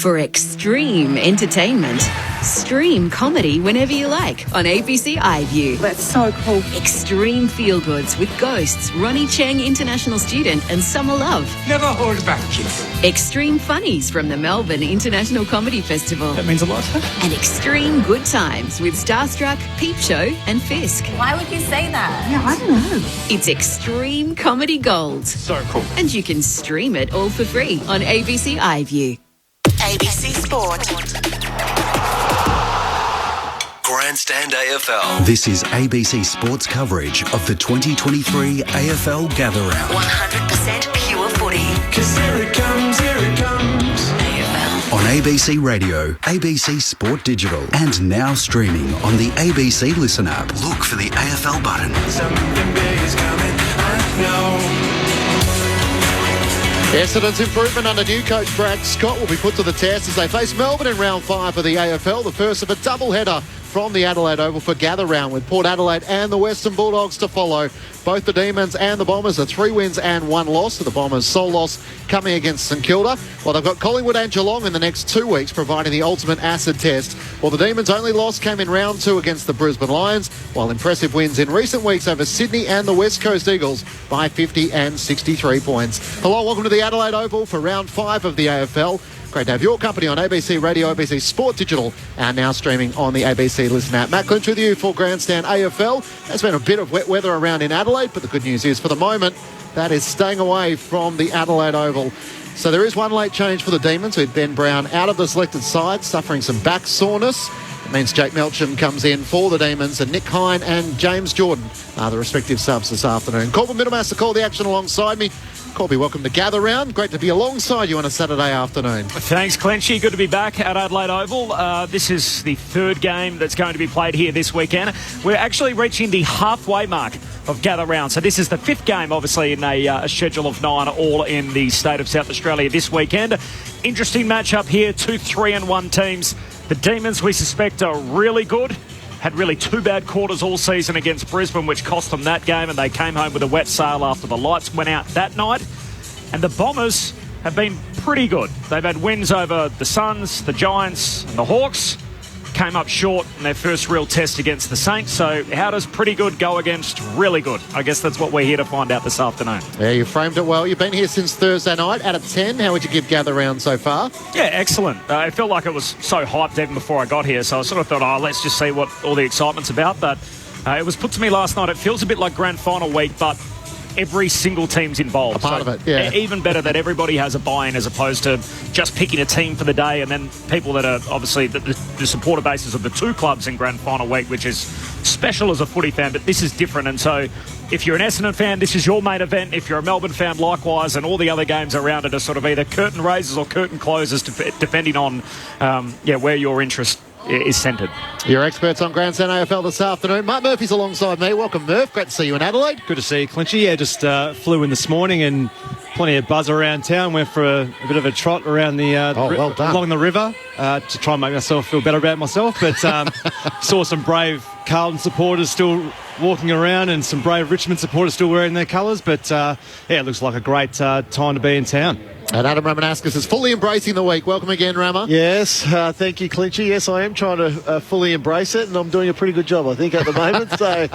For extreme entertainment, stream comedy whenever you like on ABC iView. That's so cool. Extreme feel-goods with Ghosts, Ronnie Cheng, international student, and Summer Love. Never hold back, children. Extreme funnies from the Melbourne International Comedy Festival. That means a lot. And extreme good times with Starstruck, Peep Show, and Fisk. Why would you say that? Yeah, I don't know. It's Extreme Comedy Gold. So cool. And you can stream it all for free on ABC iView. ABC Sport. Grandstand AFL. This is ABC Sports coverage of the 2023 AFL Gather Round. 100% pure footy. Cause here it comes, AFL. On ABC Radio, ABC Sport Digital, and now streaming on the ABC Listen app. Look for the AFL button. Something big is coming, I know. Essendon's improvement under new coach Brad Scott will be put to the test as they face Melbourne in round 5 of the AFL, the first of a doubleheader from the Adelaide Oval for Gather Round, with Port Adelaide and the Western Bulldogs to follow. Both the Demons and the Bombers are 3 wins and 1 loss, with the Bombers' sole loss coming against St Kilda, while they've got Collingwood and Geelong in the next 2 weeks providing the ultimate acid test. While the Demons' only loss came in round 2 against the Brisbane Lions, while impressive wins in recent weeks over Sydney and the West Coast Eagles by 50 and 63 points. Hello, welcome to the Adelaide Oval for round 5 of the AFL. Great to have your company on ABC Radio, ABC Sport Digital, and now streaming on the ABC Listen app. Matt Clinch with you for Grandstand AFL. There's been a bit of wet weather around in Adelaide, but the good news is, for the moment, that is staying away from the Adelaide Oval. So there is one late change for the Demons, with Ben Brown out of the selected side, suffering some back soreness. It means Jake Melcham comes in for the Demons, and Nick Hine and James Jordan are the respective subs this afternoon. Corbin Middlemaster to call the action alongside me. Corby, welcome to Gather Round. Great to be alongside you on a Saturday afternoon. Thanks, Clenchy. Good to be back at Adelaide Oval. This is the third game that's going to be played here this weekend. We're actually reaching the halfway mark of Gather Round. So this is the 5th game, obviously, in a schedule of 9, all in the state of South Australia this weekend. Interesting matchup here, 2 3-1 teams. The Demons, we suspect, are really good. Had really 2 bad quarters all season against Brisbane, which cost them that game, and they came home with a wet sail after the lights went out that night. And the Bombers have been pretty good. They've had wins over the Suns, the Giants, and the Hawks. Came up short in their first real test against the Saints. So how does pretty good go against really good? I guess that's what we're here to find out this afternoon. Yeah, you framed it well. You've been here since Thursday night. Out of 10, how would you give Gather Round so far? Yeah, excellent. It felt like it was so hyped even before I got here. So I sort of thought, let's just see what all the excitement's about. But it was put to me last night. It feels a bit like grand final week, but every single team's involved. A part of it, yeah. Even better that everybody has a buy-in as opposed to just picking a team for the day, and then people that are obviously the supporter bases of the 2 clubs in grand final week, which is special as a footy fan, but this is different. And so if you're an Essendon fan, this is your main event. If you're a Melbourne fan, likewise, and all the other games around it are sort of either curtain raisers or curtain closers, depending on where your interest is centred. Your experts on Grandstand AFL this afternoon. Mark Murphy's alongside me. Welcome, Murph. Great to see you in Adelaide. Good to see you, Clinchy. Yeah, just flew in this morning and plenty of buzz around town. Went for a bit of a trot around the well done. along the river to try and make myself feel better about myself. But saw some brave Carlton supporters still walking around and some brave Richmond supporters still wearing their colours. But it looks like a great time to be in town. And Adam Ramanauskas is fully embracing the week. Welcome again, Rama. Yes, thank you, Clinchy. Yes, I am trying to fully embrace it, and I'm doing a pretty good job, I think, at the moment. So,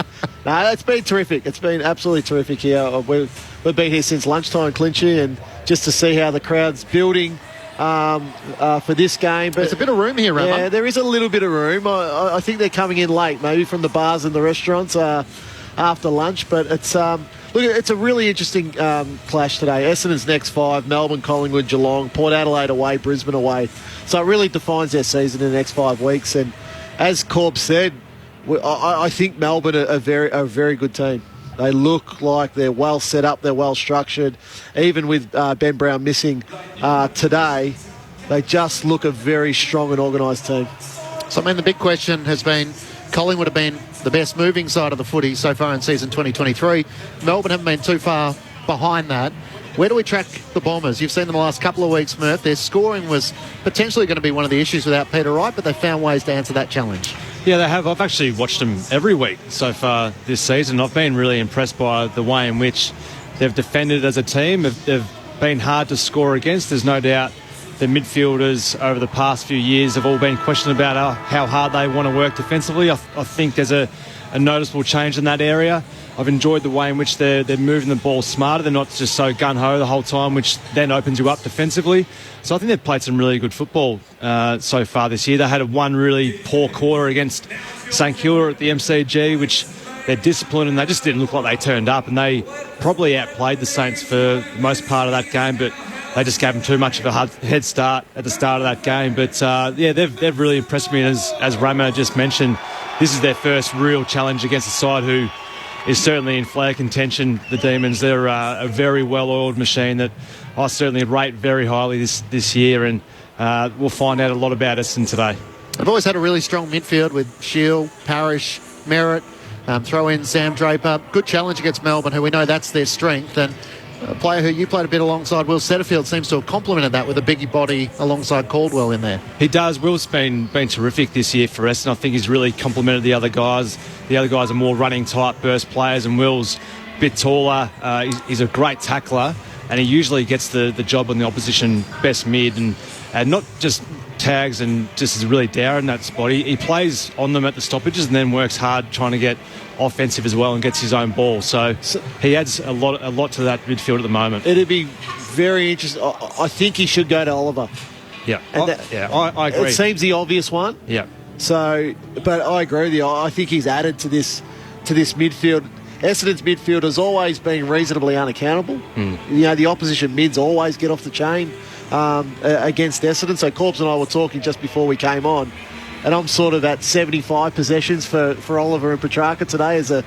it's been terrific. It's been absolutely terrific here. We've been here since lunchtime, Clinchy, and just to see how the crowd's building for this game. But there's a bit of room here, Rama. Yeah, there is a little bit of room. I think they're coming in late, maybe from the bars and the restaurants after lunch, but it's... Look, it's a really interesting clash today. Essendon's next 5, Melbourne, Collingwood, Geelong, Port Adelaide away, Brisbane away. So it really defines their season in the next 5 weeks. And as Corb said, I think Melbourne are a very good team. They look like they're well set up, they're well structured. Even with Ben Brown missing today, they just look a very strong and organised team. So, I mean, the big question has been, Collingwood have been the best moving side of the footy so far in season 2023. Melbourne haven't been too far behind that. Where do we track the Bombers? You've seen them the last couple of weeks, Murph. Their scoring was potentially going to be one of the issues without Peter Wright, but they found ways to answer that challenge. Yeah, they have. I've actually watched them every week so far this season. I've been really impressed by the way in which they've defended as a team. They've been hard to score against. There's no doubt the midfielders over the past few years have all been questioned about how hard they want to work defensively. I think there's a noticeable change in that area. I've enjoyed the way in which they're moving the ball smarter. They're not just so gung-ho the whole time, which then opens you up defensively. So I think they've played some really good football so far this year. They had one really poor quarter against St Kilda at the MCG, which they're disciplined and they just didn't look like they turned up. And they probably outplayed the Saints for the most part of that game, but they just gave them too much of a head start at the start of that game. But, they've really impressed me. And as Ramo just mentioned, this is their first real challenge against a side who is certainly in flag contention, the Demons. They're a very well-oiled machine that I certainly rate very highly this year, and we'll find out a lot about Essendon today. They've always had a really strong midfield with Shield, Parrish, Merritt, throw in Sam Draper. Good challenge against Melbourne, who we know that's their strength, and a player who you played a bit alongside, Will Setterfield, seems to have complemented that with a biggie body alongside Caldwell in there. He does. Will's been terrific this year for Essendon. I think he's really complemented the other guys. The other guys are more running type burst players, and Will's a bit taller. He's a great tackler, and he usually gets the job on the opposition best mid, and not just tags and just is really down in that spot. He plays on them at the stoppages and then works hard trying to get offensive as well and gets his own ball. So he adds a lot to that midfield at the moment. It'd be very interesting. I think he should go to Oliver. Yeah, I agree. It seems the obvious one. Yeah. So, but I agree with you. I think he's added to this midfield. Essendon's midfield has always been reasonably unaccountable. You know, the opposition mids always get off the chain against Essendon. So Corbs and I were talking just before we came on, and I'm sort of at 75 possessions for Oliver and Petrarca today as a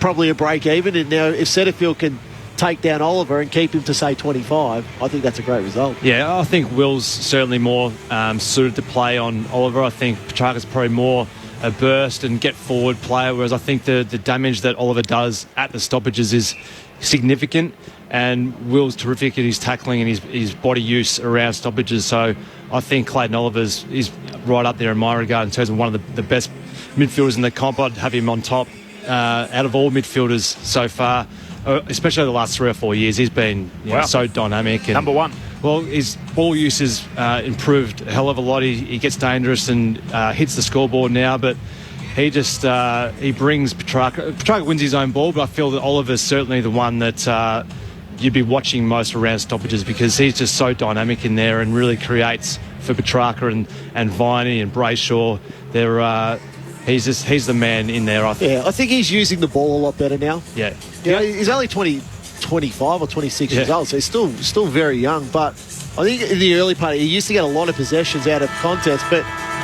probably a break even. And now if Setterfield can take down Oliver and keep him to say 25, I think that's a great result. Yeah, I think Will's certainly more suited to play on Oliver. I think Petrarca's probably more a burst and get forward player, whereas I think the damage that Oliver does at the stoppages is significant, and Will's terrific at his tackling and his body use around stoppages. So I think Clayton Oliver's is right up there in my regard in terms of one of the best midfielders in the comp. I'd have him on top out of all midfielders so far, especially the last 3 or 4 years. He's been so dynamic. And, number one. Well, his ball use has improved a hell of a lot. He gets dangerous and hits the scoreboard now, but he just he brings Petrarca. Petrarca wins his own ball, but I feel that Oliver's certainly the one that you'd be watching most around stoppages, because he's just so dynamic in there and really creates for Petrarca and Viney and Brayshaw. He's the man in there, I think. Yeah, I think he's using the ball a lot better now. Yeah. You know, he's only 25 or 26 years old, so he's still very young. But I think in the early part, he used to get a lot of possessions out of contest, but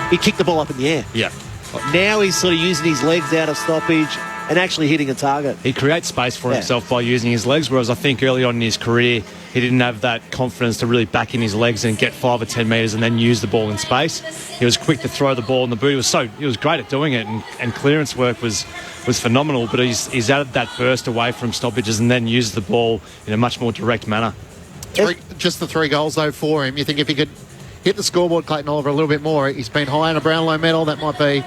he kicked the ball up in the air. Yeah. Now he's sort of using his legs out of stoppage and actually hitting a target. He creates space for himself by using his legs, whereas I think early on in his career he didn't have that confidence to really back in his legs and get 5 or 10 metres and then use the ball in space. He was quick to throw the ball in the boot. He was great at doing it, and clearance work was phenomenal, but he's added that burst away from stoppages and then used the ball in a much more direct manner. Just the 3 goals, though, for him. You think if he could hit the scoreboard, Clayton Oliver, a little bit more, he's been high in a Brownlow medal. That might be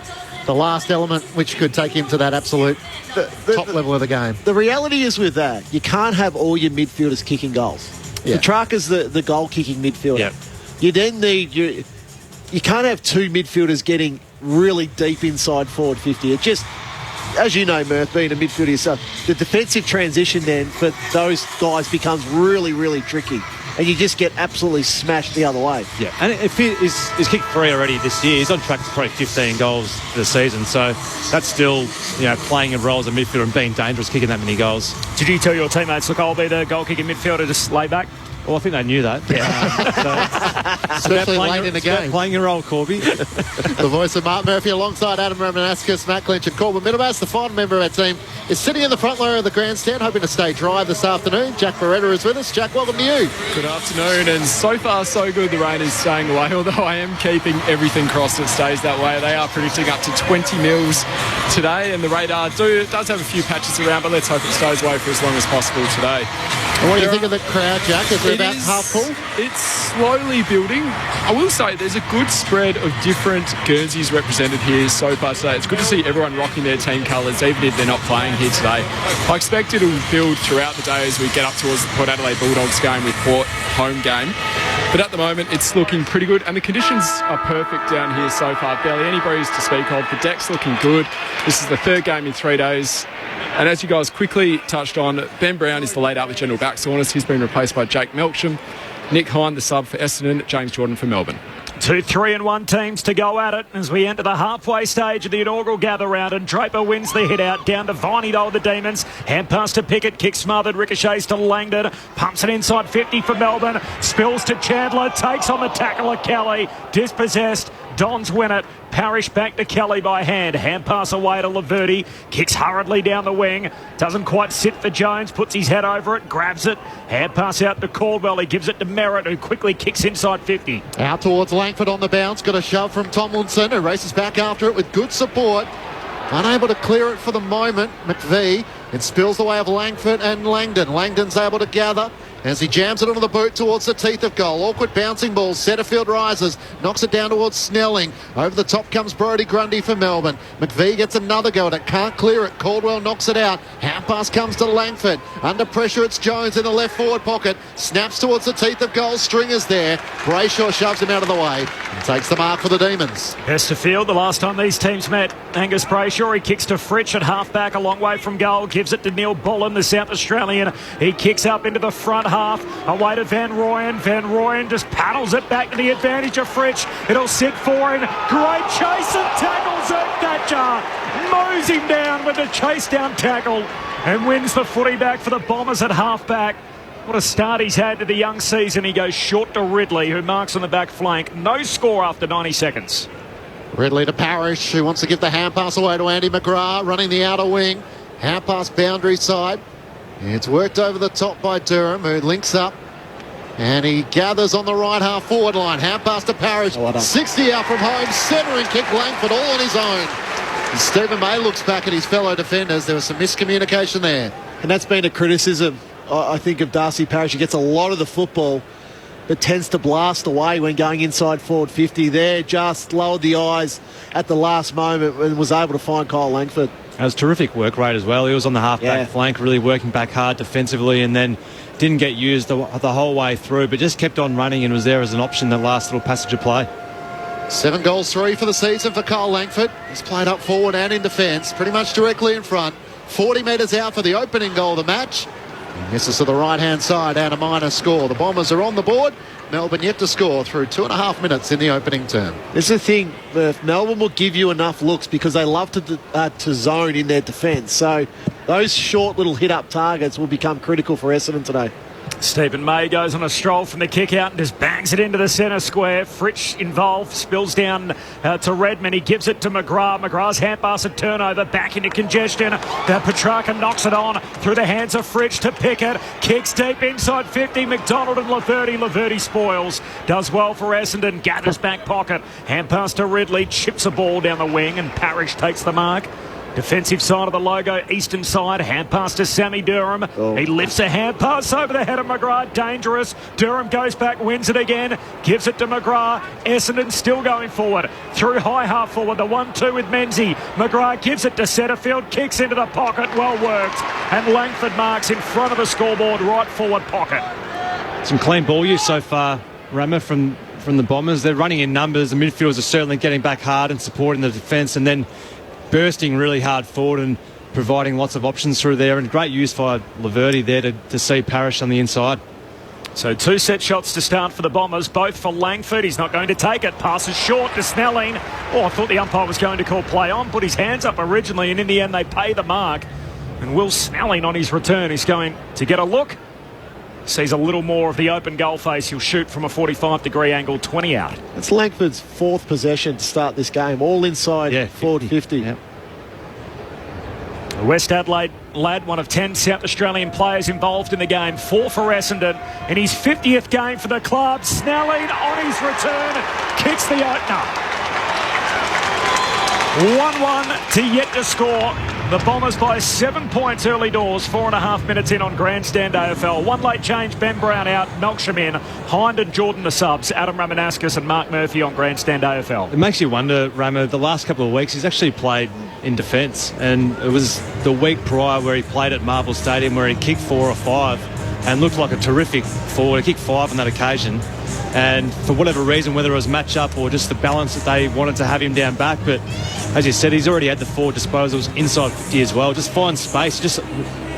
the last element which could take him to that absolute top level of the game. The reality is with that, you can't have all your midfielders kicking goals. Yeah. Petrarca's the goal-kicking midfielder. Yep. You then need... You can't have 2 midfielders getting really deep inside forward 50. It just... As you know, Murph, being a midfielder yourself, the defensive transition then for those guys becomes really, really tricky. And you just get absolutely smashed the other way. Yeah, and if he's kicked 3 already this year, he's on track to probably 15 goals for the season. So that's still, playing a role as a midfielder and being dangerous, kicking that many goals. Did you tell your teammates, look, I'll be the goal-kicking midfielder, just lay back? Well, I think they knew that. Yeah. Especially late in the game. Playing your role, Corby. The voice of Mark Murphy alongside Adam Ramanauskas, Matt Clinch and Corbin Middlebass. The final member of our team is sitting in the front row of the grandstand, hoping to stay dry this afternoon. Jack Beretta is with us. Jack, welcome to you. Good afternoon, and so far so good. The rain is staying away, although I am keeping everything crossed it stays that way. They are predicting up to 20 mils today, and the radar does have a few patches around, but let's hope it stays away for as long as possible today. And what do you think of the crowd, Jack? Is it about half full? It's slowly building. I will say there's a good spread of different Guernseys represented here so far today. It's good to see everyone rocking their team colours, even if they're not playing here today. I expect it'll build throughout the day as we get up towards the Port Adelaide Bulldogs game with Port home game. But at the moment, it's looking pretty good, and the conditions are perfect down here so far. Barely any breeze to speak of. The deck's looking good. This is the third game in 3 days. And as you guys quickly touched on, Ben Brown is the laid up with general back soreness. He's been replaced by Jake Melksham. Nick Hine, the sub for Essendon. James Jordan for Melbourne. 2 3-1 teams to go at it as we enter the halfway stage of the inaugural gather round, and Draper wins the hit out down to Viney though, the Demons. Hand pass to Pickett, kick smothered, ricochets to Langdon, pumps it inside 50 for Melbourne, spills to Chandler, takes on the tackle of Kelly, dispossessed. Dons win it. Parrish back to Kelly by hand. Hand pass away to Laverty. Kicks hurriedly down the wing. Doesn't quite sit for Jones. Puts his head over it. Grabs it. Hand pass out to Caldwell. He gives it to Merritt, who quickly kicks inside 50. Out towards Langford on the bounce. Got a shove from Tomlinson, who races back after it with good support. Unable to clear it for the moment. McVie. It spills the way of Langford and Langdon. Langdon's able to gather as he jams it onto the boot towards the teeth of goal. Awkward bouncing ball. Setterfield rises. Knocks it down towards Snelling. Over the top comes Brodie Grundy for Melbourne. McVie gets another go at it. Can't clear it. Caldwell knocks it out. Hand pass comes to Langford. Under pressure, it's Jones in the left forward pocket. Snaps towards the teeth of goal. Stringer's there. Brayshaw shoves him out of the way and takes the mark for the Demons. Chesterfield, the last time these teams met, Angus Brayshaw, he kicks to Fritsch at half-back, a long way from goal. Gives it to Neil Bullen, the South Australian. He kicks up into the front half. Away to Van Rooyen. Van Rooyen just paddles it back to the advantage of Fritsch. It'll sit for him. Great chase and tackles it. Thatcher mows him down with a chase down tackle and wins the footy back for the Bombers at half-back. What a start he's had to the young season. He goes short to Ridley, who marks on the back flank. No score after 90 seconds. Ridley to Parrish, who wants to give the hand pass away to Andy McGrath, running the outer wing. Hand pass boundary side. It's worked over the top by Durham, who links up. And he gathers on the right half forward line. Hand pass to Parrish. 60 out from home. Centering kick Langford all on his own. And Stephen May looks back at his fellow defenders. There was some miscommunication there. And that's been a criticism, I think, of Darcy Parrish. He gets a lot of the football, but tends to blast away when going inside forward 50. There, just lowered the eyes at the last moment and was able to find Kyle Langford. That was terrific work rate as well. He was on the half-back flank, really working back hard defensively, and then didn't get used the whole way through, but just kept on running and was there as an option that last little passage of play. 7 goals, 3 for the season for Kyle Langford. He's played up forward and in defence, pretty much directly in front. 40 metres out for the opening goal of the match. He misses to the right-hand side and a minor score. The Bombers are on the board. Melbourne yet to score through 2.5 minutes in the opening term. This is the thing, Melbourne will give you enough looks because they love to zone in their defence. So those short little hit-up targets will become critical for Essendon today. Stephen May goes on a stroll from the kick out and just bangs it into the centre square. Fritsch involved, spills down to Redmond. He gives it to McGrath. McGrath's hand pass a turnover, back into congestion. Petrarca knocks it on through the hands of Fritsch to Pickett. Kicks deep inside 50. McDonald and Laverty. Laverty spoils. Does well for Essendon. Gathers back pocket. Hand pass to Ridley. Chips a ball down the wing and Parrish takes the mark. Defensive side of the logo, eastern side, hand pass to Sammy Durham. He lifts a hand pass over the head of McGrath, dangerous. Durham goes back, wins it again, gives it to McGrath. Essendon still going forward, through high half forward, the 1-2 with Menzies. McGrath gives it to Setterfield, kicks into the pocket, well worked. And Langford marks in front of the scoreboard, right forward pocket. Some clean ball use so far, Rammer, from the Bombers. They're running in numbers. The midfielders are certainly getting back hard and supporting the defence, and then bursting really hard forward and providing lots of options through there, and great use by Laverty there to see Parrish on the inside. So 2 set shots to start for the Bombers, both for Langford. He's not going to take it. Passes short to Snelling. I thought the umpire was going to call play on. Put his hands up originally, and in the end they pay the mark. And Will Snelling on his return is going to get a look. Sees a little more of the open goal face. He'll shoot from a 45-degree angle, 20 out. It's Langford's 4th possession to start this game, all inside forward 50. Yep. West Adelaide lad, one of 10 South Australian players involved in the game. 4 for Essendon. In his 50th game for the club, Snelling on his return kicks the opener. 1-1 to yet to score. The Bombers by 7 points early doors, 4.5 minutes in on Grandstand AFL. One late change, Ben Brown out, Melksham in, Hind and Jordan the subs, Adam Ramanauskas and Mark Murphy on Grandstand AFL. It makes you wonder, Ramo, the last couple of weeks he's actually played in defence, and it was the week prior where he played at Marvel Stadium where he kicked 4 or 5 and looked like a terrific forward. He kicked 5 on that occasion. And for whatever reason, whether it was match-up or just the balance that they wanted to have him down back, but as you said, he's already had the 4 disposals inside 50 as well. Just finds space, just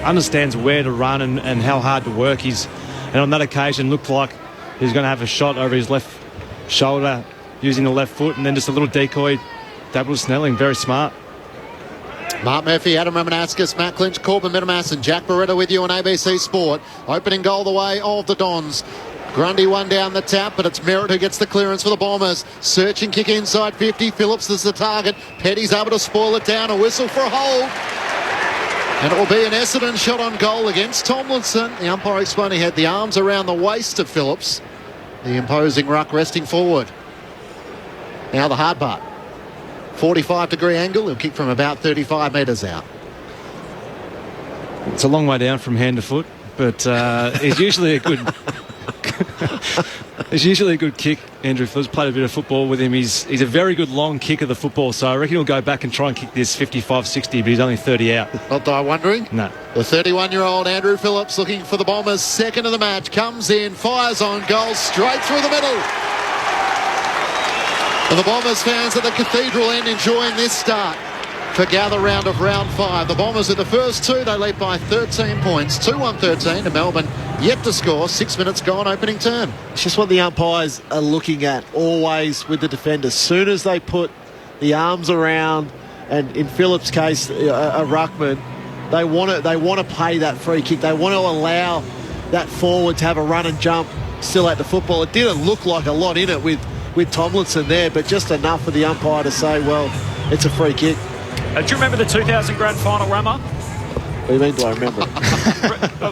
understands where to run and how hard to work. And on that occasion looked like he was going to have a shot over his left shoulder using the left foot, and then just a little decoy double Snelling. Very smart. Mark Murphy, Adam Ramanauskas, Matt Clinch, Corbin Minimas and Jack Beretta with you on ABC Sport. Opening goal the way of the Dons. Grundy one down the tap, but it's Merritt who gets the clearance for the Bombers. Searching kick inside 50. Phillips is the target. Petty's able to spoil it down. A whistle for a hold. And it will be an Essendon shot on goal against Tomlinson. The umpire explained he had the arms around the waist of Phillips. The imposing ruck resting forward. Now the hard part. 45-degree angle. He'll kick from about 35 metres out. It's a long way down from hand to foot, but he's usually a good... It's usually a good kick. Andrew Phillips played a bit of football with him. He's a very good long kick of the football, so I reckon he'll go back and try and kick this 55-60, but he's only 30 out. Not die wondering? No. The 31-year-old Andrew Phillips looking for the Bombers' second of the match. Comes in, fires on goal, straight through the middle. And the Bombers fans at the Cathedral End enjoying this start for gather round of round 5. The Bombers are the first 2. They lead by 13 points. 2-1-13 to Melbourne. Yet to score. 6 minutes gone opening turn. It's just what the umpires are looking at always with the defenders. As soon as they put the arms around, and in Phillips' case, a ruckman, they want to play that free kick. They want to allow that forward to have a run and jump still at the football. It didn't look like a lot in it with Tomlinson there, but just enough for the umpire to say, well, it's a free kick. Do you remember the 2000 grand final, Rama? What do you mean, do I remember?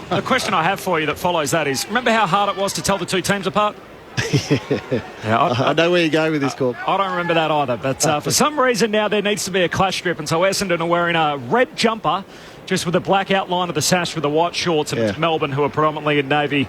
The question I have for you that follows that is, remember how hard it was to tell the two teams apart? Yeah, I know where you go with this, Corp. I don't remember that either, but for some reason now there needs to be a clash strip, and so Essendon are wearing a red jumper just with a black outline of the sash with the white shorts, and it's Melbourne who are predominantly in navy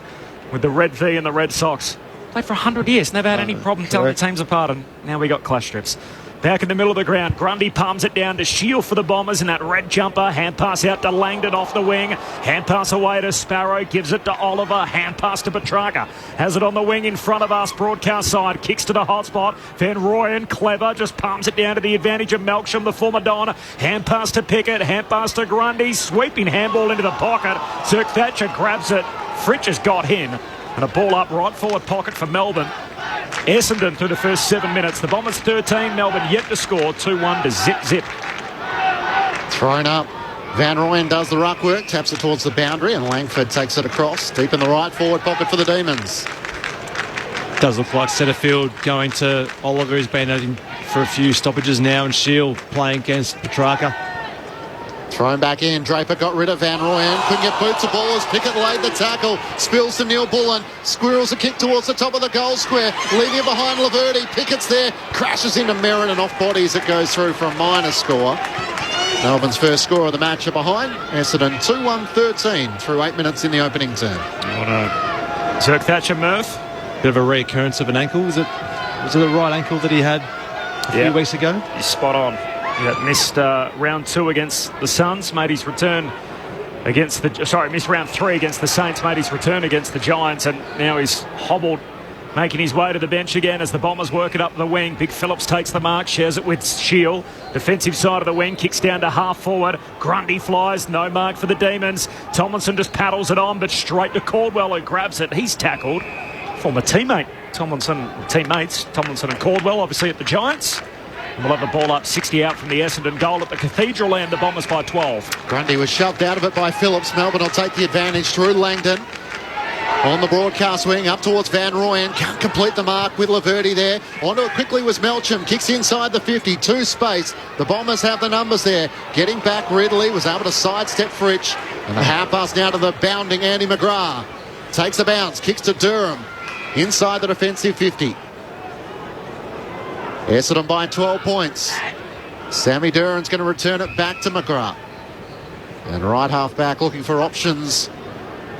with the red V and the red socks. Played for 100 years, never had any problem telling the teams apart, and now we got clash strips. Back in the middle of the ground, Grundy palms it down to Shield for the Bombers in that red jumper. Hand pass out to Langdon off the wing. Hand pass away to Sparrow. Gives it to Oliver. Hand pass to Petrarca. Has it on the wing in front of us. Broadcast side. Kicks to the hot spot. Van Rooyen, clever. Just palms it down to the advantage of Melksham, the former Don. Hand pass to Pickett. Hand pass to Grundy. Sweeping handball into the pocket. Zirk Thatcher grabs it. Fritsch has got him. And a ball up right forward pocket for Melbourne. Essendon through the first 7 minutes. The Bombers 13, Melbourne yet to score. 2-1 to zip. Thrown up. Van Rooyen does the ruck work, taps it towards the boundary, and Langford takes it across. Deep in the right forward pocket for the Demons. Does look like Setterfield going to Oliver. He's been at him for a few stoppages now, and Shield playing against Petrarca. Thrown back in. Draper got rid of Van Rooyen. Couldn't get boots of ball as Pickett laid the tackle. Spills to Neil Bullen. Squirrels a kick towards the top of the goal square. Leaving it behind Laverty. Pickett's there. Crashes into Merritt and off bodies it goes through for a minor score. Melbourne's first score of the match are behind. Essendon 2-1-13 through 8 minutes in the opening turn. Zirk Thatcher, Murph. Bit of a reoccurrence of an ankle. Was it the right ankle that he had a few weeks ago? He's spot on. He missed round 2 against the Suns, made his return against the... missed round 3 against the Saints, made his return against the Giants, and now he's hobbled, making his way to the bench again as the Bombers work it up the wing. Big Phillips takes the mark, shares it with Shield. Defensive side of the wing, kicks down to half forward. Grundy flies, no mark for the Demons. Tomlinson just paddles it on, but straight to Caldwell who grabs it. He's tackled. Former teammate, Tomlinson and Caldwell, obviously at the Giants. We'll have the ball up 60 out from the Essendon goal at the Cathedral End. The Bombers by 12. Grundy was shoved out of it by Phillips. Melbourne will take the advantage through Langdon. On the broadcast wing, up towards Van Rooyen. Can't complete the mark with Laverty there. Onto it quickly was Melksham. Kicks inside the 50. 2 space. The Bombers have the numbers there. Getting back readily. Was able to sidestep Fritsch. And the half pass now to the bounding Andy McGrath. Takes a bounce. Kicks to Durham. Inside the defensive 50. Essendon by 12 points. Sammy Duran's going to return it back to McGrath. And right half back looking for options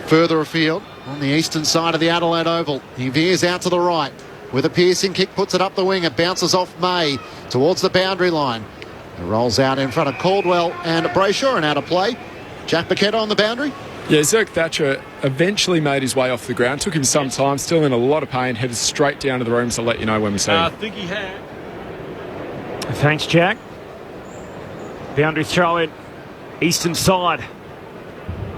further afield on the eastern side of the Adelaide Oval. He veers out to the right with a piercing kick, puts it up the wing. It bounces off May towards the boundary line. It rolls out in front of Caldwell and Brayshaw and out of play. Jack Paquette on the boundary. Yeah, Zirk Thatcher eventually made his way off the ground. Took him some time, still in a lot of pain. Headed straight down to the rooms. I'll let you know when we see him. I think he had. Thanks, Jack. Boundary throw in eastern side.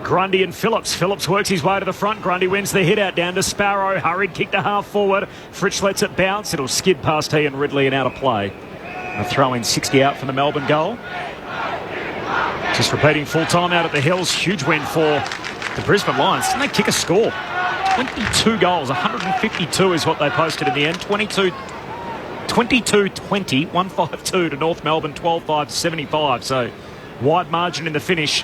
Grundy and Phillips. Phillips works his way to the front. Grundy wins the hit out down to Sparrow. Hurried kick to half forward. Fritsch lets it bounce. It'll skid past he and Ridley and out of play. A throw in 60 out for the Melbourne goal. Just repeating full time out at the Hills. Huge win for the Brisbane Lions. Didn't they kick a score? 22 goals. 152 is what they posted in the end. 22-20, 152 to North Melbourne, 12-5-75. So wide margin in the finish.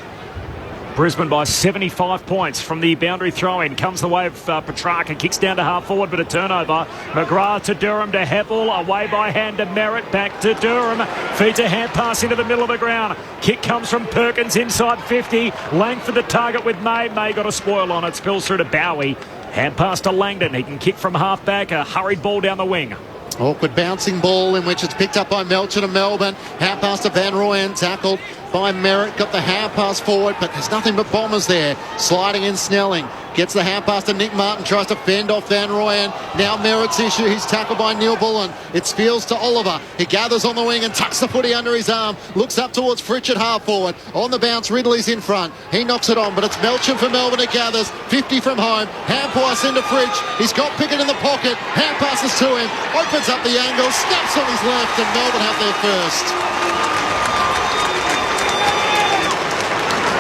Brisbane by 75 points from the boundary throw-in. Comes the way of Petrarca. Kicks down to half forward, but a turnover. McGrath to Durham to Heppel. Away by hand to Merritt. Back to Durham. Feeds a hand pass into the middle of the ground. Kick comes from Perkins inside 50. Lang for the target with May. May got a spoil on it. Spills through to Bowie. Hand pass to Langdon. He can kick from half back. A hurried ball down the wing. Awkward bouncing ball in which it's picked up by Melcher to Melbourne. Hand pass to Van Rooyen, tackled by Merritt. Got the hand pass forward, but there's nothing but bombers there. Sliding in Snelling. Gets the hand pass to Nick Martin. Tries to fend off Van Rooyen. Now Merritt's issue. He's tackled by Neil Bullen. It spills to Oliver. He gathers on the wing and tucks the footy under his arm. Looks up towards Fritsch at half forward. On the bounce, Ridley's in front. He knocks it on, but it's Melcher for Melbourne. It gathers. 50 from home. Hand pass into Fritsch. He's got Pickett in the pocket. Hand passes to him. Opens up the angle. Snaps on his left, and Melbourne have their first.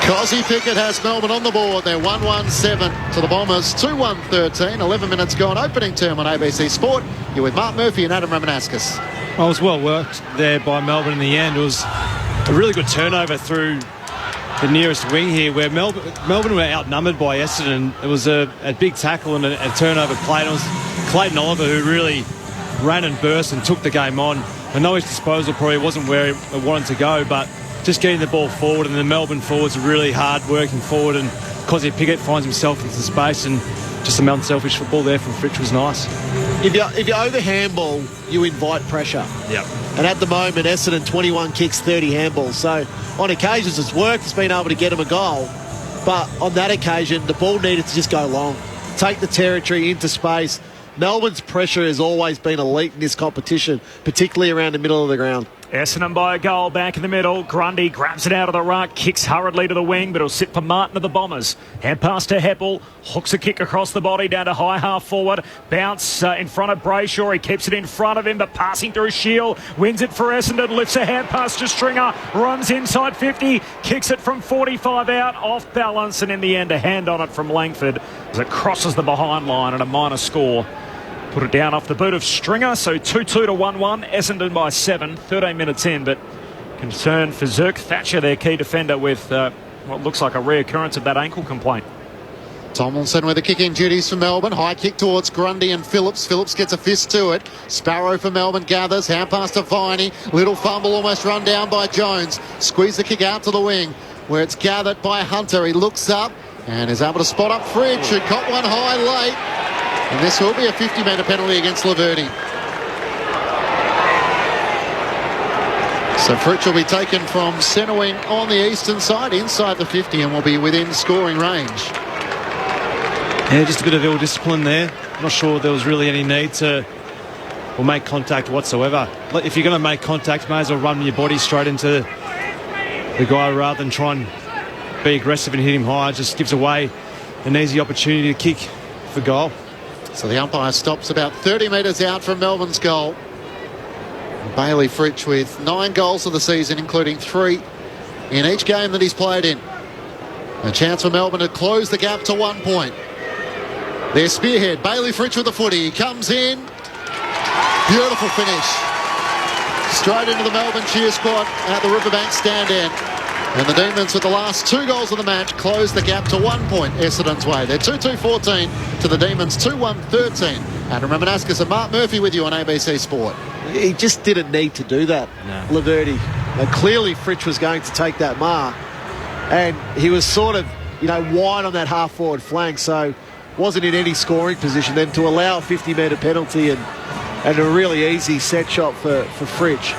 Cozzy Pickett has Melbourne on the board. They're 1-1-7 to the Bombers. 2-1-13. 11 minutes gone. Opening term on ABC Sport. You're with Mark Murphy and Adam Ramanauskas. I was well worked there by Melbourne in the end. It was a really good turnover through the nearest wing here where Melbourne were outnumbered by Essendon. It was a big tackle and a turnover play. And it was Clayton Oliver who really ran and burst and took the game on. I know his disposal probably wasn't where he wanted to go, but just getting the ball forward, and the Melbourne forwards are really hard working forward, and Cozzy Pickett finds himself into space, and just some unselfish football there from Fritsch was nice. If you over handball, you invite pressure. Yep. And at the moment, Essendon 21 kicks, 30 handballs. So on occasions it's worked, it's been able to get him a goal. But on that occasion, the ball needed to just go long. Take the territory into space. Melbourne's pressure has always been elite in this competition, particularly around the middle of the ground. Essendon by a goal back in the middle. Grundy grabs it out of the ruck, kicks hurriedly to the wing, but it'll sit for Martin of the Bombers. Hand pass to Heppel, hooks a kick across the body down to high half forward. Bounce in front of Brayshaw. He keeps it in front of him, but passing through Shield. Wins it for Essendon, lifts a hand pass to Stringer, runs inside 50, kicks it from 45 out, off balance, and in the end a hand on it from Langford as it crosses the behind line and a minor score. Put it down off the boot of Stringer, so 2-2 to 1-1. Essendon by 7, 13 minutes in, but concern for Zirk Thatcher, their key defender, with what looks like a reoccurrence of that ankle complaint. Tomlinson with the kick-in duties for Melbourne. High kick towards Grundy and Phillips. Phillips gets a fist to it. Sparrow for Melbourne gathers. Hand pass to Viney. Little fumble almost run down by Jones. Squeeze the kick out to the wing where it's gathered by Hunter. He looks up and is able to spot up Fritsch, who got one high late. And this will be a 50-metre penalty against Laverty. So Fritsch will be taken from centre wing on the eastern side, inside the 50, and will be within scoring range. Yeah, just a bit of ill discipline there. Not sure there was really any need to make contact whatsoever. If you're going to make contact, may as well run your body straight into the guy rather than try and be aggressive and hit him high. It just gives away an easy opportunity to kick for goal. So the umpire stops about 30 metres out from Melbourne's goal. Bailey Fritsch with 9 goals of the season, including 3 in each game that he's played in. A chance for Melbourne to close the gap to 1 point. Their spearhead, Bailey Fritsch with the footy. He comes in. Beautiful finish. Straight into the Melbourne cheer squad at the Riverbank stand end. And the Demons, with the last 2 goals of the match, close the gap to 1 point Essendon's way. They're 2-2-14 to the Demons 2-1-13. Adam Ramanauskas and Mark Murphy with you on ABC Sport. He just didn't need to do that, no. Laverty. Clearly Fritsch was going to take that mark, and he was sort of, wide on that half-forward flank, so wasn't in any scoring position. Then to allow a 50-metre penalty and a really easy set shot for Fritsch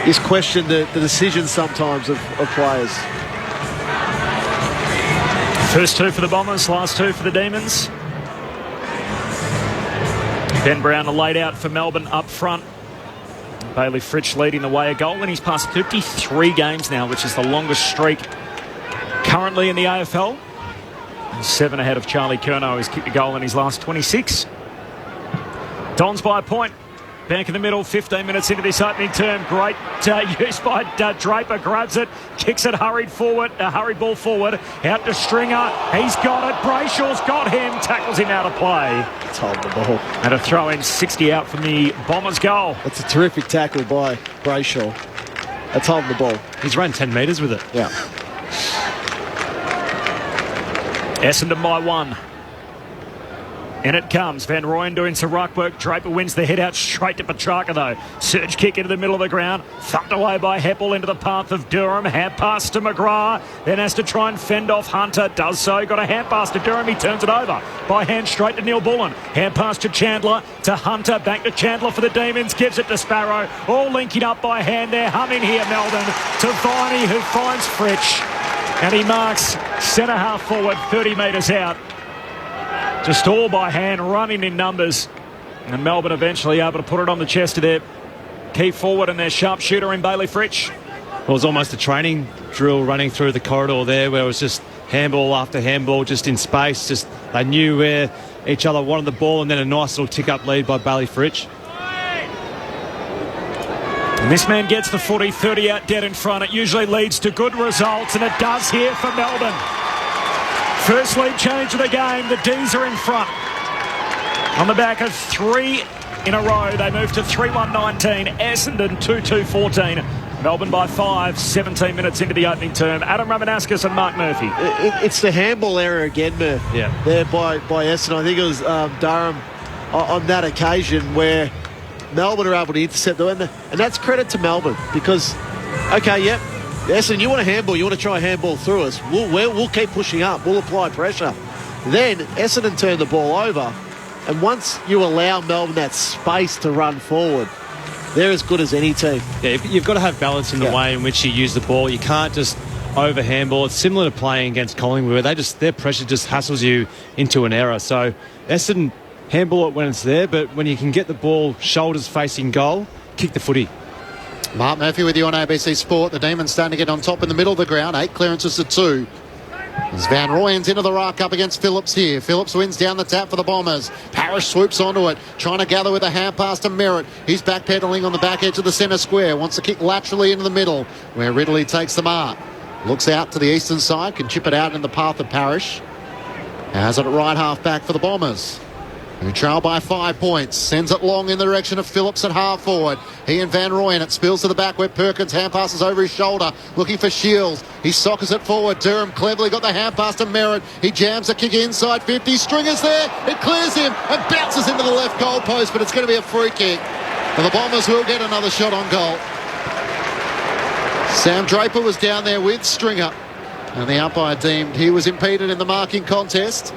is question the decisions sometimes of players. First two for the Bombers, last two for the Demons. Ben Brown laid out for Melbourne up front. Bailey Fritsch leading the way, a goal, and he's passed 53 games now, which is the longest streak currently in the AFL. And 7 ahead of Charlie Curnow, who's kicked a goal in his last 26. Dons by a point. Bank in the middle, 15 minutes into this opening term. Great use by Draper. Grabs it, kicks it, hurried ball forward. Out to Stringer. He's got it. Brayshaw's got him. Tackles him out of play. It's holding the ball. And a throw in 60 out from the Bombers' goal. That's a terrific tackle by Brayshaw. That's holding the ball. He's run 10 metres with it. Yeah. Essendon by 1. In it comes. Van Rooyen doing some ruck work. Draper wins the hit out straight to Petrarca, though. Surge kick into the middle of the ground. Thumped away by Heppel into the path of Durham. Hand pass to McGrath. Then has to try and fend off Hunter. Does so. Got a hand pass to Durham. He turns it over. By hand straight to Neil Bullen. Hand pass to Chandler. To Hunter. Back to Chandler for the Demons. Gives it to Sparrow. All linking up by hand there. Humming here, Melbourne. To Viney, who finds Fritsch. And he marks centre half forward, 30 metres out. Just all by hand, running in numbers. And Melbourne eventually able to put it on the chest of their key forward and their sharpshooter in Bailey Fritsch. Well, it was almost a training drill running through the corridor there, where it was just handball after handball, just in space. Just they knew where each other wanted the ball, and then a nice little tick-up lead by Bailey Fritsch. And this man gets the footy, 30 out dead in front. It usually leads to good results, and it does here for Melbourne. First lead change of the game. The D's are in front. On the back of 3 in a row, they move to 3-1-19. Essendon 2-2-14. Melbourne by 5, 17 minutes into the opening term. Adam Ramanauskas and Mark Murphy. It's the handball error again, Murph. Yeah. There by Essendon. I think it was Durham on that occasion where Melbourne are able to intercept them. And that's credit to Melbourne because, okay, yep. Essendon, you want a handball, you want to try a handball through us, we'll keep pushing up, we'll apply pressure. Then Essendon turn the ball over, and once you allow Melbourne that space to run forward, they're as good as any team. Yeah, you've got to have balance in the way in which you use the ball. You can't just over handball. It's similar to playing against Collingwood, where their pressure just hassles you into an error. So Essendon handball it when it's there, but when you can get the ball shoulders facing goal, kick the footy. Mark Murphy with you on ABC Sport. The Demons starting to get on top in the middle of the ground. 8 clearances to 2. As Van Rooyen's into the ruck up against Phillips here. Phillips wins down the tap for the Bombers. Parrish swoops onto it, trying to gather with a hand pass to Merritt. He's backpedaling on the back edge of the centre square. Wants to kick laterally into the middle, where Ridley takes the mark. Looks out to the eastern side, can chip it out in the path of Parrish. Has it at right half back for the Bombers, who trail by 5 points. Sends it long in the direction of Phillips at half forward. He and Van Rooyen. It spills to the back where Perkins hand passes over his shoulder, looking for Shields. He sockers it forward. Durham cleverly got the hand pass to Merritt. He jams a kick inside 50. Stringer's there. It clears him and bounces into the left goal post, but it's going to be a free kick. And the Bombers will get another shot on goal. Sam Draper was down there with Stringer, and the umpire deemed he was impeded in the marking contest.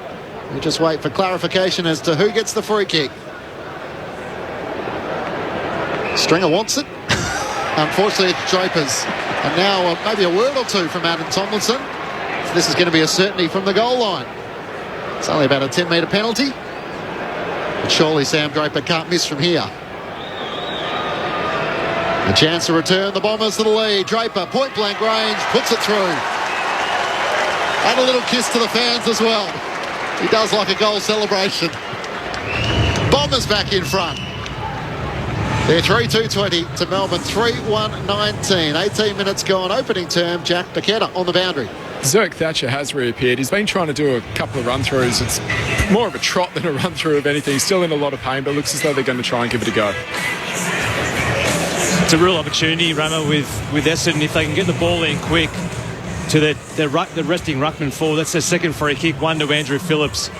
We just wait for clarification as to who gets the free kick. Stringer wants it. Unfortunately, it's Draper's. And now maybe a word or two from Adam Tomlinson. This is going to be a certainty from the goal line. It's only about a 10-metre penalty, but surely Sam Draper can't miss from here. A chance to return the Bombers to the lead. Draper, point-blank range, puts it through. And a little kiss to the fans as well. He does like a goal celebration. Bombers back in front. They're 3-2-20 to Melbourne 3-1-19. 18 minutes gone. Opening term, Jack Paqueta on the boundary. Zerk Thatcher has reappeared. He's been trying to do a couple of run-throughs. It's more of a trot than a run-through of anything. He's still in a lot of pain, but looks as though they're going to try and give it a go. It's a real opportunity, Rama, with Essendon. If they can get the ball in quick to the resting ruckman forward, that's their second free kick, one to Andrew Phillips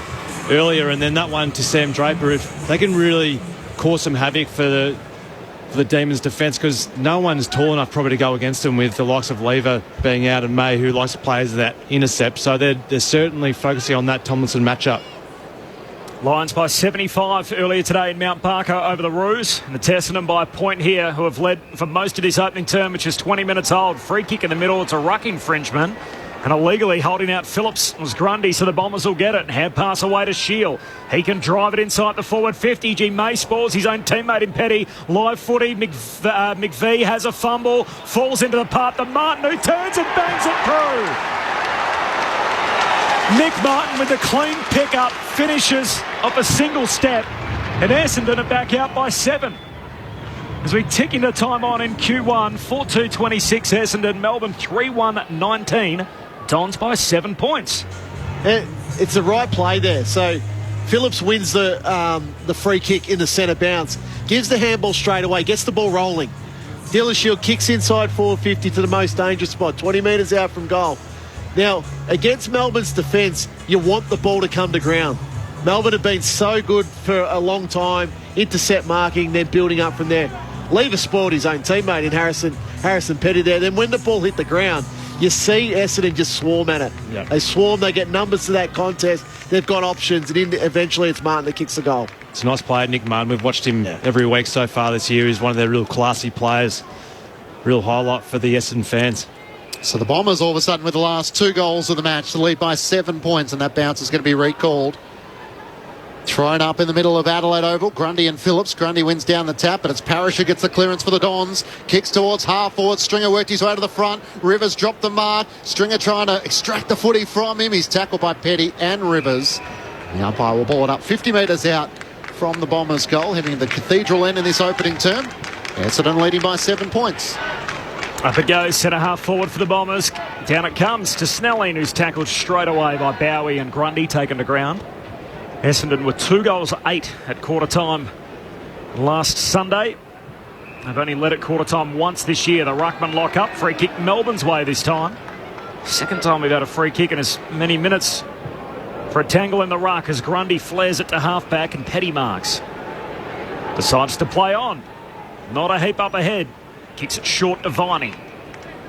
earlier, and then that one to Sam Draper. If they can really cause some havoc for the Demons' defence, because no one's tall enough probably to go against them, with the likes of Lever being out and May, who likes to play as that intercept. So they're certainly focusing on that Tomlinson matchup. Lions by 75 earlier today in Mount Barker over the Roos. And the Essendon by a point here, who have led for most of this opening term, which is 20 minutes old. Free kick in the middle. It's a ruck infringement. And illegally holding out Phillips was Grundy, so the Bombers will get it. Hand pass away to Shield. He can drive it inside the forward 50. G. May spoils his own teammate in Petty. Live footy. McVee has a fumble. Falls into the path to Martin, who turns and bangs it through. Nick Martin with the clean pickup finishes off a single step. And Essendon are back out by 7. As we tick into time on in Q1, 4-2-26 Essendon, Melbourne 3-1-19. Dons by 7 points. It's the right play there. So Phillips wins the free kick in the centre bounce, gives the handball straight away, gets the ball rolling. Dylan Shield kicks inside 450 to the most dangerous spot, 20 metres out from goal. Now, against Melbourne's defence, you want the ball to come to ground. Melbourne have been so good for a long time, intercept marking, then building up from there. Lever spoiled his own teammate in Harrison Petty there. Then when the ball hit the ground, you see Essendon just swarm at it. Yep. They swarm, they get numbers to that contest, they've got options, and eventually it's Martin that kicks the goal. It's a nice player, Nick Martin. We've watched him every week so far this year. He's one of their real classy players. Real highlight for the Essendon fans. So the Bombers all of a sudden with the last 2 goals of the match to lead by 7 points, and that bounce is going to be recalled. Thrown up in the middle of Adelaide Oval. Grundy and Phillips. Grundy wins down the tap, but it's Parrish who gets the clearance for the Dons. Kicks towards half forward. Stringer worked his way to the front. Rivers dropped the mark. Stringer trying to extract the footy from him. He's tackled by Petty and Rivers. The umpire will ball it up 50 metres out from the Bombers' goal, heading to the Cathedral end in this opening term. Essendon leading by 7 points. Up it goes, centre half forward for the Bombers. Down it comes to Snelling, who's tackled straight away by Bowie, and Grundy taken to ground. Essendon were 2-8 at quarter time last Sunday. They've only led at quarter time once this year. The ruckman lock up, free kick Melbourne's way this time. Second time we've had a free kick in as many minutes for a tangle in the ruck as Grundy flares it to half-back and Petty marks. Decides to play on. Not a heap up ahead. Kicks it short to Viney.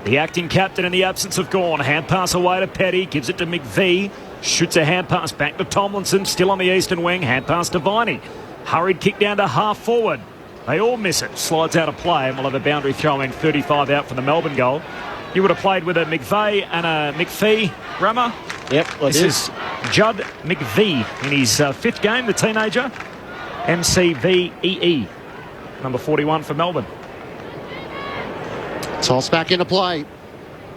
The acting captain in the absence of Gawn. Hand pass away to Petty. Gives it to McVee. Shoots a hand pass back to Tomlinson. Still on the eastern wing. Hand pass to Viney. Hurried kick down to half forward. They all miss it. Slides out of play and we'll have a boundary throw in. 35 out for the Melbourne goal. You would have played with a McVeigh and a McPhee, Rammer. Yep, this is Judd McVee in his 5th game, the teenager. MCVEE. Number 41 for Melbourne. Toss back into play.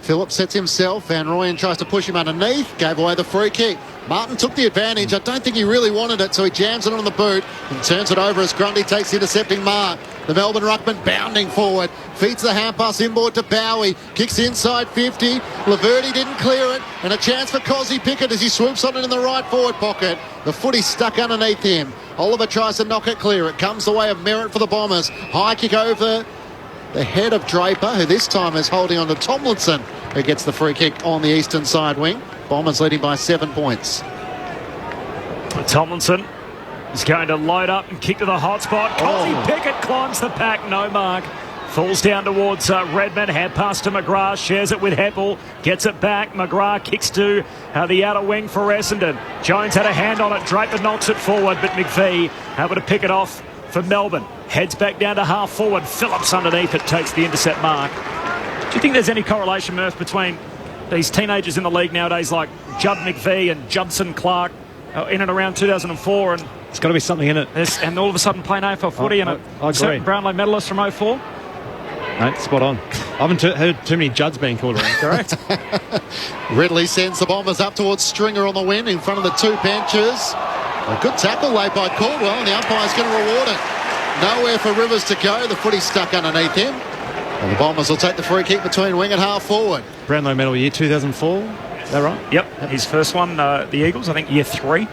Phillips sets himself. Van Rooyen tries to push him underneath. Gave away the free kick. Martin took the advantage. I don't think he really wanted it, so he jams it on the boot and turns it over as Grundy takes the intercepting mark. The Melbourne ruckman bounding forward. Feeds the hand pass inboard to Bowie. Kicks inside 50. Laverty didn't clear it. And a chance for Cozzy Pickett as he swoops on it in the right forward pocket. The footy stuck underneath him. Oliver tries to knock it clear. It comes the way of Merritt for the Bombers. High kick over the head of Draper, who this time is holding on to Tomlinson, who gets the free kick on the eastern side wing. Bombers leading by 7 points. Tomlinson is going to load up and kick to the hot spot. Cozzy Pickett climbs the pack, no mark. Falls down towards Redmond. Hand pass to McGrath. Shares it with Heppel. Gets it back. McGrath kicks to the outer wing for Essendon. Jones had a hand on it. Draper knocks it forward, but McVee able to pick it off for Melbourne. Heads back down to half forward. Phillips underneath it takes the intercept mark. Do you think there's any correlation, Murph, between these teenagers in the league nowadays like Judd McVee and Judson Clark in and around 2004? And it's got to be something in it. And all of a sudden playing AFL footy and a certain Brownlow medalist from 04? No, spot on. I haven't heard too many Judds being called around. Correct. Ridley sends the Bombers up towards Stringer on the wing in front of the 2 benches. A good tackle laid by Caldwell, and the umpire's going to reward it. Nowhere for Rivers to go. The footy's stuck underneath him. And the Bombers will take the free kick between wing and half forward. Brownlow medal year 2004. Is that right? Yep. His first one, the Eagles, I think year 3.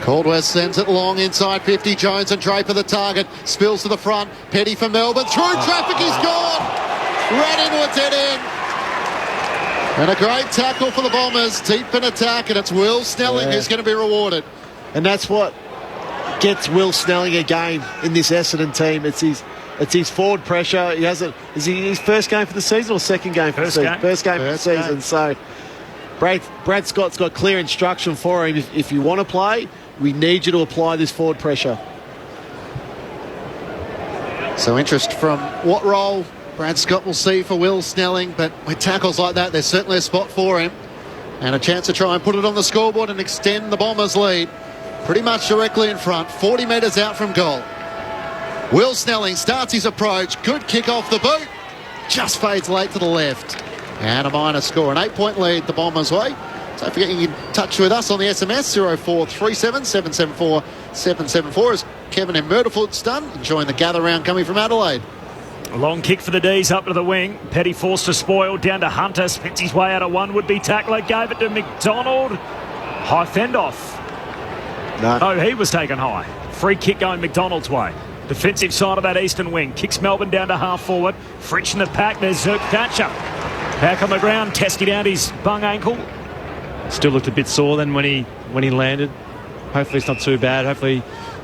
Caldwell sends it long inside 50. Jones and Draper the target. Spills to the front. Petty for Melbourne. Through traffic, he's gone. Right into a dead end. And a great tackle for the Bombers. Deep in attack, and it's Will Snelling who's going to be rewarded. And that's what gets Will Snelling a game in this Essendon team. It's his forward pressure. He hasn't. Is he his first game for the season or second game for the season? First game for the season. So Brad Scott's got clear instruction for him. If you want to play, we need you to apply this forward pressure. So interest from what role Brad Scott will see for Will Snelling, but with tackles like that, there's certainly a spot for him. And a chance to try and put it on the scoreboard and extend the Bombers' lead. Pretty much directly in front, 40 metres out from goal. Will Snelling starts his approach. Good kick off the boot. Just fades late to the left. And a minor score. An 8-point lead the Bombers' way. Don't forget you can touch with us on the SMS 0437 774 774 as Kevin in Myrtlefoot's done. Enjoying the gather round coming from Adelaide. A long kick for the D's up to the wing. Petty forced to spoil. Down to Hunter. Spits his way out of one. Would-be tackler. Gave it to McDonald. High fend off. No, he was taken high. Free kick going McDonald's way. Defensive side of that eastern wing. Kicks Melbourne down to half forward. Fritsch in the pack. There's Zerk Thatcher. Back on the ground. Testing out his bung ankle. Still looked a bit sore then when he landed. Hopefully it's not too bad. Hopefully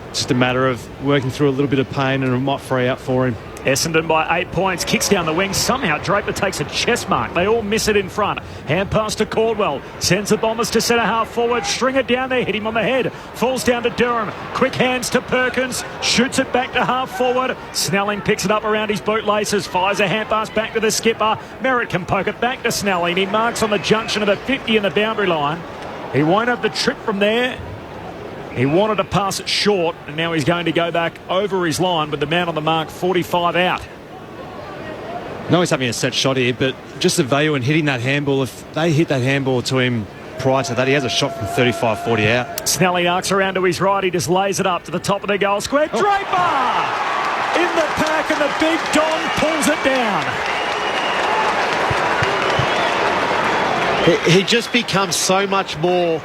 it's just a matter of working through a little bit of pain and it might free out for him. Essendon by 8 points. Kicks down the wing. Somehow Draper takes a chest mark. They all miss it in front. Hand pass to Caldwell. Sends the Bombers to centre half forward. String it down there. Hit him on the head. Falls down to Durham. Quick hands to Perkins. Shoots it back to half forward. Snelling picks it up around his bootlaces. Fires a hand pass back to the skipper. Merritt can poke it back to Snelling. He marks on the junction of the 50 and the boundary line. He won't have the trip from there. He wanted to pass it short, and now he's going to go back over his line with the man on the mark, 45 out. No, he's having a set shot here, but just the value in hitting that handball. If they hit that handball to him prior to that, he has a shot from 35, 40 out. Snelling arcs around to his right. He just lays it up to the top of the goal square. Draper! In the pack, and the big Don pulls it down. He just becomes so much more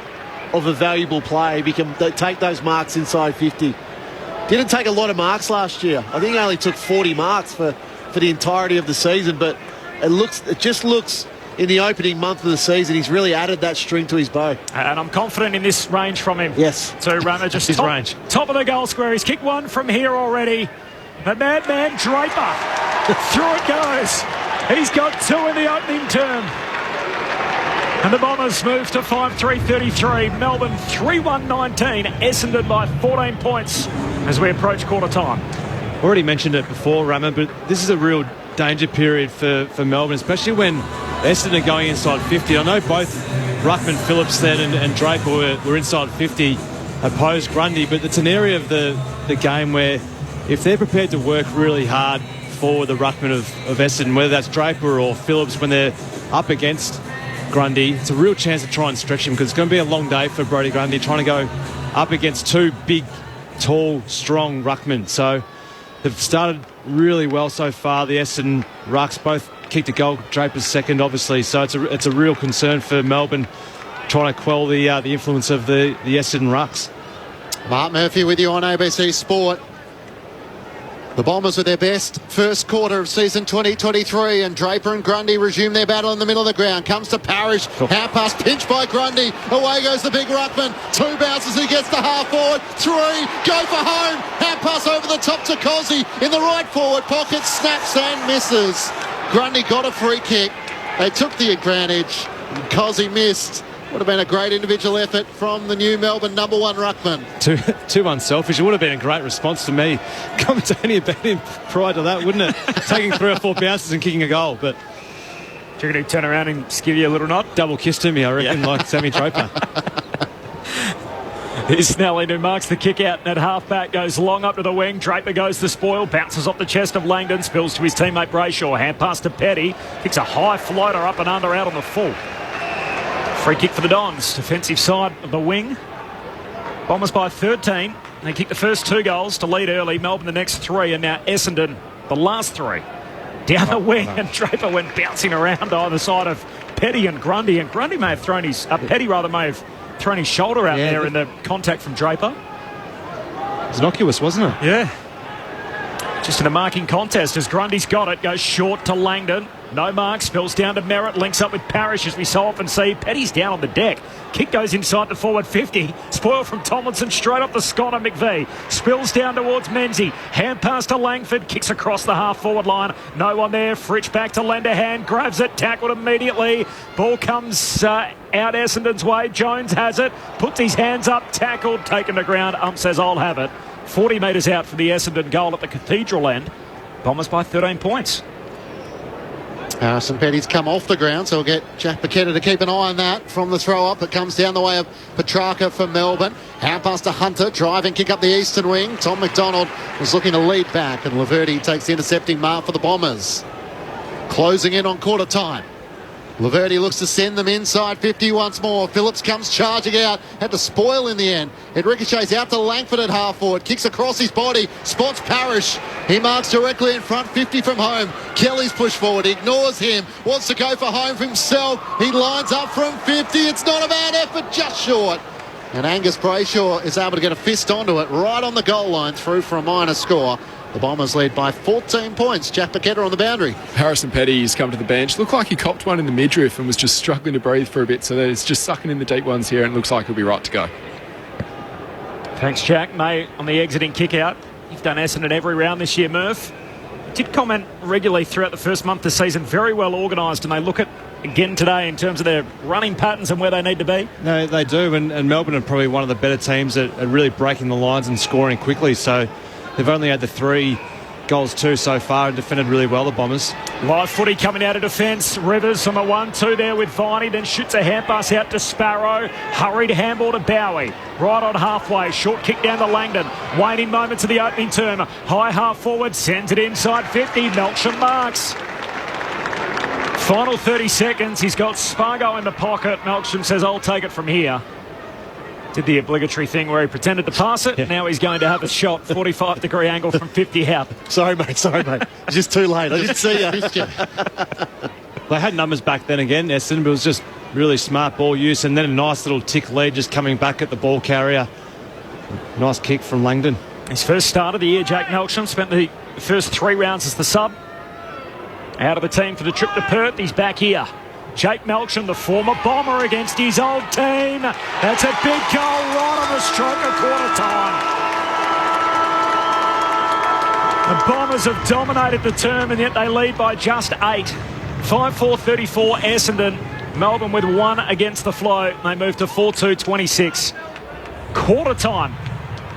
of a valuable player. They take those marks inside 50. Didn't take a lot of marks last year. I think he only took 40 marks for the entirety of the season, but it just looks in the opening month of the season he's really added that string to his bow. And I'm confident in this range from him. Yes. So Runner just his range. Top of the goal square. He's kicked one from here already. The madman Draper. Through it goes. He's got two in the opening term. And the Bombers move to 5-3-33. Melbourne 3-1-19. Essendon by 14 points as we approach quarter time. Already mentioned it before, Rammer, but this is a real danger period for Melbourne, especially when Essendon are going inside 50. I know both Ruckman, Phillips then and Draper were inside 50 opposed Grundy, but it's an area of the game where if they're prepared to work really hard for the Ruckman of Essendon, whether that's Draper or Phillips, when they're up against Grundy, it's a real chance to try and stretch him because it's going to be a long day for Brodie Grundy trying to go up against two big, tall, strong ruckmen. So they've started really well so far. The Essendon rucks both kicked a goal. Draper's second, obviously. So it's a real concern for Melbourne trying to quell the influence of the Essendon rucks. Mark Murphy with you on ABC Sport. The Bombers with their best first quarter of season 2023, and Draper and Grundy resume their battle in the middle of the ground. Comes to Parrish, hand pass pinched by Grundy. Away goes the big ruckman. Two bounces, he gets to half forward. Three, go for home. Hand pass over the top to Cozzy in the right forward pocket, snaps and misses. Grundy got a free kick. They took the advantage. Cozzy missed. Would have been a great individual effort from the new Melbourne number one ruckman. Too unselfish. It would have been a great response to me commentating about him prior to that, wouldn't it? Taking 3 or 4 bounces and kicking a goal. But do you reckon he'd turn around and just give you a little nod? Double kiss to me, I reckon, like Sammy Draper. Here's Snelling who marks the kick out, and at half-back goes long up to the wing. Draper goes the spoil, bounces off the chest of Langdon, spills to his teammate Brayshaw. Hand pass to Petty, kicks a high floater up and under out on the full. Free kick for the Dons, defensive side of the wing. Bombers by 13. They kicked the first 2 goals to lead early. Melbourne the next 3, and now Essendon the last 3. Down the wing, and Draper went bouncing around either side of Petty and Grundy. And Grundy may have thrown his, Petty rather may have thrown his shoulder out there in the contact from Draper. It was innocuous, wasn't it? Yeah. Just in a marking contest as Grundy's got it, goes short to Langdon. No mark, spills down to Merritt, links up with Parrish as we so often see. Petty's down on the deck. Kick goes inside the forward 50. Spoil from Tomlinson straight up the Scott McVie. Spills down towards Menzie. Hand pass to Langford. Kicks across the half forward line. No one there. Fritsch back to Lenderhand. Grabs it. Tackled immediately. Ball comes out Essendon's way. Jones has it. Puts his hands up. Tackled. Taken to ground. Says I'll have it. 40 metres out for the Essendon goal at the Cathedral end. Bombers by 13 points. Harrison Petty's come off the ground, so we'll get Jack Paquetta to keep an eye on that from the throw-up that comes down the way of Petrarca for Melbourne. Hand pass to Hunter, driving kick up the eastern wing. Tom McDonald was looking to lead back, and Laverty takes the intercepting mark for the Bombers. Closing in on quarter time. Laverty looks to send them inside 50 once more. Phillips comes charging out. Had to spoil in the end. It ricochets out to Langford at half forward. Kicks across his body. Spots Parrish. He marks directly in front, 50 from home. Kelly's pushed forward. He ignores him. Wants to go for home for himself. He lines up from 50. It's not a bad effort, just short. And Angus Brayshaw is able to get a fist onto it right on the goal line, through for a minor score. The Bombers lead by 14 points. Jack Paquetta on the boundary. Harrison Petty has come to the bench. Looked like he copped one in the midriff and was just struggling to breathe for a bit. So he's just sucking in the deep ones here, and it looks like he'll be right to go. Thanks, Jack. May on the exiting kick out. You've done Essendon every round this year, Murph. You did comment regularly throughout the first month of the season. Very well organised, and they look at again today in terms of their running patterns and where they need to be. No, they do, and Melbourne are probably one of the better teams at really breaking the lines and scoring quickly. So they've only had the 3 goals too so far and defended really well, the Bombers. Live footy coming out of defence. Rivers on the 1-2 there with Viney, then shoots a hand pass out to Sparrow. Hurried handball to Bowie. Right on halfway. Short kick down to Langdon. Waning moments of the opening term. High half forward. Sends it inside 50. Melksham marks. Final 30 seconds. He's got Spargo in the pocket. Melksham says, I'll take it from here. Did the obligatory thing where he pretended to pass it. Yeah. Now he's going to have a shot, 45-degree angle from 50 out. Sorry, mate. It's just too late. I didn't see you. They had numbers back then again, Essendon, but it was just really smart ball use, and then a nice little tick lead just coming back at the ball carrier. Nice kick from Langdon. His first start of the year, Jack Melksham, spent the first 3 rounds as the sub. Out of the team for the trip to Perth. He's back here. Jake Melksham, the former Bomber, against his old team. That's a big goal right on the stroke of quarter time. The Bombers have dominated the term, and yet they lead by just 8. 5-4-34 Essendon. Melbourne with 1 against the flow. They move to 4-2-26. Quarter time.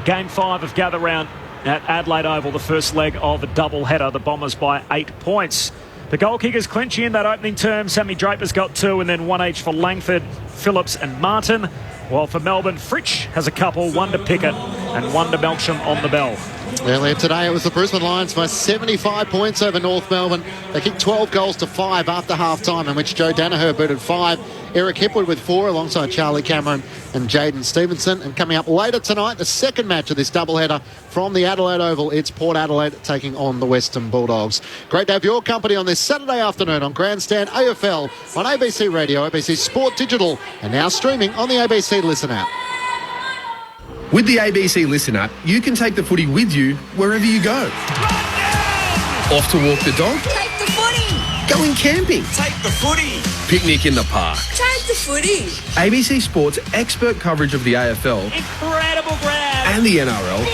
Game 5 of Gather Round at Adelaide Oval, the first leg of a double header. The Bombers by 8 points. The goal kickers clinch in that opening term. Sammy Draper's got 2, and then 1 each for Langford, Phillips and Martin. While for Melbourne, Fritsch has a couple, 1 to Pickett and 1 to Melksham on the bell. Earlier today, it was the Brisbane Lions by 75 points over North Melbourne. They kicked 12 goals to 5 after half-time, in which Joe Danaher booted 5. Eric Hipwood with 4, alongside Charlie Cameron and Jaden Stevenson. And coming up later tonight, the second match of this doubleheader from the Adelaide Oval. It's Port Adelaide taking on the Western Bulldogs. Great to have your company on this Saturday afternoon on Grandstand AFL on ABC Radio, ABC Sport Digital, and now streaming on the ABC Listen app. With the ABC Listen app, you can take the footy with you wherever you go. Off to walk the dog? Take the footy! Going camping? Take the footy! Picnic in the park? Take the footy! ABC Sport's expert coverage of the AFL. Incredible grab! And the NRL.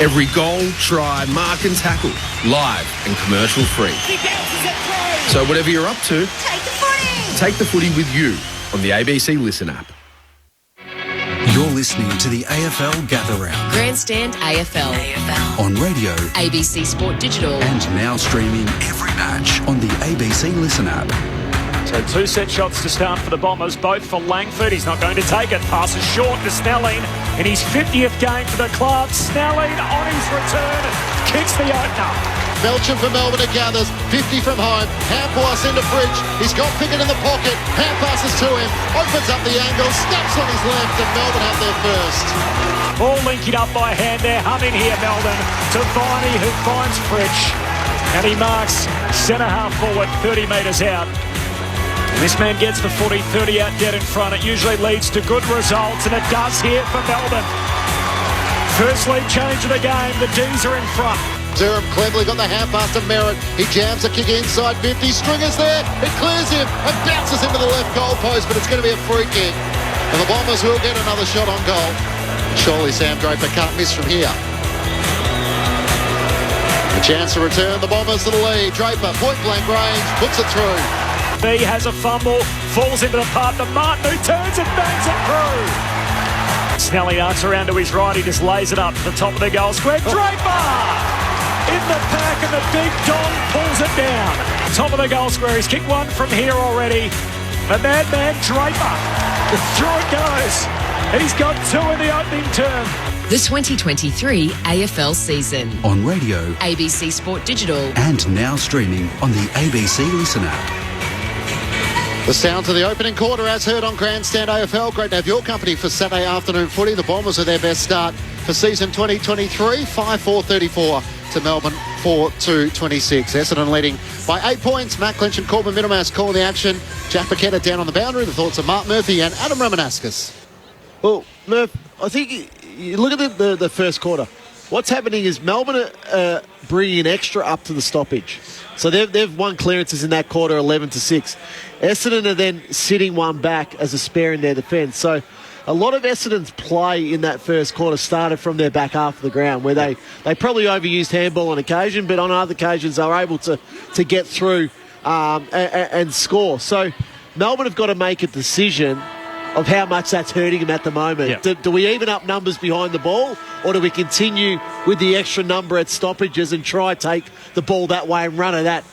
Every goal, try, mark and tackle. Live and commercial free. So whatever you're up to, take the footy! Take the footy with you on the ABC Listen app. You're listening to the AFL Gather Round. Grandstand AFL. On radio, ABC Sport Digital. And now streaming every match on the ABC Listen app. So 2 set shots to start for the Bombers, both for Langford. He's not going to take it. Passes short to Snelling in his 50th game for the club. Snelling on his return kicks the opener. Melksham for Melbourne, it gathers, 50 from home, hand pass into Fridge, he's got Pickett in the pocket, hand passes to him, opens up the angle, snaps on his left, and Melbourne have their first. All linking up by hand there, humming here Melbourne, to Viney, who finds Fridge, and he marks centre half forward, 30 metres out. And this man gets the footy, 30 out dead in front. It usually leads to good results, and it does here for Melbourne. First lead change of the game, the D's are in front. Durham cleverly got the hand pass to Merritt. He jams a kick inside 50. Stringer's there. It clears him and bounces into the left goal post, but it's going to be a free kick. And the Bombers will get another shot on goal. Surely Sam Draper can't miss from here. A chance to return the Bombers to the lead. Draper, point blank range, puts it through. B has a fumble, falls into the path of Martin, who turns and bangs it through. Snelling arcs around to his right. He just lays it up to the top of the goal square. Draper! in the pack, and the big Don pulls it down. Top of the goal square. He's kicked one from here already. The madman Draper. Through it goes. He's got 2 in the opening term. The 2023 AFL season. On radio, ABC Sport Digital. and now streaming on the ABC Listen app. The sounds of the opening quarter as heard on Grandstand AFL. Great to have your company for Saturday afternoon footy. The Bombers are their best start for season 2023. 5-4-34 to Melbourne 4-2-26. Essendon leading by 8 points. Matt Clinch and Corbin Middlemass calling the action. Jack Paquetta down on the boundary. The thoughts of Mark Murphy and Adam Romanascus. Well, Murph, I think you look at the first quarter. What's happening is Melbourne are bringing an extra up to the stoppage. So they've won clearances in that quarter 11-6. Essendon are then sitting one back as a spare in their defence. So a lot of Essendon's play in that first quarter started from their back half of the ground, where they probably overused handball on occasion, but on other occasions they were able to get through and score. So Melbourne have got to make a decision of how much that's hurting them at the moment. Yeah. Do we even up numbers behind the ball, or do we continue with the extra number at stoppages and try take the ball that way and run at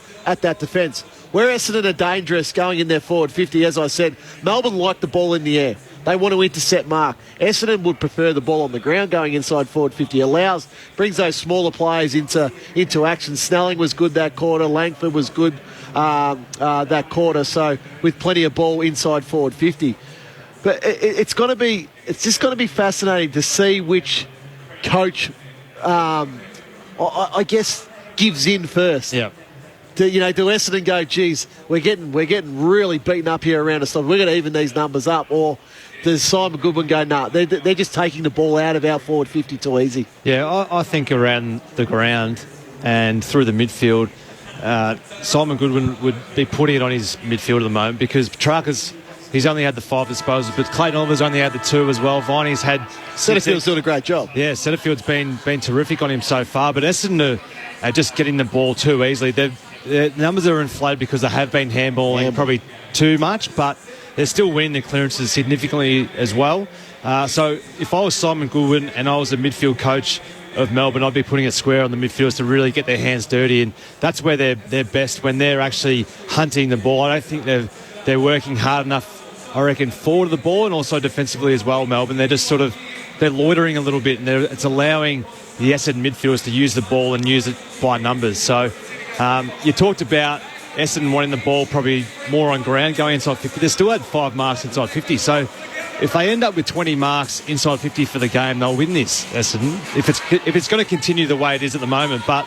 that defence? Where Essendon are dangerous going in their forward 50, as I said, Melbourne like the ball in the air. They want to intercept mark. Essendon would prefer the ball on the ground going inside forward 50. Brings those smaller players into action. Snelling was good that quarter. Langford was good that quarter. So with plenty of ball inside forward 50. But it's just going to be fascinating to see which coach, I guess, gives in first. Yeah. Do Essendon go, geez, we're getting really beaten up here around the stop. We're going to even these numbers up, or does Simon Goodwin go, nah, they're just taking the ball out of our forward 50 too easy? Yeah, I think around the ground and through the midfield, Simon Goodwin would be putting it on his midfield at the moment, because Petrarca's. He's only had the 5 disposals, but Clayton Oliver's only had the 2 as well. Viney's had... Setterfield's doing a great job. Yeah, Setterfield's been terrific on him so far, but Essendon are just getting the ball too easily. Their numbers are inflated because they have been handballing probably too much, but they're still winning their clearances significantly as well. So if I was Simon Goodwin and I was the midfield coach of Melbourne, I'd be putting it square on the midfielders to really get their hands dirty, and that's where they're best, when they're actually hunting the ball. I don't think they're working hard enough, I reckon, forward of the ball and also defensively as well, Melbourne. They're just they're loitering a little bit, and it's allowing the Essendon midfielders to use the ball and use it by numbers. So you talked about Essendon wanting the ball probably more on ground going inside 50. They still had 5 marks inside 50. So if they end up with 20 marks inside 50 for the game, they'll win this, Essendon, if it's going to continue the way it is at the moment. But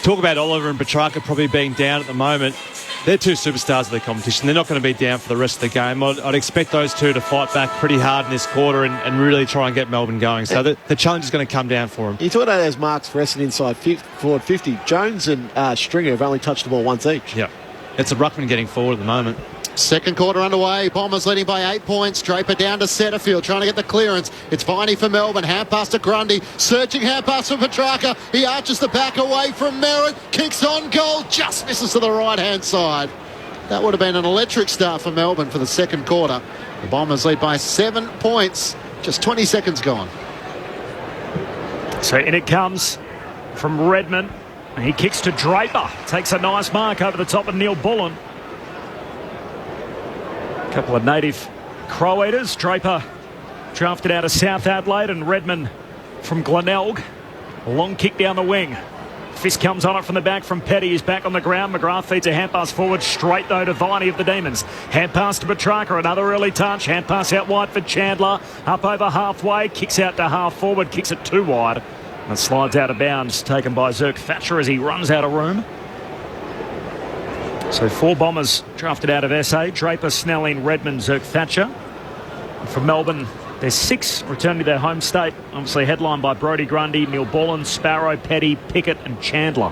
talk about Oliver and Petrarca probably being down at the moment. They're 2 superstars of the competition. They're not going to be down for the rest of the game. I'd expect those 2 to fight back pretty hard in this quarter and really try and get Melbourne going. So the challenge is going to come down for them. You talk about those marks for Essendon inside forward 50. Jones and Stringer have only touched the ball once each. Yeah. It's a ruckman getting forward at the moment. Second quarter underway. Bombers leading by 8 points. Draper down to Setterfield, trying to get the clearance. It's Viney for Melbourne. Hand pass to Grundy. Searching hand pass for Petrarca. He arches the back away from Merritt. Kicks on goal. Just misses to the right-hand side. That would have been an electric start for Melbourne for the second quarter. The Bombers lead by 7 points. Just 20 seconds gone. So in it comes from Redmond. He kicks to Draper. Takes a nice mark over the top of Neil Bullen. A couple of native Crow Eaters. Draper drafted out of South Adelaide, and Redmond from Glenelg. A long kick down the wing. Fist comes on it from the back from Petty. He's back on the ground. McGrath feeds a hand pass forward straight though to Viney of the Demons. Hand pass to Petrarca. Another early touch. Hand pass out wide for Chandler. Up over halfway. Kicks out to half forward. Kicks it too wide. And slides out of bounds. Taken by Zirk Thatcher as he runs out of room. So 4 Bombers drafted out of SA. Draper, Snelling, Redmond, Zirk Thatcher. And from Melbourne, there's 6 returning to their home state. Obviously headlined by Brodie Grundy, Neil Bullen, Sparrow, Petty, Pickett and Chandler.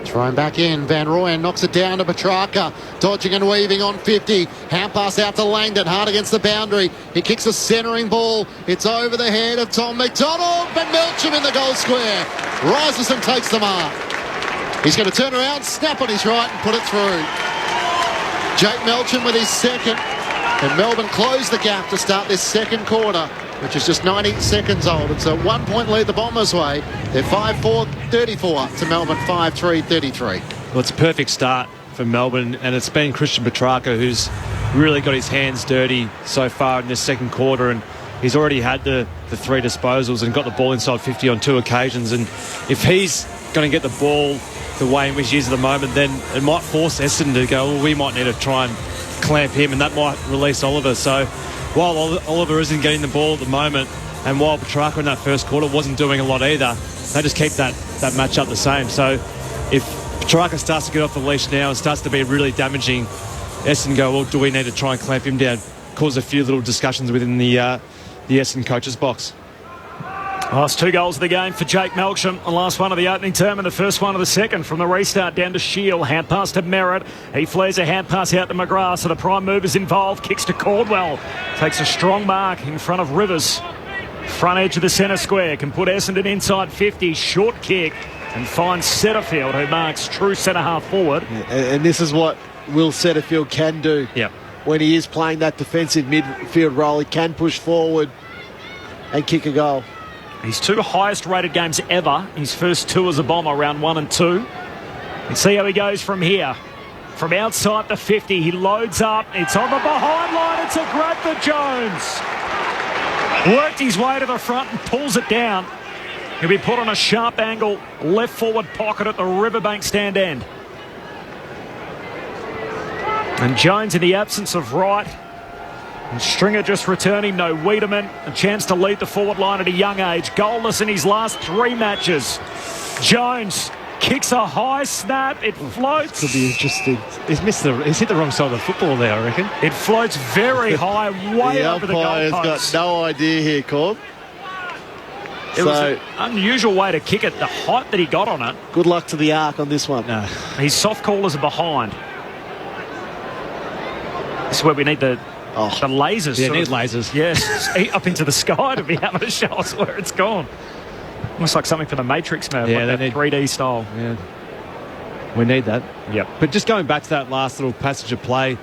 Thrown back in. Van Rooyen knocks it down to Petrarca. Dodging and weaving on 50. Hand pass out to Langdon. Hard against the boundary. He kicks a centering ball. It's over the head of Tom McDonald. But Melcham in the goal square. Rises and takes the mark. He's going to turn around, snap on his right and put it through. Jake Melcham with his second. And Melbourne closed the gap to start this second quarter. which is just 90 seconds old. It's a 1 point lead the Bombers' way. They're 5-4-34 to Melbourne 5-3-33. Well, it's a perfect start for Melbourne, and it's been Christian Petrarca who's really got his hands dirty so far in this second quarter, and he's already had the 3 disposals and got the ball inside 50 on 2 occasions. And if he's going to get the ball the way in which he is at the moment, then it might force Essendon to go, well, we might need to try and clamp him, and that might release Oliver. So while Oliver isn't getting the ball at the moment, and while Petrarca in that first quarter wasn't doing a lot either, they just keep that match up the same. So if Petrarca starts to get off the leash now and starts to be really damaging, Essendon go, well, do we need to try and clamp him down? Cause a few little discussions within the Essendon coach's box. Last 2 goals of the game for Jake Melksham. The last one of the opening term and the first one of the second. From the restart down to Shield. Hand pass to Merritt. He flares a hand pass out to McGrath. So the prime mover's involved. Kicks to Caldwell. Takes a strong mark in front of Rivers. Front edge of the centre square. Can put Essendon inside 50. Short kick. And finds Setterfield, who marks true centre-half forward. And this is what Will Setterfield can do. Yep. When he is playing that defensive midfield role, he can push forward and kick a goal. His 2 highest rated games ever. His first 2 as a Bomber, round 1 and 2. And see how he goes from here. From outside the 50, he loads up. It's on the behind line. It's a grab for Jones. Worked his way to the front and pulls it down. He'll be put on a sharp angle left forward pocket at the Riverbank stand end. And Jones in the absence of Wright. And Stringer just returning, no Wiedemann. A chance to lead the forward line at a young age. Goalless in his last 3 matches. Jones kicks a high snap. It floats. Could be interesting. He's hit the wrong side of the football there, I reckon. It floats very high, way over the goalpost. The umpire's got no idea here, Corb. It was an unusual way to kick it, the height that he got on it. Good luck to the arc on this one. No. His soft callers are behind. This is where we need the lasers. Yeah, need lasers. Yes, up into the sky to be able to show us where it's gone. Almost like something for the Matrix, man. Yeah, like they that 3D style. Yeah, we need that. Yep. But just going back to that last little passage of play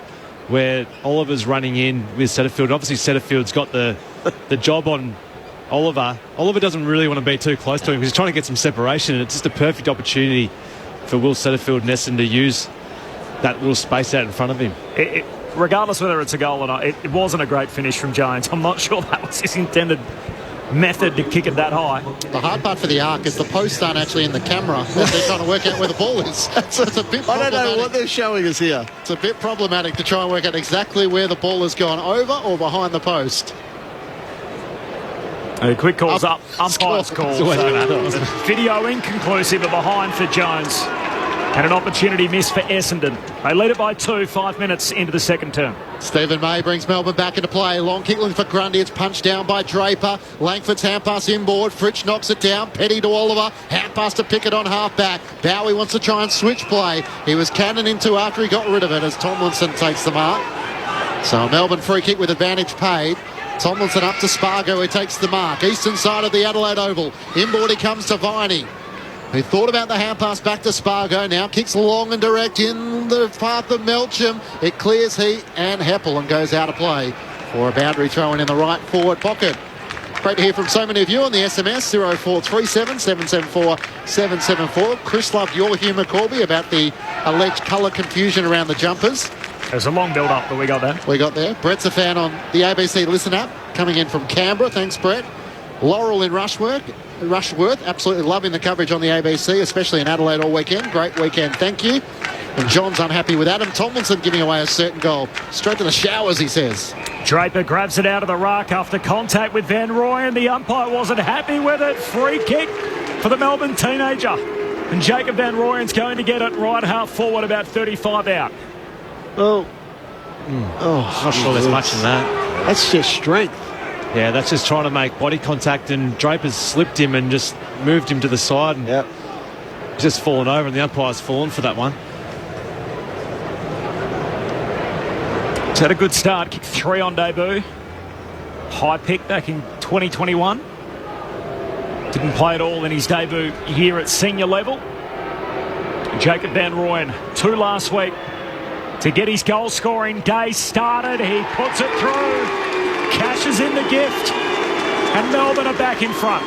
where Oliver's running in with Setterfield. Obviously, Setterfield's got the job on Oliver. Oliver doesn't really want to be too close to him because he's trying to get some separation, and it's just a perfect opportunity for Will Setterfield and Essendon to use that little space out in front of him. Regardless whether it's a goal or not, it wasn't a great finish from Jones. I'm not sure that was his intended method to kick it that high. The hard part for the arc is the posts aren't actually in the camera. They're trying to work out where the ball is. It's a bit I don't know what they're showing us here. It's a bit problematic to try and work out exactly where the ball has gone, over or behind the post. Quick calls up. Umpire's call. Video inconclusive, but behind for Jones. And an opportunity missed for Essendon. They lead it by 2, 5 minutes into the second term. Stephen May brings Melbourne back into play. Long kick looking for Grundy. It's punched down by Draper. Langford's hand pass inboard. Fritsch knocks it down. Petty to Oliver. Hand pass to Pickett on half back. Bowie wants to try and switch play. He was cannon into after he got rid of it as Tomlinson takes the mark. So a Melbourne free kick with advantage paid. Tomlinson up to Spargo, who takes the mark. Eastern side of the Adelaide Oval. Inboard he comes to Viney. He thought about the hand pass back to Spargo. Now kicks long and direct in the path of Melksham. It clears he and Heppel and goes out of play for a boundary throw in the right forward pocket. Great to hear from so many of you on the SMS 0437 774 774. Chris loved your humour, Corby, about the alleged colour confusion around the jumpers. There's a long build-up, but we got that. We got there. Brett's a fan on the ABC Listen app, coming in from Canberra. Thanks, Brett. Laurel in Rushworth, absolutely loving the coverage on the ABC, especially in Adelaide all weekend. Great weekend, thank you. And John's unhappy with Adam Tomlinson giving away a certain goal. Straight to the showers, he says. Draper grabs it out of the ruck after contact with Van Rooyen. The umpire wasn't happy with it. Free kick for the Melbourne teenager. And Jacob Van Rooyen's going to get it right half forward, about 35 out. Oh. Not sure there's much in that. That's just strength. Yeah, that's just trying to make body contact, and Draper's slipped him and just moved him to the side, and he's just fallen over, and the umpire's fallen for that one. He's had a good start. Kicked 3 on debut. High pick back in 2021. Didn't play at all in his debut here at senior level. Jacob Van Rooyen, 2 last week to get his goal-scoring day started. He puts it through. Cashes in the gift. And Melbourne are back in front.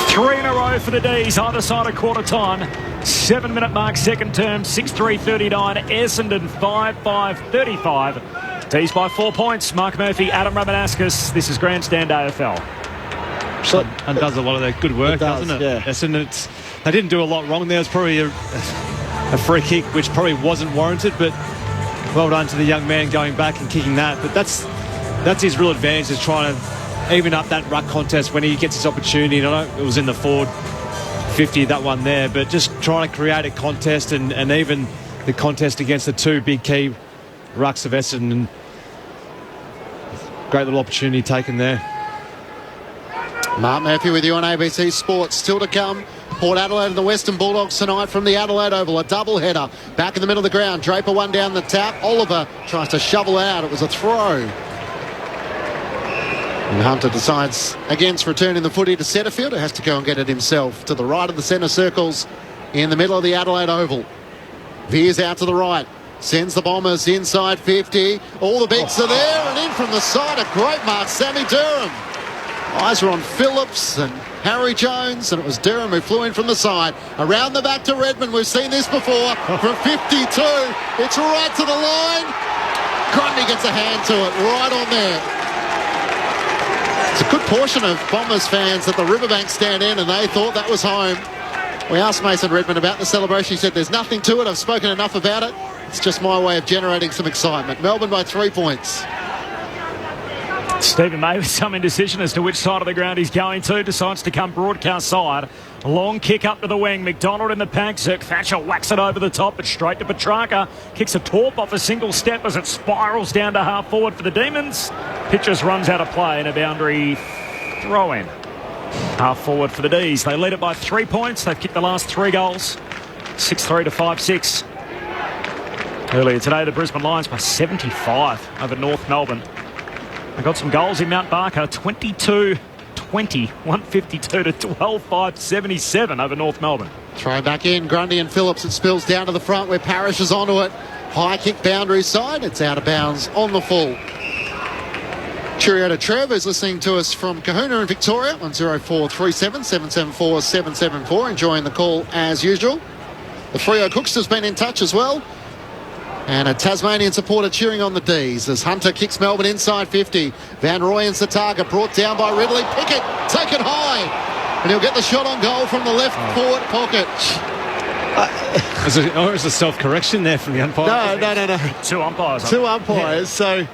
3 in a row for the D's, either side of quarter time. 7-minute mark, second term, 6-3-39. Essendon 5-5-35. D's by 4 points. Mark Murphy, Adam Ramanauskas. This is Grandstand AFL. And does a lot of their good work, doesn't it? Yeah. Essendon, they didn't do a lot wrong there. It was probably a free kick, which probably wasn't warranted, but well done to the young man going back and kicking that. But that's his real advantage, is trying to even up that ruck contest when he gets his opportunity. And I know it was in the forward 50, that one there, but just trying to create a contest and even the contest against the two big key rucks of Essendon. Great little opportunity taken there. Mark Murphy with you on ABC Sports. Still to come. Port Adelaide and the Western Bulldogs tonight from the Adelaide Oval. A double header. Back in the middle of the ground. Draper one down the tap. Oliver tries to shovel it out. It was a throw. And Hunter decides against returning the footy to Setterfield. He has to go and get it himself to the right of the centre circles in the middle of the Adelaide Oval. Veers out to the right. Sends the Bombers inside 50. All the bigs are there, and in from the side, a great mark, Sammy Durham. Eyes were on Phillips and Harry Jones, and it was Durham who flew in from the side. Around the back to Redmond. We've seen this before. From 52, it's right to the line. Grundy gets a hand to it, right on there. It's a good portion of Bombers fans at the Riverbank stand in, and they thought that was home. We asked Mason Redmond about the celebration. He said, there's nothing to it. I've spoken enough about it. It's just my way of generating some excitement. Melbourne by 3 points. Stephen May with some indecision as to which side of the ground he's going to. Decides to come broadcast side. A long kick up to the wing. McDonald in the pack. Zirk Thatcher whacks it over the top, but straight to Petrarca. Kicks a torp off a single step as it spirals down to half forward for the Demons. Pitches runs out of play and a boundary throw in. Half forward for the D's. They lead it by 3 points. They've kicked the last 3 goals. 6-3 to 5-6. Earlier today, the Brisbane Lions by 75 over North Melbourne. They got some goals in Mount Barker, 22-20, 152 to 12-5, 77 over North Melbourne. Throw back in, Grundy and Phillips. It spills down to the front where Parrish is onto it. High kick boundary side. It's out of bounds on the full. Cheerio to Trev, who's listening to us from Kahuna in Victoria, 10437 774 774. Enjoying the call as usual. The Freo Cookster's been in touch as well. And a Tasmanian supporter cheering on the D's as Hunter kicks Melbourne inside 50. Van Rooyen's the target, brought down by Ridley. Pickett taken high, and he'll get the shot on goal from the left forward pocket. Is a self-correction there from the umpire? No. 2 umpires. 2 umpires, so...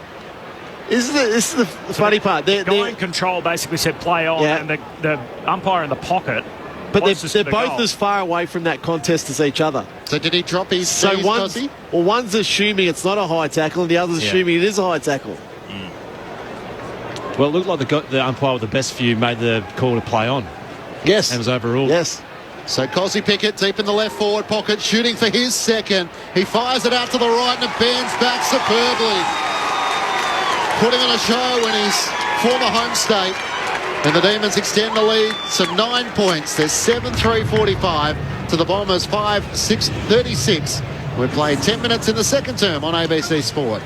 This is the funny part. The guy in control basically said play on, and the umpire in the pocket. But they're both as far away from that contest as each other. So did he drop his one's assuming it's not a high tackle, and the other's assuming it is a high tackle. Well, it looked like the umpire with the best view made the call to play on. Yes. And was overruled. Yes. So Cosy Pickett deep in the left forward pocket, shooting for his second. He fires it out to the right, and it bends back superbly. Putting on a show in his former home state. And the Demons extend the lead to 9 points. There's 7-3-45 to the Bombers 5-6-36. We've played 10 minutes in the second term on ABC Sport.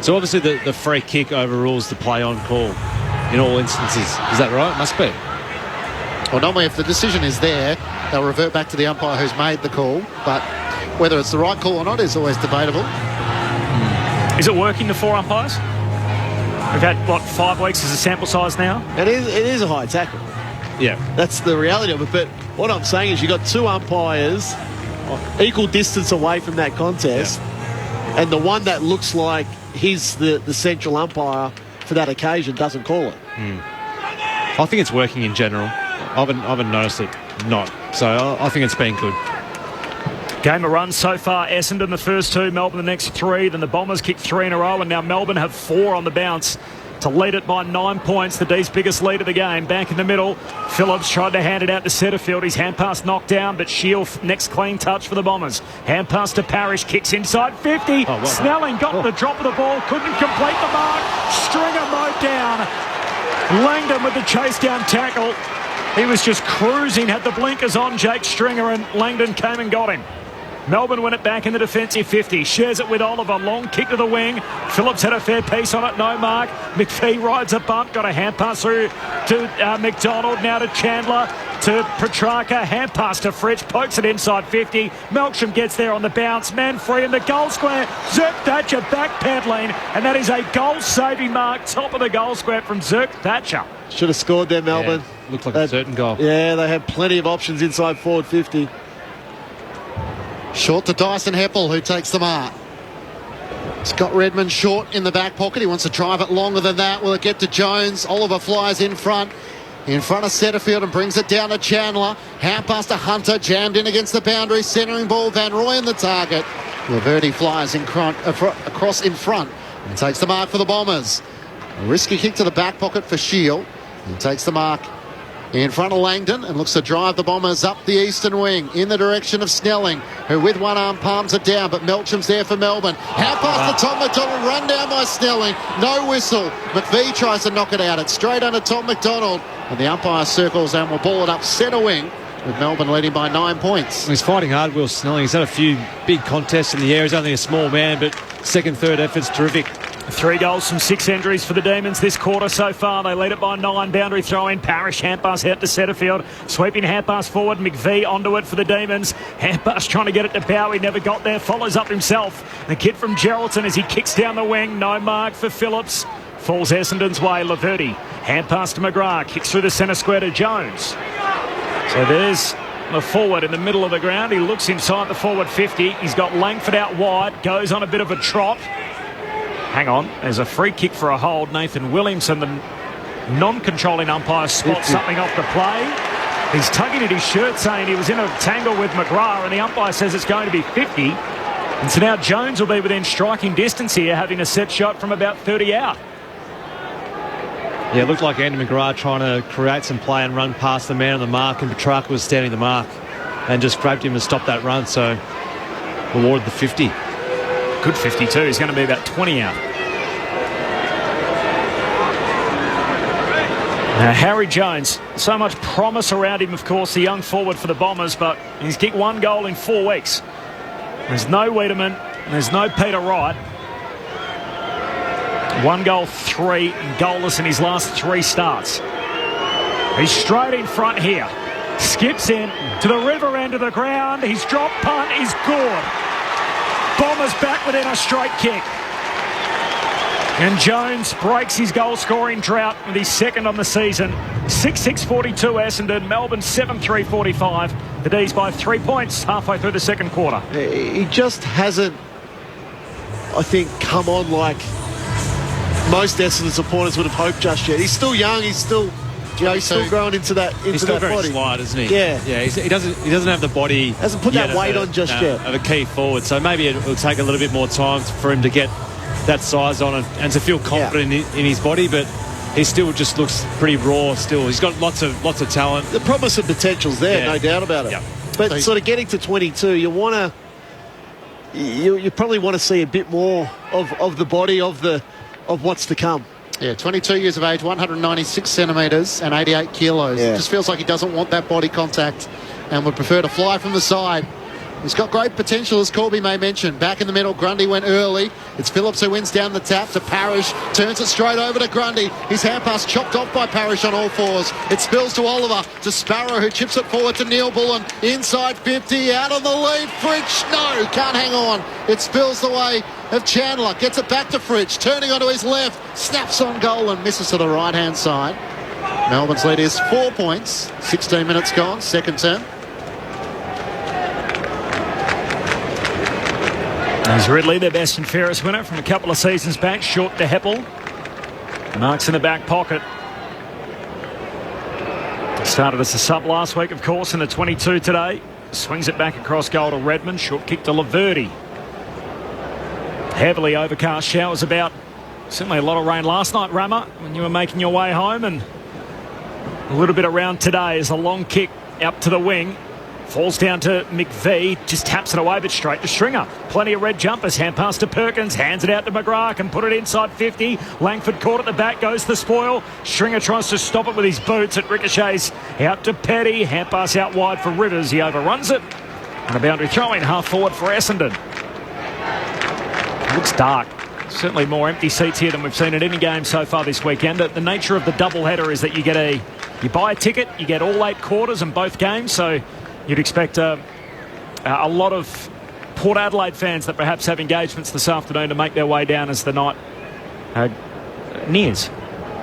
So obviously the free kick overrules the play on call in all instances. Is that right? Must be. Well, normally if the decision is there, they'll revert back to the umpire who's made the call. But whether it's the right call or not is always debatable. Is it working, the 4 umpires? We've had, 5 weeks as a sample size now? It is a high tackle. Yeah. That's the reality of it. But what I'm saying is you've got 2 umpires equal distance away from that contest, and the one that looks like he's the central umpire for that occasion doesn't call it. I think it's working in general. I haven't noticed it not. So I think it's been good. Game of runs so far. Essendon the first 2, Melbourne the next 3. Then the Bombers kicked 3 in a row, and now Melbourne have 4 on the bounce to lead it by 9 points. The D's biggest lead of the game. Back in the middle, Phillips tried to hand it out to Setterfield. His hand pass knocked down, but Shield next clean touch for the Bombers. Hand pass to Parrish, kicks inside 50. Snelling got the drop of the ball, couldn't complete the mark. Stringer mowed down. Langdon with the chase down tackle. He was just cruising, had the blinkers on, Jake Stringer, and Langdon came and got him. Melbourne win it back in the defensive 50. Shares it with Oliver. Long kick to the wing. Phillips had a fair piece on it. No mark. McPhee rides a bump. Got a hand pass through to McDonald. Now to Chandler. To Petrarca. Hand pass to Fritsch. Pokes it inside 50. Melksham gets there on the bounce. Man free in the goal square. Zirk Thatcher backpedaling. And that is a goal-saving mark. Top of the goal square from Zirk Thatcher. Should have scored there, Melbourne. Yeah, looked like a certain goal. Yeah, they had plenty of options inside forward 50. Short to Dyson Heppel, who takes the mark. Scott Redmond short in the back pocket. He wants to drive it longer than that. Will it get to Jones? Oliver flies in front of Setterfield and brings it down to Chandler. Hand pass to Hunter, jammed in against the boundary. Centering ball, Van Rooyen the target. Laverde flies across in front and takes the mark for the Bombers. A risky kick to the back pocket for Shield. He takes the mark in front of Langdon and looks to drive the Bombers up the eastern wing in the direction of Snelling, who with one arm palms it down, but Melcham's there for Melbourne. Hand pass to Tom McDonald, run down by Snelling. No whistle. McVee tries to knock it out. It's straight under Tom McDonald, and the umpire circles and will ball it up centre wing, with Melbourne leading by 9 points. He's fighting hard, Will Snelling. He's had a few big contests in the air. He's only a small man, but second, third effort's terrific. 3 goals from 6 injuries for the Demons this quarter so far. They lead it by 9. Boundary throw in. Parrish hand pass out to Setterfield. Sweeping hand pass forward. McVee onto it for the Demons. Hand pass trying to get it to Bowie. Never got there. Follows up himself. The kid from Geraldton as he kicks down the wing. No mark for Phillips. Falls Essendon's way. Laverde. Hand pass to McGrath. Kicks through the centre square to Jones. So there's the forward in the middle of the ground. He looks inside the forward 50. He's got Langford out wide. Goes on a bit of a trot. Hang on, there's a free kick for a hold. Nathan Williamson, the non-controlling umpire, spots something off the play. He's tugging at his shirt saying he was in a tangle with McGrath, and the umpire says it's going to be 50. And so now Jones will be within striking distance here, having a set shot from about 30 out. Yeah, it looked like Andy McGrath trying to create some play and run past the man on the mark, and Petrarca was standing the mark and just grabbed him and stopped that run, so awarded the 50. Good 52. He's going to be about 20 out. Now, Harry Jones, so much promise around him, of course, the young forward for the Bombers, but he's kicked 1 goal in 4 weeks. There's no Wiedemann, there's no Peter Wright. 1 goal, 3 goalless in his last 3 starts. He's straight in front here. Skips in to the river end of the ground. His drop punt is good. Bombers back within a straight kick. And Jones breaks his goal-scoring drought with his second on the season. 6-6-42 Essendon, Melbourne 7-3-45. The D's by 3 points halfway through the second quarter. He just hasn't, I think, come on like most Essendon supporters would have hoped just yet. He's still young. He's still, he's still growing into that body. He's still very slight, isn't he? Yeah. Yeah. He doesn't have the body. Hasn't put that weight on just yet. Of a key forward. So maybe it'll take a little bit more time for him to get that size on and to feel confident in his body, but he still just looks pretty raw still. He's got lots of talent. The promise and potential's there, no doubt about it. Yep. But sort of getting to 22, you probably want to see a bit more of the body of what's to come. Yeah, 22 years of age, 196 centimetres and 88 kilos. Yeah. It just feels like he doesn't want that body contact and would prefer to fly from the side. He's got great potential, as Corby may mention. Back in the middle, Grundy went early. It's Phillips who wins down the tap to Parrish. Turns it straight over to Grundy. His hand pass chopped off by Parrish on all fours. It spills to Oliver, to Sparrow, who chips it forward to Neil Bullen. Inside 50, out on the lead. Fritsch, no, can't hang on. It spills the way of Chandler. Gets it back to Fritsch, turning onto his left. Snaps on goal and misses to the right-hand side. Melbourne's lead is 4 points. 16 minutes gone, second term. There's Ridley, their best and fairest winner from a couple of seasons back. Short to Heppel. Marks in the back pocket. Started as a sub last week, of course, in the 22 today. Swings it back across goal to Redmond. Short kick to Laverde. Heavily overcast showers about. Certainly a lot of rain last night, Rammer, when you were making your way home. And a little bit around today as a long kick up to the wing. Falls down to McVee, just taps it away, but straight to Stringer. Plenty of red jumpers. Hand pass to Perkins, hands it out to McGrath and put it inside 50. Langford caught at the back, goes the spoil. Stringer tries to stop it with his boots. It ricochets out to Petty. Hand pass out wide for Rivers. He overruns it. And a boundary throw in half forward for Essendon. It looks dark. Certainly more empty seats here than we've seen at any game so far this weekend. The nature of the doubleheader is that you buy a ticket, you get all 8 quarters in both games, so you'd expect a lot of Port Adelaide fans that perhaps have engagements this afternoon to make their way down as the night nears.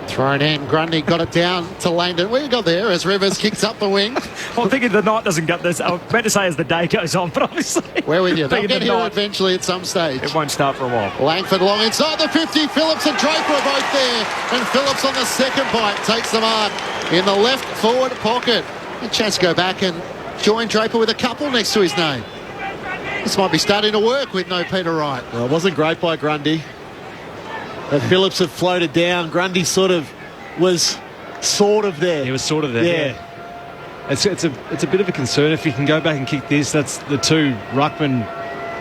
Thrown in, Grundy got it down to Langdon. Where you got there as Rivers kicks up the wing. Well, I'm thinking the night doesn't go this. I meant to say as the day goes on, but obviously... Where with you? They'll thinking get the here night, eventually at some stage. it won't start for a while. Langford long inside the 50. Phillips and Draper are both there. And Phillips on the second bite takes the mark in the left forward pocket. A chance to go back and join Draper with a couple next to his name. This might be starting to work with no Peter Wright. Well, it wasn't great by Grundy. But Phillips had floated down. Grundy was sort of there. He was sort of there. Yeah. It's a bit of a concern if you can go back and kick this. That's the two ruckmen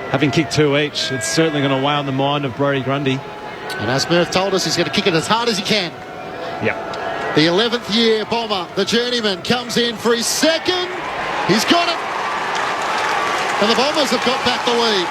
having kicked 2 each. It's certainly going to weigh on the mind of Brodie Grundy. And as Murph told us, he's going to kick it as hard as he can. Yeah. The 11th year bomber, the journeyman, comes in for his second. He's got it. And the Bombers have got back the lead.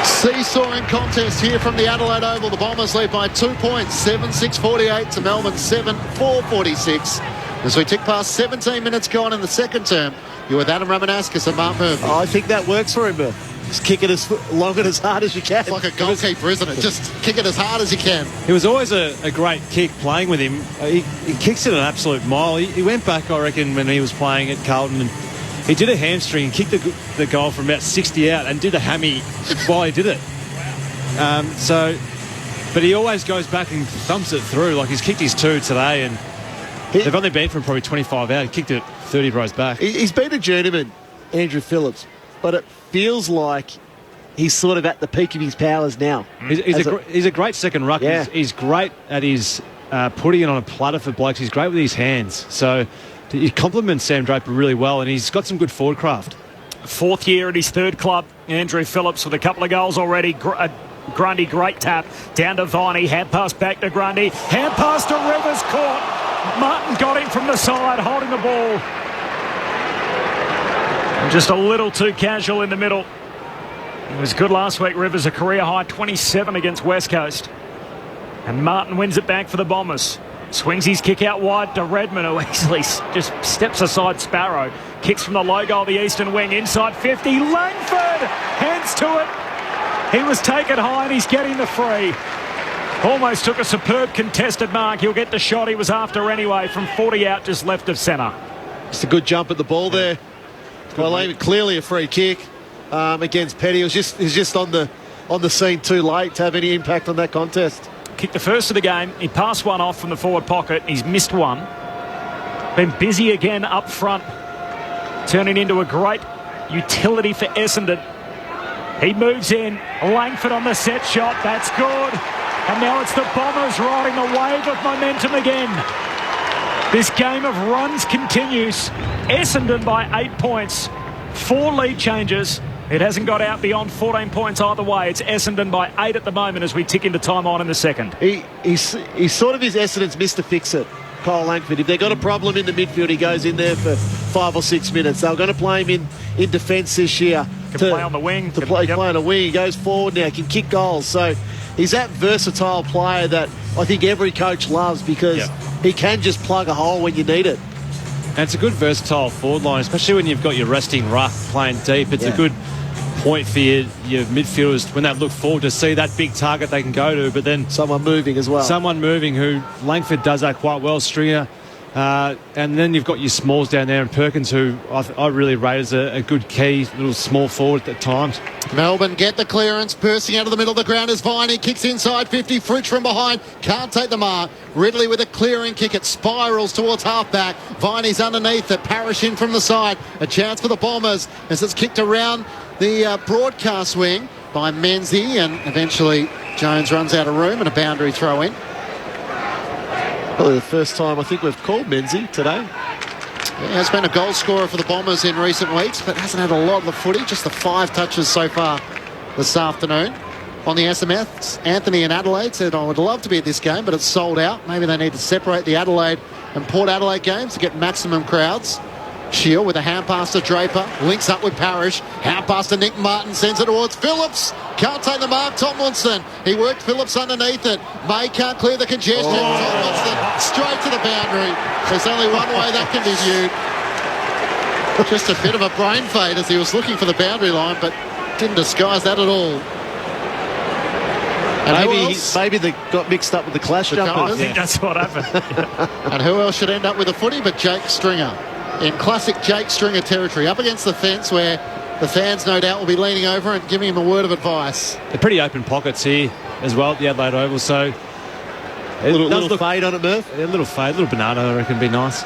Seesawing contest here from the Adelaide Oval. The Bombers lead by 2 points, 7-6-48 to Melbourne 7-4-46. As we tick past 17 minutes gone in the second term, you're with Adam Ramanauskas and Mark Murphy. I think that works for him, Bill. Just kick it as long and as hard as you can. It's like a goalkeeper, isn't it? Just kick it as hard as you can. It was always a great kick playing with him. He kicks it an absolute mile. He went back, I reckon, when he was playing at Carlton, and he did a hamstring and kicked the goal from about 60 out and did a hammy while he did it. But he always goes back and thumps it through. Like, he's kicked his 2 today, and they've only been from probably 25 out. He kicked it 30 rows back. He's been a journeyman, Andrew Phillips, but it feels like he's sort of at the peak of his powers now. He's a great second ruck. Yeah. He's great at his putting it on a platter for blokes. He's great with his hands. So he complements Sam Draper really well, and he's got some good forward craft. 4th year at his 3rd club, Andrew Phillips with a couple of goals already. Grundy, great tap down to Viney, hand pass back to Grundy, hand pass to Rivers, caught. Martin got him from the side, holding the ball. And just a little too casual in the middle. It was good last week, Rivers, a career high 27 against West Coast. And Martin wins it back for the Bombers. Swings his kick out wide to Redmond, who easily just steps aside Sparrow. Kicks from the low goal, the eastern wing, inside 50. Langford hands to it. He was taken high and he's getting the free. Almost took a superb contested mark. He'll get the shot he was after anyway from 40 out, just left of centre. Just a good jump at the ball there. Well, clearly a free kick against Petty. He was just on the scene too late to have any impact on that contest. Kicked the first of the game. He passed one off from the forward pocket. He's missed one. Been busy again up front, turning into a great utility for Essendon. He moves in. Langford on the set shot. That's good. And now it's the Bombers riding a wave of momentum again. This game of runs continues. Essendon by 8 points. 4 lead changes. It hasn't got out beyond 14 points either way. It's Essendon by 8 at the moment as we tick into time on in the second. He's sort of his Essendon's Mr. Fix-It, Kyle Langford. If they've got a problem in the midfield, he goes in there for 5 or 6 minutes. They're going to play him in defence this year. Can play on the wing. Play on the wing. He goes forward now, can kick goals. So he's that versatile player that I think every coach loves because he can just plug a hole when you need it. And it's a good versatile forward line, especially when you've got your resting ruck playing deep. It's a good point for your midfielders when they look forward to see that big target they can go to, but then someone moving as well. Someone moving, who Langford does that quite well, Stringer. And then you've got your smalls down there, and Perkins, who I really rate as a good key little small forward at times. Melbourne get the clearance, bursting out of the middle of the ground as Viney kicks inside 50. Fritsch from behind, can't take the mark. Ridley with a clearing kick, it spirals towards half-back. Viney's underneath it, Parrish in from the side. A chance for the Bombers as it's kicked around the broadcast wing by Menzies, and eventually Jones runs out of room and a boundary throw in. Probably the first time I think we've called Menzies today. Yeah, he's been a goal scorer for the Bombers in recent weeks, but hasn't had a lot of the footy, just the 5 touches so far this afternoon. On the SMS, Anthony in Adelaide said, I would love to be at this game, but it's sold out. Maybe they need to separate the Adelaide and Port Adelaide games to get maximum crowds. Shield with a hand pass to Draper. Links up with Parrish. Hand pass to Nick Martin. Sends it towards Phillips. Can't take the mark. Tomlinson. He worked Phillips underneath it. May can't clear the congestion. Tomlinson straight to the boundary. There's only one way that can be viewed. Just a bit of a brain fade as he was looking for the boundary line, but didn't disguise that at all. And maybe they got mixed up with the clash jumpers. I think that's what happened. And who else should end up with a footy but Jake Stringer? In classic Jake Stringer territory, up against the fence where the fans no doubt will be leaning over and giving him a word of advice. They're pretty open pockets here as well at the Adelaide Oval, so a little fade on it, Murph. A little fade, a little banana, I reckon, would be nice.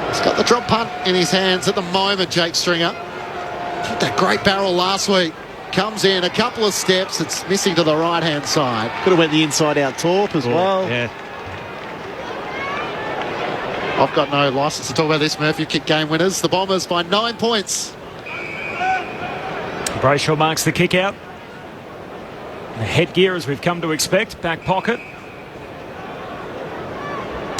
He's got the drop punt in his hands at the moment, Jake Stringer. Hit that great barrel last week. Comes in a couple of steps. It's missing to the right-hand side. Could have went the inside-out torp as well. Yeah. I've got no licence to talk about this, Murph. You kick game winners. The Bombers by 9 points. Brayshaw marks the kick out. The headgear, as we've come to expect, back pocket.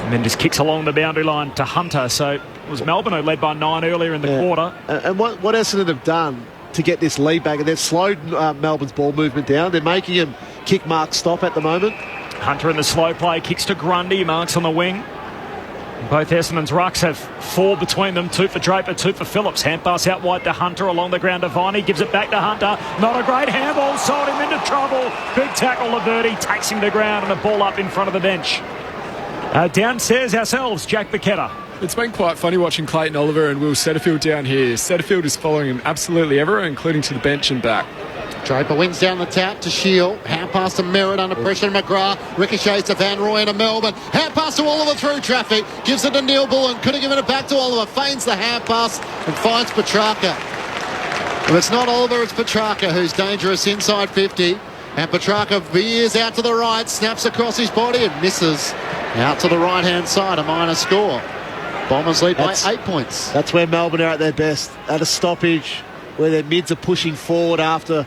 And then just kicks along the boundary line to Hunter. So it was Melbourne who led by 9 earlier in the quarter. And what Essendon have done to get this lead back, and they've slowed Melbourne's ball movement down. They're making him kick, mark, stop at the moment. Hunter in the slow play, kicks to Grundy, marks on the wing. Both Essendon's rucks have 4 between them, 2 for Draper, 2 for Phillips. Hand pass out wide to Hunter along the ground to Viney, gives it back to Hunter. Not a great handball, sold him into trouble. Big tackle, Laverty takes him to ground and a ball up in front of the bench. Downstairs ourselves, Jack Bicketta. It's been quite funny watching Clayton Oliver and Will Setterfield down here. Setterfield is following him absolutely everywhere, including to the bench and back. Draper wings down the tap to Shield. Hand pass to Merritt under pressure to McGrath. Ricochets to Van Rooyen to Melbourne. Hand pass to Oliver through traffic. Gives it to Neil Bullen. Could have given it back to Oliver. Feigns the hand pass and finds Petrarca. If it's not Oliver, it's Petrarca who's dangerous inside 50. And Petrarca veers out to the right. Snaps across his body and misses. Out to the right-hand side. A minor score. Bombers lead by 8 points. That's where Melbourne are at their best. At a stoppage where their mids are pushing forward after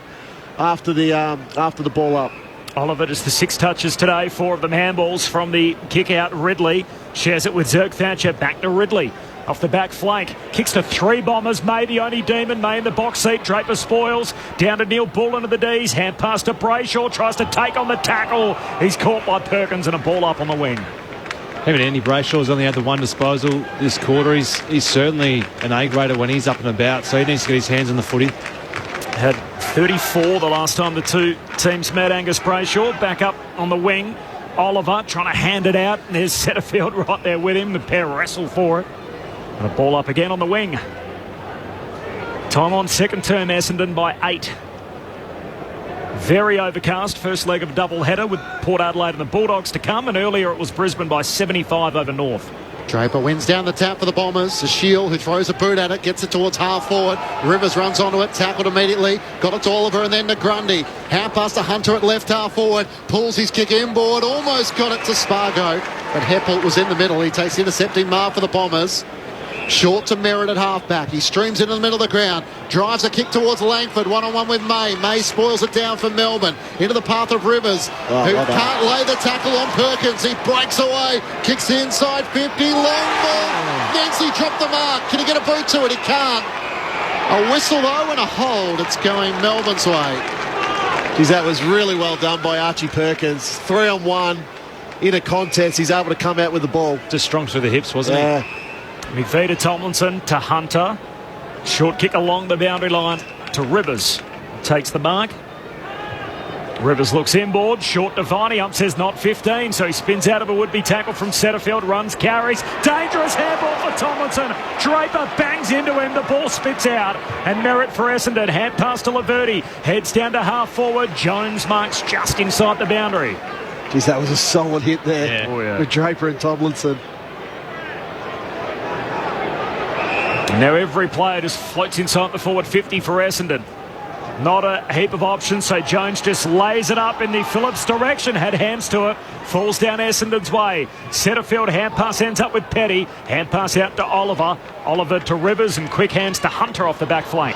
the ball up. Oliver just the 6 touches today, 4 of them handballs from the kick out. Ridley shares it with Zerk Thatcher. Back to Ridley. Off the back flank. Kicks to 3 Bombers. May the only demon. May in the box seat. Draper spoils. Down to Neil Bullen of the D's. Hand pass to Brayshaw. Tries to take on the tackle. He's caught by Perkins and a ball up on the wing. Even Andy Brayshaw's only had the 1 disposal this quarter. He's certainly an A-grader when he's up and about, so he needs to get his hands on the footy. Had 34 the last time the 2 teams met. Angus Brayshaw back up on the wing. Oliver trying to hand it out. And there's Setterfield right there with him. The pair wrestle for it. And a ball up again on the wing. Time on second term, Essendon by 8. Very overcast. First leg of a double header with Port Adelaide and the Bulldogs to come. And earlier it was Brisbane by 75 over North. Draper wins down the tap for the Bombers. The Shield, who throws a boot at it, gets it towards half forward. Rivers runs onto it, tackled immediately. Got it to Oliver and then to Grundy. Hand pass to Hunter at left half forward. Pulls his kick inboard. Almost got it to Spargo. But Heppel was in the middle. He takes intercepting mark for the Bombers. Short to Merritt at half-back. He streams into the middle of the ground. Drives a kick towards Langford. One-on-one with May. May spoils it down for Melbourne. Into the path of Rivers, who can't lay the tackle on Perkins. He breaks away. Kicks inside 50. Long ball. Nancy dropped the mark. Can he get a boot to it? He can't. A whistle, though, and a hold. It's going Melbourne's way. Geez, that was really well done by Archie Perkins. 3-on-1 in a contest. He's able to come out with the ball. Just strong through the hips, wasn't he? McVie to Tomlinson to Hunter. Short kick along the boundary line to Rivers. Takes the mark. Rivers looks inboard. Short to Viney. Ump says not 15. So he spins out of a would-be tackle from Setterfield. Runs, carries. Dangerous handball for Tomlinson. Draper bangs into him. The ball spits out. And Merritt for Essendon. Hand pass to Laverty. Heads down to half forward. Jones marks just inside the boundary. Geez, that was a solid hit there. Yeah. With Draper and Tomlinson. Now every player just floats inside the forward 50 for Essendon. Not a heap of options, so Jones just lays it up in the Phillips direction. Had hands to it. Falls down Essendon's way. Setterfield hand pass ends up with Petty. Hand pass out to Oliver. Oliver to Rivers and quick hands to Hunter off the back flank.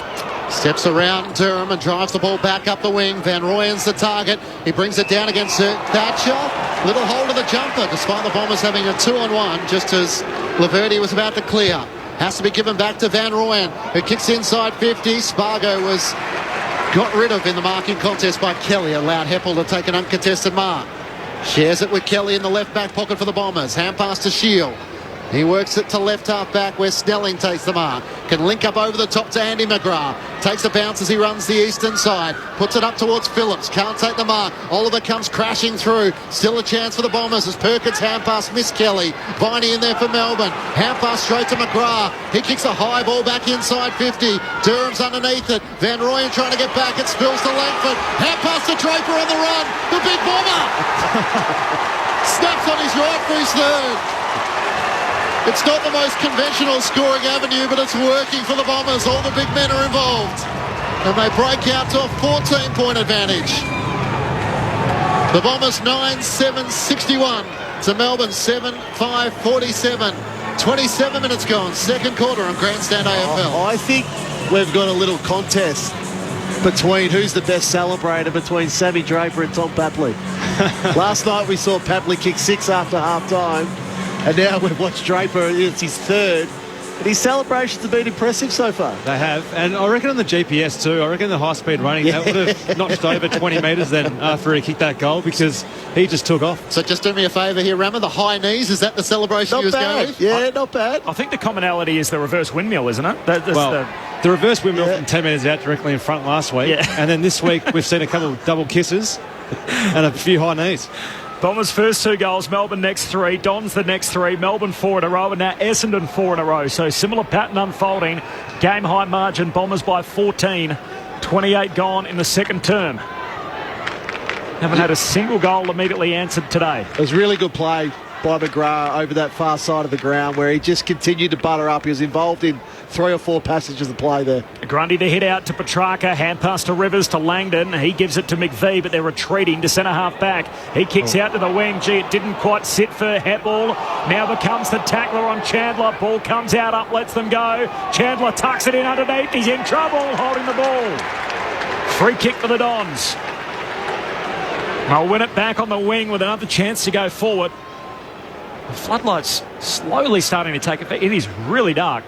Steps around Durham and drives the ball back up the wing. Van Rooyen's the target. He brings it down against Thatcher. Little hold of the jumper despite the Bombers having a 2-on-1 just as Laverty was about to clear. Has to be given back to Van Rooyen, who kicks inside 50. Spargo was got rid of in the marking contest by Kelly. Allowed Heppel to take an uncontested mark. Shares it with Kelly in the left back pocket for the Bombers. Hand pass to Shield. He works it to left half back where Snelling takes the mark. Can link up over the top to Andy McGrath. Takes a bounce as he runs the eastern side. Puts it up towards Phillips. Can't take the mark. Oliver comes crashing through. Still a chance for the Bombers as Perkins hand pass missed Kelly. Viney in there for Melbourne. Hand pass straight to McGrath. He kicks a high ball back inside 50. Durham's underneath it. Van Rooyen trying to get back. It spills to Langford. Hand pass to Draper on the run. The big Bomber. Snaps on his right for his third. It's not the most conventional scoring avenue, but it's working for the Bombers. All the big men are involved. And they break out to a 14-point advantage. The Bombers 9-7-61 to Melbourne 7-5-47. 27 minutes gone, second quarter on Grandstand AFL. I think we've got a little contest between who's the best celebrator between Sammy Draper and Tom Papley. Last night we saw Papley kick 6 after half-time. And now we've watched Draper, it's his third. And his celebrations have been impressive so far. They have. And I reckon on the GPS too, I reckon the high-speed running, that would have notched over 20 metres then after he kicked that goal because he just took off. So just do me a favour here, Rammer. The high knees, is that the celebration you was going with? Yeah, not bad. I think the commonality is the reverse windmill, isn't it? The reverse windmill from 10 metres out directly in front last week. Yeah. And then this week we've seen a couple of double kisses and a few high knees. Bombers' first 2 goals, Melbourne next 3, Dons the next 3, Melbourne 4 in a row, and now Essendon 4 in a row. So similar pattern unfolding. Game high margin, Bombers by 14. 28 gone in the second term. Haven't had a single goal immediately answered today. It was really good play by McGrath over that far side of the ground where he just continued to butter up. He was involved in 3 or 4 passages of play there. Grundy to hit out to Petrarca, hand pass to Rivers to Langdon. He gives it to McVie, but they're retreating to centre half back. He kicks out to the wing. Gee, it didn't quite sit for Heppel. Now becomes the tackler on Chandler. Ball comes out, up, lets them go. Chandler tucks it in underneath. He's in trouble holding the ball. Free kick for the Dons. They'll win it back on the wing with another chance to go forward. The floodlights slowly starting to take effect. It is really dark.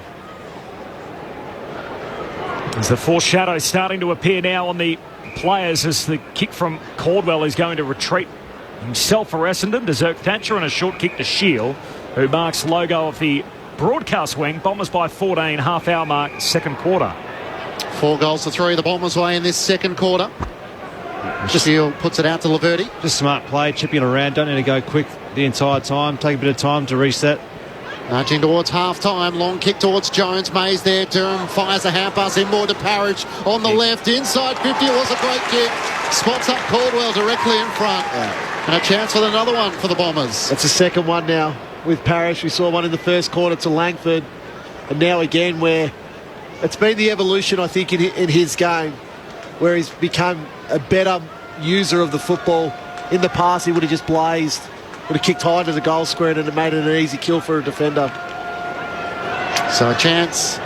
As the foreshadow starting to appear now on the players as the kick from Caldwell is going to retreat himself for Essendon to Zerk Thatcher and a short kick to Shield, who marks logo of the broadcast wing. Bombers by 14, half-hour mark, second quarter. 4 goals to 3 the Bombers' way in this second quarter. Shield puts it out to Laverty. Just smart play, chipping it around. Don't need to go quick the entire time. Take a bit of time to reset. Nudging towards half-time. Long kick towards Jones. Mays there. Durham fires a hand pass inboard to Parrish on the left. Inside 50. It was a great kick. Spots up Caldwell directly in front. And a chance for another one for the Bombers. It's the second one now with Parrish. We saw one in the first quarter to Langford. And now again where it's been the evolution, I think, in his game, where he's become a better user of the football. In the past, he would have just blazed, would have kicked high to the goal square and it made it an easy kill for a defender. So a chance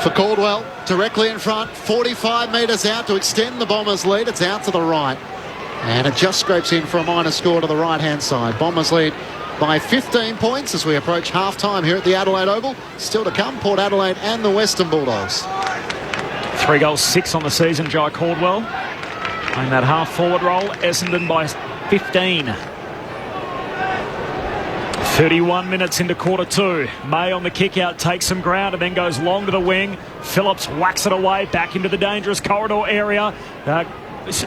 for Caldwell directly in front, 45 metres out to extend the Bombers' lead. It's out to the right. And it just scrapes in for a minor score to the right-hand side. Bombers lead by 15 points as we approach half-time here at the Adelaide Oval. Still to come, Port Adelaide and the Western Bulldogs. 3 goals, 6 on the season, Jai Caldwell. Playing that half-forward role, Essendon by 15. 31 minutes into quarter 2. May on the kick-out takes some ground and then goes long to the wing. Phillips whacks it away back into the dangerous corridor area.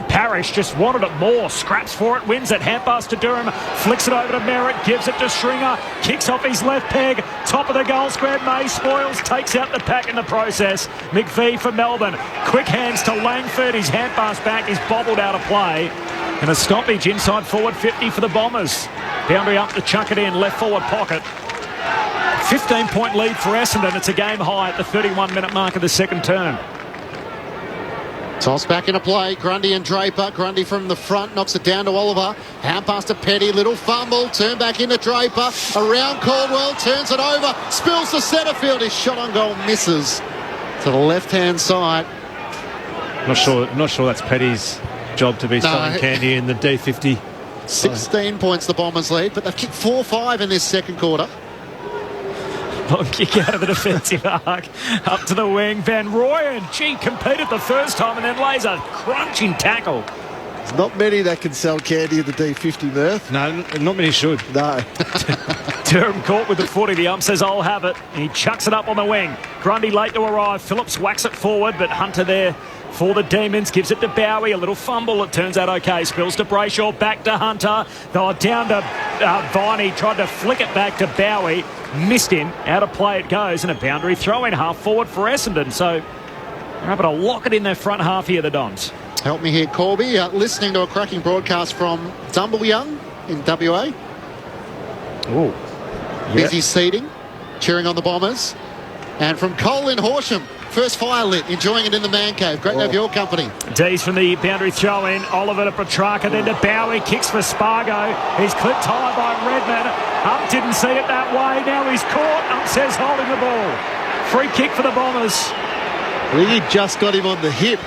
Parrish just wanted it more. Scraps for it, wins it. Hand pass to Durham. Flicks it over to Merritt. Gives it to Stringer. Kicks off his left peg. Top of the goal square. May spoils. Takes out the pack in the process. McVie for Melbourne. Quick hands to Langford. His hand pass back is bobbled out of play. And a stoppage inside forward 50 for the Bombers. Boundary up to chuck it in. Left forward pocket. 15-point lead for Essendon. It's a game high at the 31-minute mark of the second term. Toss back into play. Grundy and Draper. Grundy from the front knocks it down to Oliver. Hand pass to Petty. Little fumble. Turn back into Draper. Around Caldwell. Turns it over. Spills to centre field. His shot on goal misses to the left-hand side. Not sure that's Petty's job to be selling candy in the D50. 16 points the Bombers lead, but they've kicked 4-5 in this second quarter. Long kick out of the defensive arc. Up to the wing. Van Rooyen, competed the first time and then lays a crunching tackle. There's not many that can sell candy in the D50, Murph. No, not many should. No. Durham caught with the footy. The ump says, I'll have it. He chucks it up on the wing. Grundy late to arrive. Phillips whacks it forward, but Hunter there for the Demons. Gives it to Bowie. A little fumble. It turns out okay. Spills to Brayshaw. Back to Hunter. Down to Viney. Tried to flick it back to Bowie. Missed him. Out of play it goes. And a boundary throw in half forward for Essendon. So they're able to lock it in their front half here, the Dons. Help me here, Corby. Listening to a cracking broadcast from Dumbleyoung in WA. Oh, Busy seating, cheering on the Bombers. And from Colin Horsham, first fire lit, enjoying it in the man cave. Great to have your company. D's from the boundary throw in. Oliver to Petrarca, then to Bowie. Kicks for Spargo. He's clipped high by Redman. Ump didn't see it that way. Now he's caught. Ump says holding the ball. Free kick for the Bombers. I think he just got him on the hip,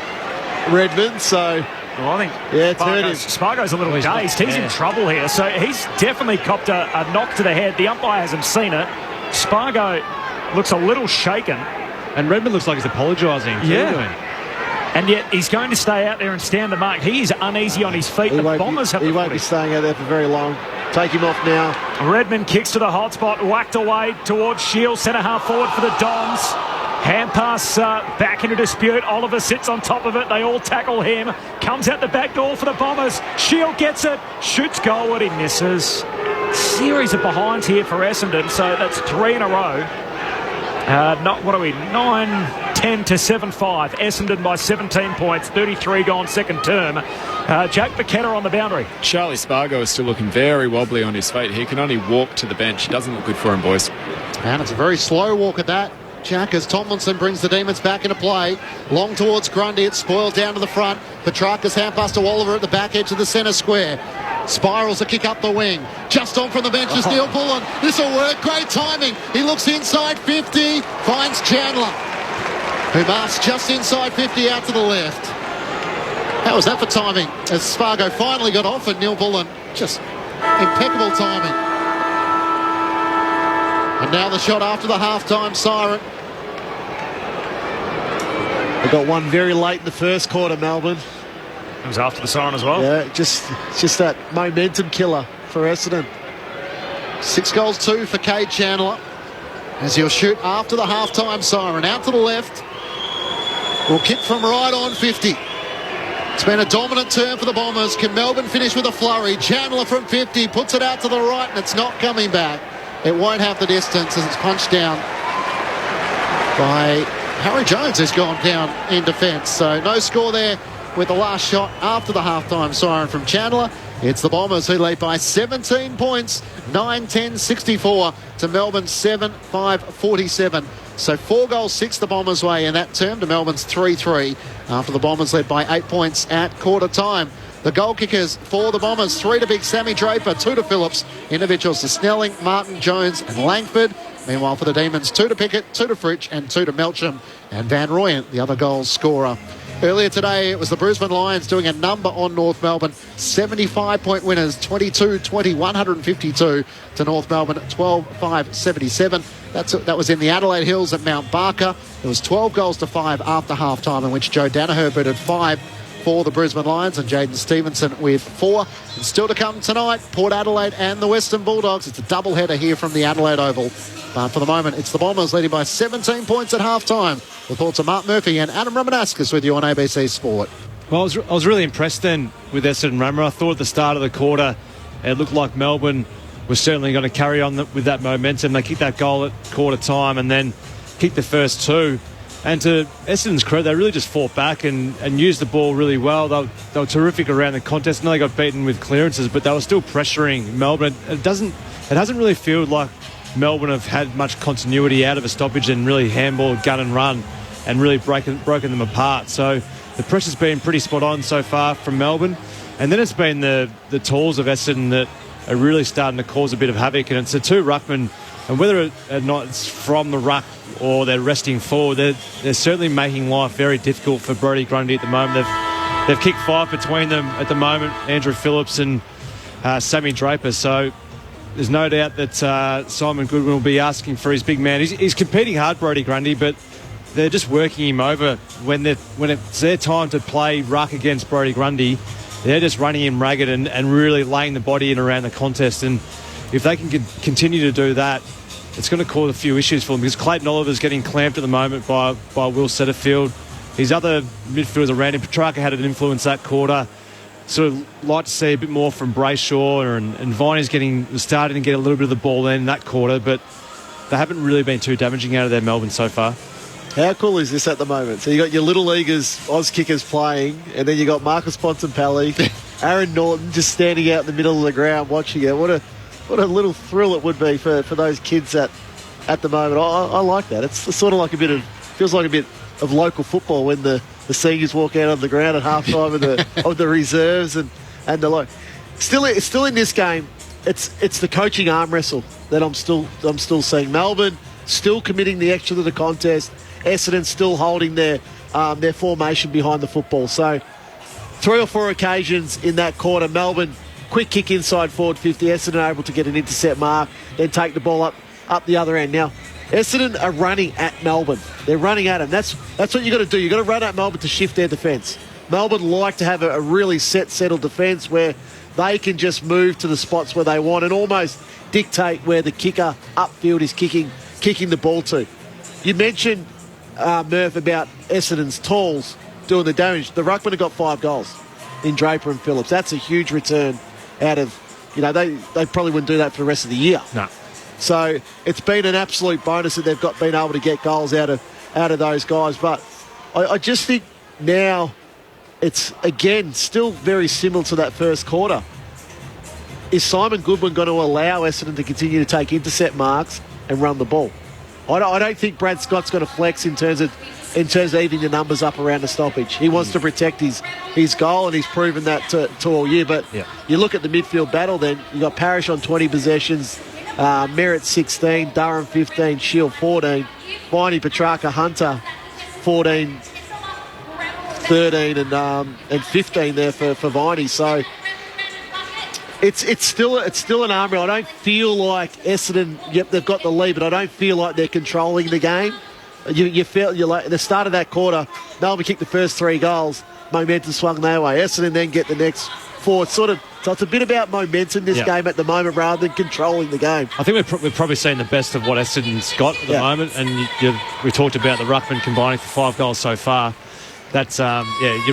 Redmond, so... Well, I think Spargo's a little dazed. He's in trouble here. So he's definitely copped a knock to the head. The umpire hasn't seen it. Spargo looks a little shaken. And Redmond looks like he's apologising. And yet he's going to stay out there and stand the mark. He is uneasy on his feet. The Bombers have the He won't be staying out there for very long. Take him off now. Redmond kicks to the hot spot. Whacked away towards Shields. Centre half forward for the Dons. Hand pass back into dispute. Oliver sits on top of it. They all tackle him. Comes out the back door for the Bombers. Shield gets it. Shoots goalward. He misses. Series of behinds here for Essendon. So that's 3 in a row. 9-10 to 7-5. Essendon by 17 points. 33 gone second term. Jack Buchanan on the boundary. Charlie Spargo is still looking very wobbly on his feet. He can only walk to the bench. It doesn't look good for him, boys. And it's a very slow walk at that. Jack, as Tomlinson brings the Demons back into play. Long towards Grundy. It's spoiled down to the front. Petrarca's hand pass to Oliver at the back edge of the centre square. Spirals a kick up the wing. Just on from the bench is Neil Bullen. This will work. Great timing. He looks inside 50. Finds Chandler, who marks just inside 50 out to the left. How was that for timing? As Spargo finally got off and Neil Bullen, just impeccable timing. And now the shot after the half-time siren. They got one very late in the first quarter, Melbourne. It was after the siren as well. Yeah, just that momentum killer for Essendon. 6 goals, 2 for Cade Chandler. As he'll shoot after the half-time siren. Out to the left. Will kick from right on 50. It's been a dominant turn for the Bombers. Can Melbourne finish with a flurry? Chandler from 50 puts it out to the right and it's not coming back. It won't have the distance as it's punched down by Harry Jones, who's gone down in defence. So no score there with the last shot after the half-time siren from Chandler. It's the Bombers who lead by 17 points, 9-10-64 to Melbourne 7-5-47. So 4 goals, 6 the Bombers' way in that term to Melbourne's 3-3 after the Bombers led by 8 points at quarter time. The goal kickers for the Bombers, 3 to big Sammy Draper, 2 to Phillips. Individuals to Snelling, Martin, Jones and Langford. Meanwhile for the Demons, 2 to Pickett, 2 to Fritsch and 2 to Melcham. And Van Rooyen, the other goal scorer. Earlier today, it was the Brisbane Lions doing a number on North Melbourne. 75-point winners, 22-20, 152 to North Melbourne, 12-5-77. That was in the Adelaide Hills at Mount Barker. It was 12 goals to 5 after half-time, in which Joe Danaher booted 5 for the Brisbane Lions and Jaden Stevenson with 4. And still to come tonight, Port Adelaide and the Western Bulldogs. It's a doubleheader here from the Adelaide Oval. But for the moment, it's the Bombers leading by 17 points at half-time. The thoughts of Mark Murphy and Adam Ramanaskas with you on ABC Sport. Well, I was really impressed then with Essendon Rammer. I thought at the start of the quarter it looked like Melbourne was certainly going to carry on with that momentum. They kicked that goal at quarter time and then kicked the first 2. And to Essendon's credit, they really just fought back and used the ball really well. They were terrific around the contest. I know they got beaten with clearances, but they were still pressuring Melbourne. It hasn't really felt like Melbourne have had much continuity out of a stoppage and really handballed, gun and run and really broken them apart. So the pressure's been pretty spot on so far from Melbourne. And then it's been the tools of Essendon that are really starting to cause a bit of havoc. And it's the 2 ruckmen, and whether or not it's from the ruck or they're resting forward, they're certainly making life very difficult for Brodie Grundy at the moment. They've kicked 5 between them at the moment, Andrew Phillips and Sammy Draper. So there's no doubt that Simon Goodwin will be asking for his big man. He's competing hard, Brodie Grundy, but they're just working him over when it's their time to play ruck against Brodie Grundy. They're just running him ragged and really laying the body in around the contest. And if they can continue to do that, it's going to cause a few issues for them, because Clayton Oliver's getting clamped at the moment by Will Setterfield. His other midfielders around him, Petrarca had an influence that quarter. Sort of like to see a bit more from Brayshaw, and Viney's starting to get a little bit of the ball in that quarter, but they haven't really been too damaging out of their Melbourne so far. How cool is this at the moment? So you got your little leaguers, Oz kickers playing, and then you got Marcus Bontempelli, Aaron Norton just standing out in the middle of the ground watching it. What a little thrill it would be for those kids at the moment. I like that. It's sort of like feels like a bit of local football when the seniors walk out on the ground at halftime of the reserves and the like. Still in this game, it's the coaching arm wrestle that I'm still seeing. Melbourne still committing the extra to the contest. Essendon still holding their formation behind the football. So 3 or 4 occasions in that quarter, Melbourne quick kick inside forward 50. Essendon able to get an intercept mark, then take the ball up the other end. Now, Essendon are running at Melbourne. They're running at them. That's what you got to do. You got to run at Melbourne to shift their defence. Melbourne like to have a really settled defence where they can just move to the spots where they want and almost dictate where the kicker upfield is kicking the ball to. You mentioned, Murph, about Essendon's talls doing the damage. The ruckman have got 5 goals in Draper and Phillips. That's a huge return out of, they probably wouldn't do that for the rest of the year. No. So it's been an absolute bonus that they've been able to get goals out of those guys. But I just think now it's, again, still very similar to that first quarter. Is Simon Goodwin going to allow Essendon to continue to take intercept marks and run the ball? I don't think Brad Scott's going to flex in terms of evening the numbers up around the stoppage. He wants to protect his goal, and he's proven that to all year. But you look at the midfield battle then, you've got Parrish on 20 possessions, Merritt 16, Durham 15, Shield 14, Viney, Petrarca, Hunter 14, 13 and 15 there for Viney. So it's still an army. I don't feel like Essendon, they've got the lead, but I don't feel like they're controlling the game. You felt at the start of that quarter, Melbourne kicked the first 3 goals, momentum swung their way. Essendon then get the next 4. So it's a bit about momentum this game at the moment rather than controlling the game. I think we've probably seen the best of what Essendon's got at the moment, and we talked about the ruckman combining for 5 goals so far. That's you're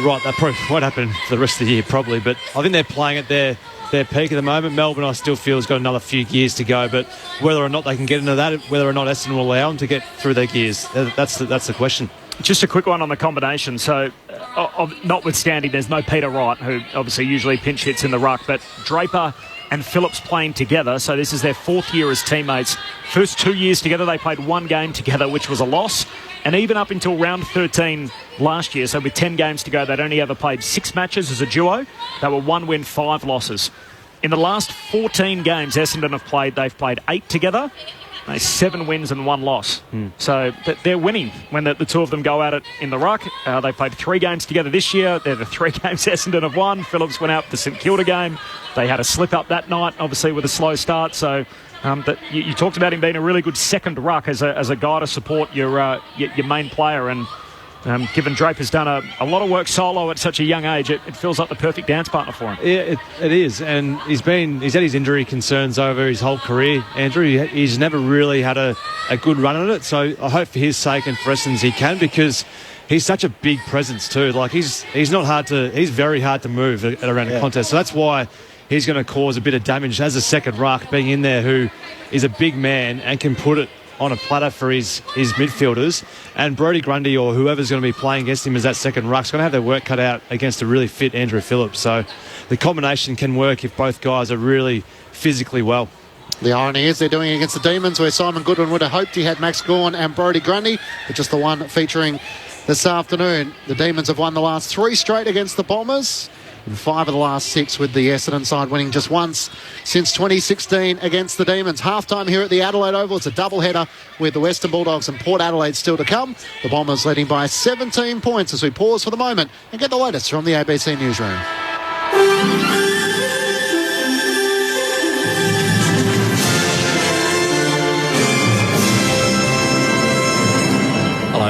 right. That probably won't happen for the rest of the year probably, but I think they're playing at their peak at the moment. Melbourne, I still feel, has got another few gears to go, but whether or not they can get into that, whether or not Essendon will allow them to get through their gears, that's the question. Just a quick one on the combination. So, notwithstanding, there's no Peter Wright, who obviously usually pinch hits in the ruck, but Draper and Phillips playing together. So this is their 4th year as teammates. First 2 years together, they played 1 game together, which was a loss. And even up until round 13 last year, so with 10 games to go, they'd only ever played 6 matches as a duo. They were 1 win, 5 losses. In the last 14 games Essendon they've played 8 together. 7 wins and 1 loss. So they're winning when the 2 of them go at it in the ruck. They played 3 games together this year. They're the 3 games Essendon have won. Phillips went out the St Kilda game. They had a slip up that night, obviously with a slow start. So you talked about him being a really good second ruck as a guy to support your main player. And given Draper's done a lot of work solo at such a young age, it feels like the perfect dance partner for him. Yeah, it is. And he's had his injury concerns over his whole career, Andrew. He's never really had a good run at it. So I hope for his sake and for Essendon's he can, because he's such a big presence too. Like he's very hard to move around a contest. So that's why he's going to cause a bit of damage as a second ruck, being in there, who is a big man and can put it on a platter for his midfielders. And Brodie Grundy or whoever's going to be playing against him as that second ruck's going to have their work cut out against a really fit Andrew Phillips. So the combination can work if both guys are really physically well. The irony is they're doing it against the Demons, where Simon Goodwin would have hoped he had Max Gawn and Brodie Grundy, but just the one featuring this afternoon. The Demons have won the last 3 straight against the Bombers, and 5 of the last 6 with the Essendon side winning just once since 2016 against the Demons. Half-time here at the Adelaide Oval. It's a double-header with the Western Bulldogs and Port Adelaide still to come. The Bombers leading by 17 points as we pause for the moment and get the latest from the ABC Newsroom.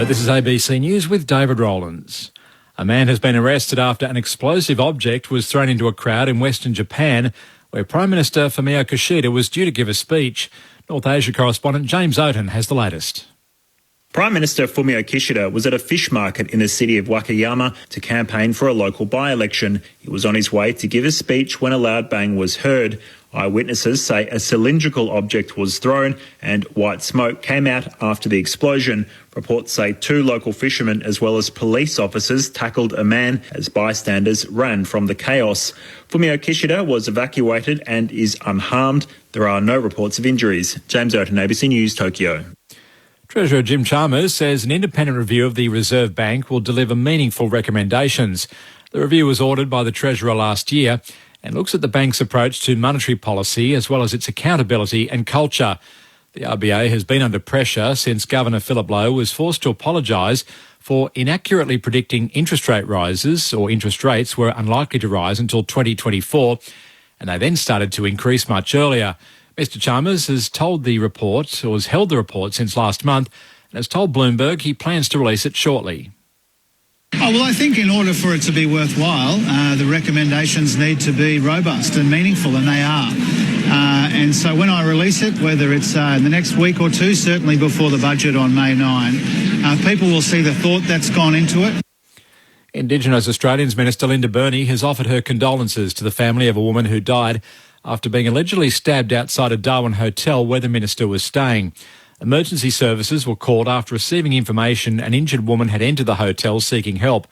Hello, this is ABC News with David Rowlands. A man has been arrested after an explosive object was thrown into a crowd in Western Japan, where Prime Minister Fumio Kishida was due to give a speech. North Asia correspondent James Oaten has the latest. Prime Minister Fumio Kishida was at a fish market in the city of Wakayama to campaign for a local by-election. He was on his way to give a speech when a loud bang was heard. Eyewitnesses say a cylindrical object was thrown and white smoke came out after the explosion. Reports say 2 local fishermen as well as police officers tackled a man as bystanders ran from the chaos. Fumio Kishida was evacuated and is unharmed. There are no reports of injuries. James Oaten, ABC News, Tokyo. Treasurer Jim Chalmers says an independent review of the Reserve Bank will deliver meaningful recommendations. The review was ordered by the Treasurer last year and looks at the bank's approach to monetary policy as well as its accountability and culture. The RBA has been under pressure since Governor Philip Lowe was forced to apologise for inaccurately predicting interest rate rises, or interest rates were unlikely to rise until 2024, and they then started to increase much earlier. Mr Chalmers has held the report since last month and has told Bloomberg he plans to release it shortly. Oh, well, I think in order for it to be worthwhile, the recommendations need to be robust and meaningful, and they are. And so when I release it, whether it's in the next week or two, certainly before the budget on May 9, people will see the thought that's gone into it. Indigenous Australians Minister Linda Burney has offered her condolences to the family of a woman who died after being allegedly stabbed outside a Darwin hotel where the minister was staying. Emergency services were called after receiving information an injured woman had entered the hotel seeking help.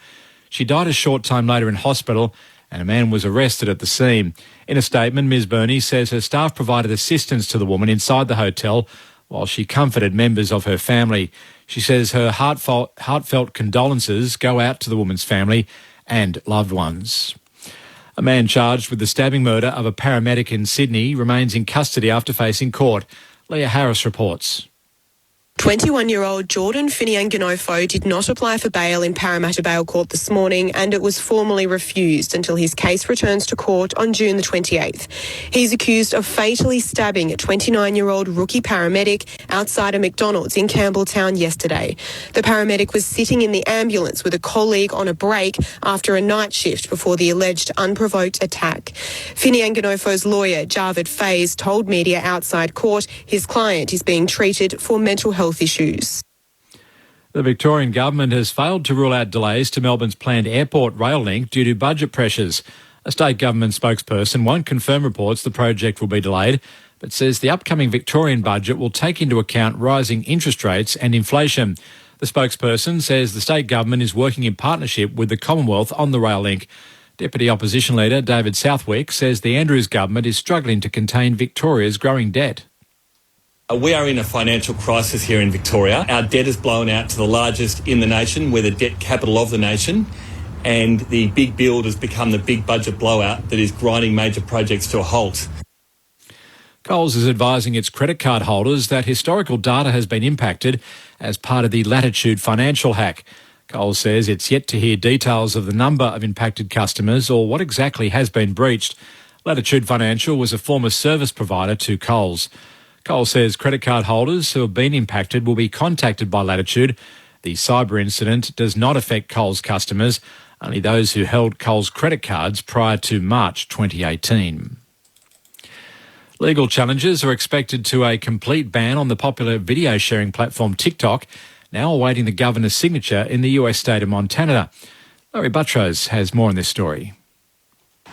She died a short time later in hospital and a man was arrested at the scene. In a statement, Ms Burney says her staff provided assistance to the woman inside the hotel while she comforted members of her family. She says her heartfelt condolences go out to the woman's family and loved ones. A man charged with the stabbing murder of a paramedic in Sydney remains in custody after facing court. Leah Harris reports. 21-year-old Jordan Finianganofo did not apply for bail in Parramatta Bail Court this morning, and it was formally refused until his case returns to court on June the 28th. He's accused of fatally stabbing a 29-year-old rookie paramedic outside a McDonald's in Campbelltown yesterday. The paramedic was sitting in the ambulance with a colleague on a break after a night shift before the alleged unprovoked attack. Finianganofo's lawyer, Javed Faze, told media outside court his client is being treated for mental health issues. The Victorian government has failed to rule out delays to Melbourne's planned airport rail link due to budget pressures. A state government spokesperson won't confirm reports the project will be delayed, but says the upcoming Victorian budget will take into account rising interest rates and inflation. The spokesperson says the state government is working in partnership with the Commonwealth on the rail link. Deputy Opposition Leader David Southwick says the Andrews government is struggling to contain Victoria's growing debt. We are in a financial crisis here in Victoria. Our debt has blown out to the largest in the nation. We're the debt capital of the nation. And the big build has become the big budget blowout that is grinding major projects to a halt. Coles is advising its credit card holders that historical data has been impacted as part of the Latitude financial hack. Coles says it's yet to hear details of the number of impacted customers or what exactly has been breached. Latitude Financial was a former service provider to Coles. Coles says credit card holders who have been impacted will be contacted by Latitude. The cyber incident does not affect Coles customers, only those who held Coles credit cards prior to March 2018. Legal challenges are expected to a complete ban on the popular video sharing platform TikTok, now awaiting the governor's signature in the US state of Montana. Larry Buttrose has more on this story.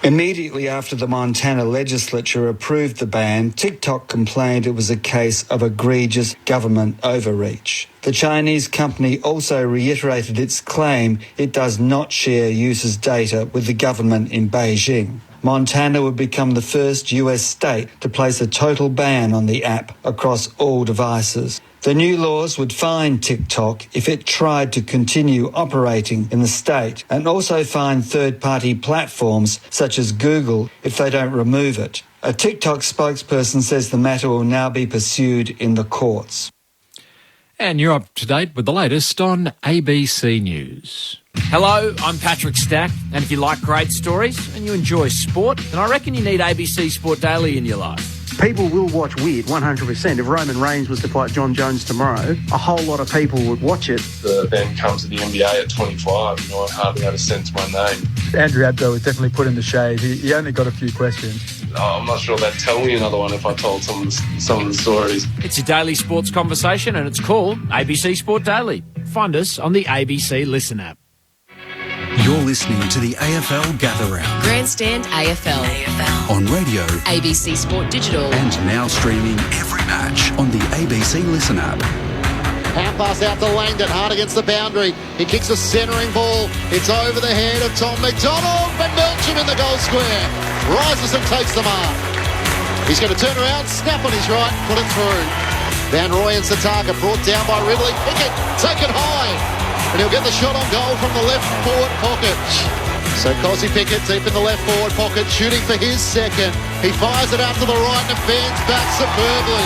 Immediately after the Montana legislature approved the ban, TikTok complained it was a case of egregious government overreach. The Chinese company also reiterated its claim it does not share users' data with the government in Beijing. Montana would become the first US state to place a total ban on the app across all devices. The new laws would fine TikTok if it tried to continue operating in the state, and also fine third-party platforms such as Google if they don't remove it. A TikTok spokesperson says the matter will now be pursued in the courts. And you're up to date with the latest on ABC News. Hello, I'm Patrick Stack, and if you like great stories and you enjoy sport, then I reckon you need ABC Sport Daily in your life. People will watch Weird 100%. If Roman Reigns was to fight John Jones tomorrow, a whole lot of people would watch it. The Ben comes to the NBA at 25, I hardly had a sense of my name. Andrew Abdo was definitely put in the shade. He only got a few questions. I'm not sure they'd tell me another one if I told some of the stories. It's your daily sports conversation and it's called ABC Sport Daily. Find us on the ABC Listen app. You're listening to the AFL Gather Round Grandstand AFL. on radio ABC Sport Digital. and now streaming every match on the ABC Listen app. Hand pass out to Langdon, hard against the boundary. He kicks a centering ball. It's over the head of Tom McDonald, but Melcham in the goal square. Rises and takes the mark. He's going to turn around, snap on his right, put it through. Van Rooyen's the target, brought down by Ridley. Pickett, taken high. And he'll get the shot on goal from the left forward pocket. So Cosy Pickett deep in the left forward pocket, shooting for his second. He fires it out to the right and the fans back superbly.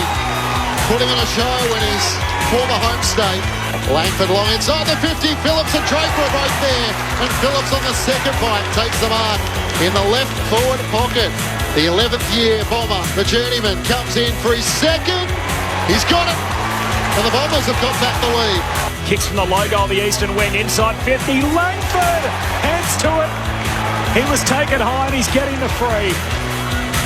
Putting on a show in his former home state. Langford long inside the 50. Phillips and Draper are both there. And Phillips on the second bite takes the mark in the left forward pocket. The 11th year bomber, the journeyman, comes in for his second. He's got it. And the Bombers have got back the lead. Kicks from the low goal, the eastern wing, inside 50. Langford hands to it. He was taken high and he's getting the free.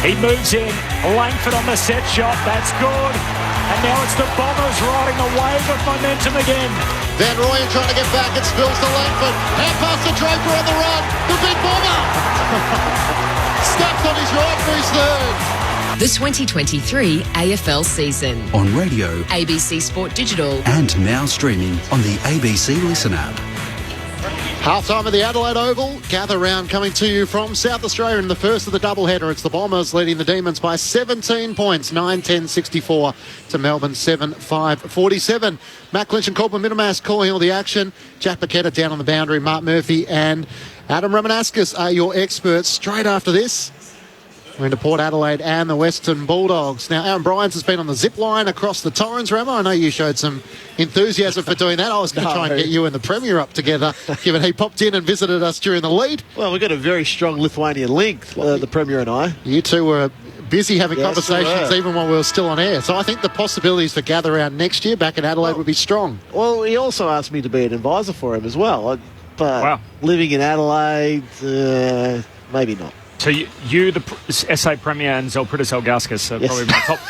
He moves in. Langford on the set shot. That's good. And now it's the Bombers riding the wave of momentum again. Van Rooyen trying to get back. It spills to Langford. Hand pass to Draper on the run. The big Bomber. Snapped on his right for his third. The 2023 AFL season. On radio ABC Sport Digital. and now streaming on the ABC Listen app. Half-time of the Adelaide Oval. Gather round coming to you from South Australia in the first of the doubleheader. It's the Bombers leading the Demons by 17 points, 9-10-64 to Melbourne 7-5-47. Matt Clinch and Corbin Minimas calling all the action. Jack Paquetta down on the boundary. Mark Murphy and Adam Ramanauskas are your experts. Straight after this, we're into Port Adelaide and the Western Bulldogs. Now, Aaron Bryans has been on the zip line across the Torrens, Ramo. I know you showed some enthusiasm for doing that. I was going to try and get you and the Premier up together, given he popped in and visited us during the lead. Well, we've got a very strong Lithuanian link, the Premier and I. You two were busy having conversations we even while we were still on air. So I think the possibilities for Gather Round next year back in Adelaide would be strong. Well, he also asked me to be an advisor for him as well. But living in Adelaide, maybe not. So you, the SA Premier, and Zolpritis Elgauskas are probably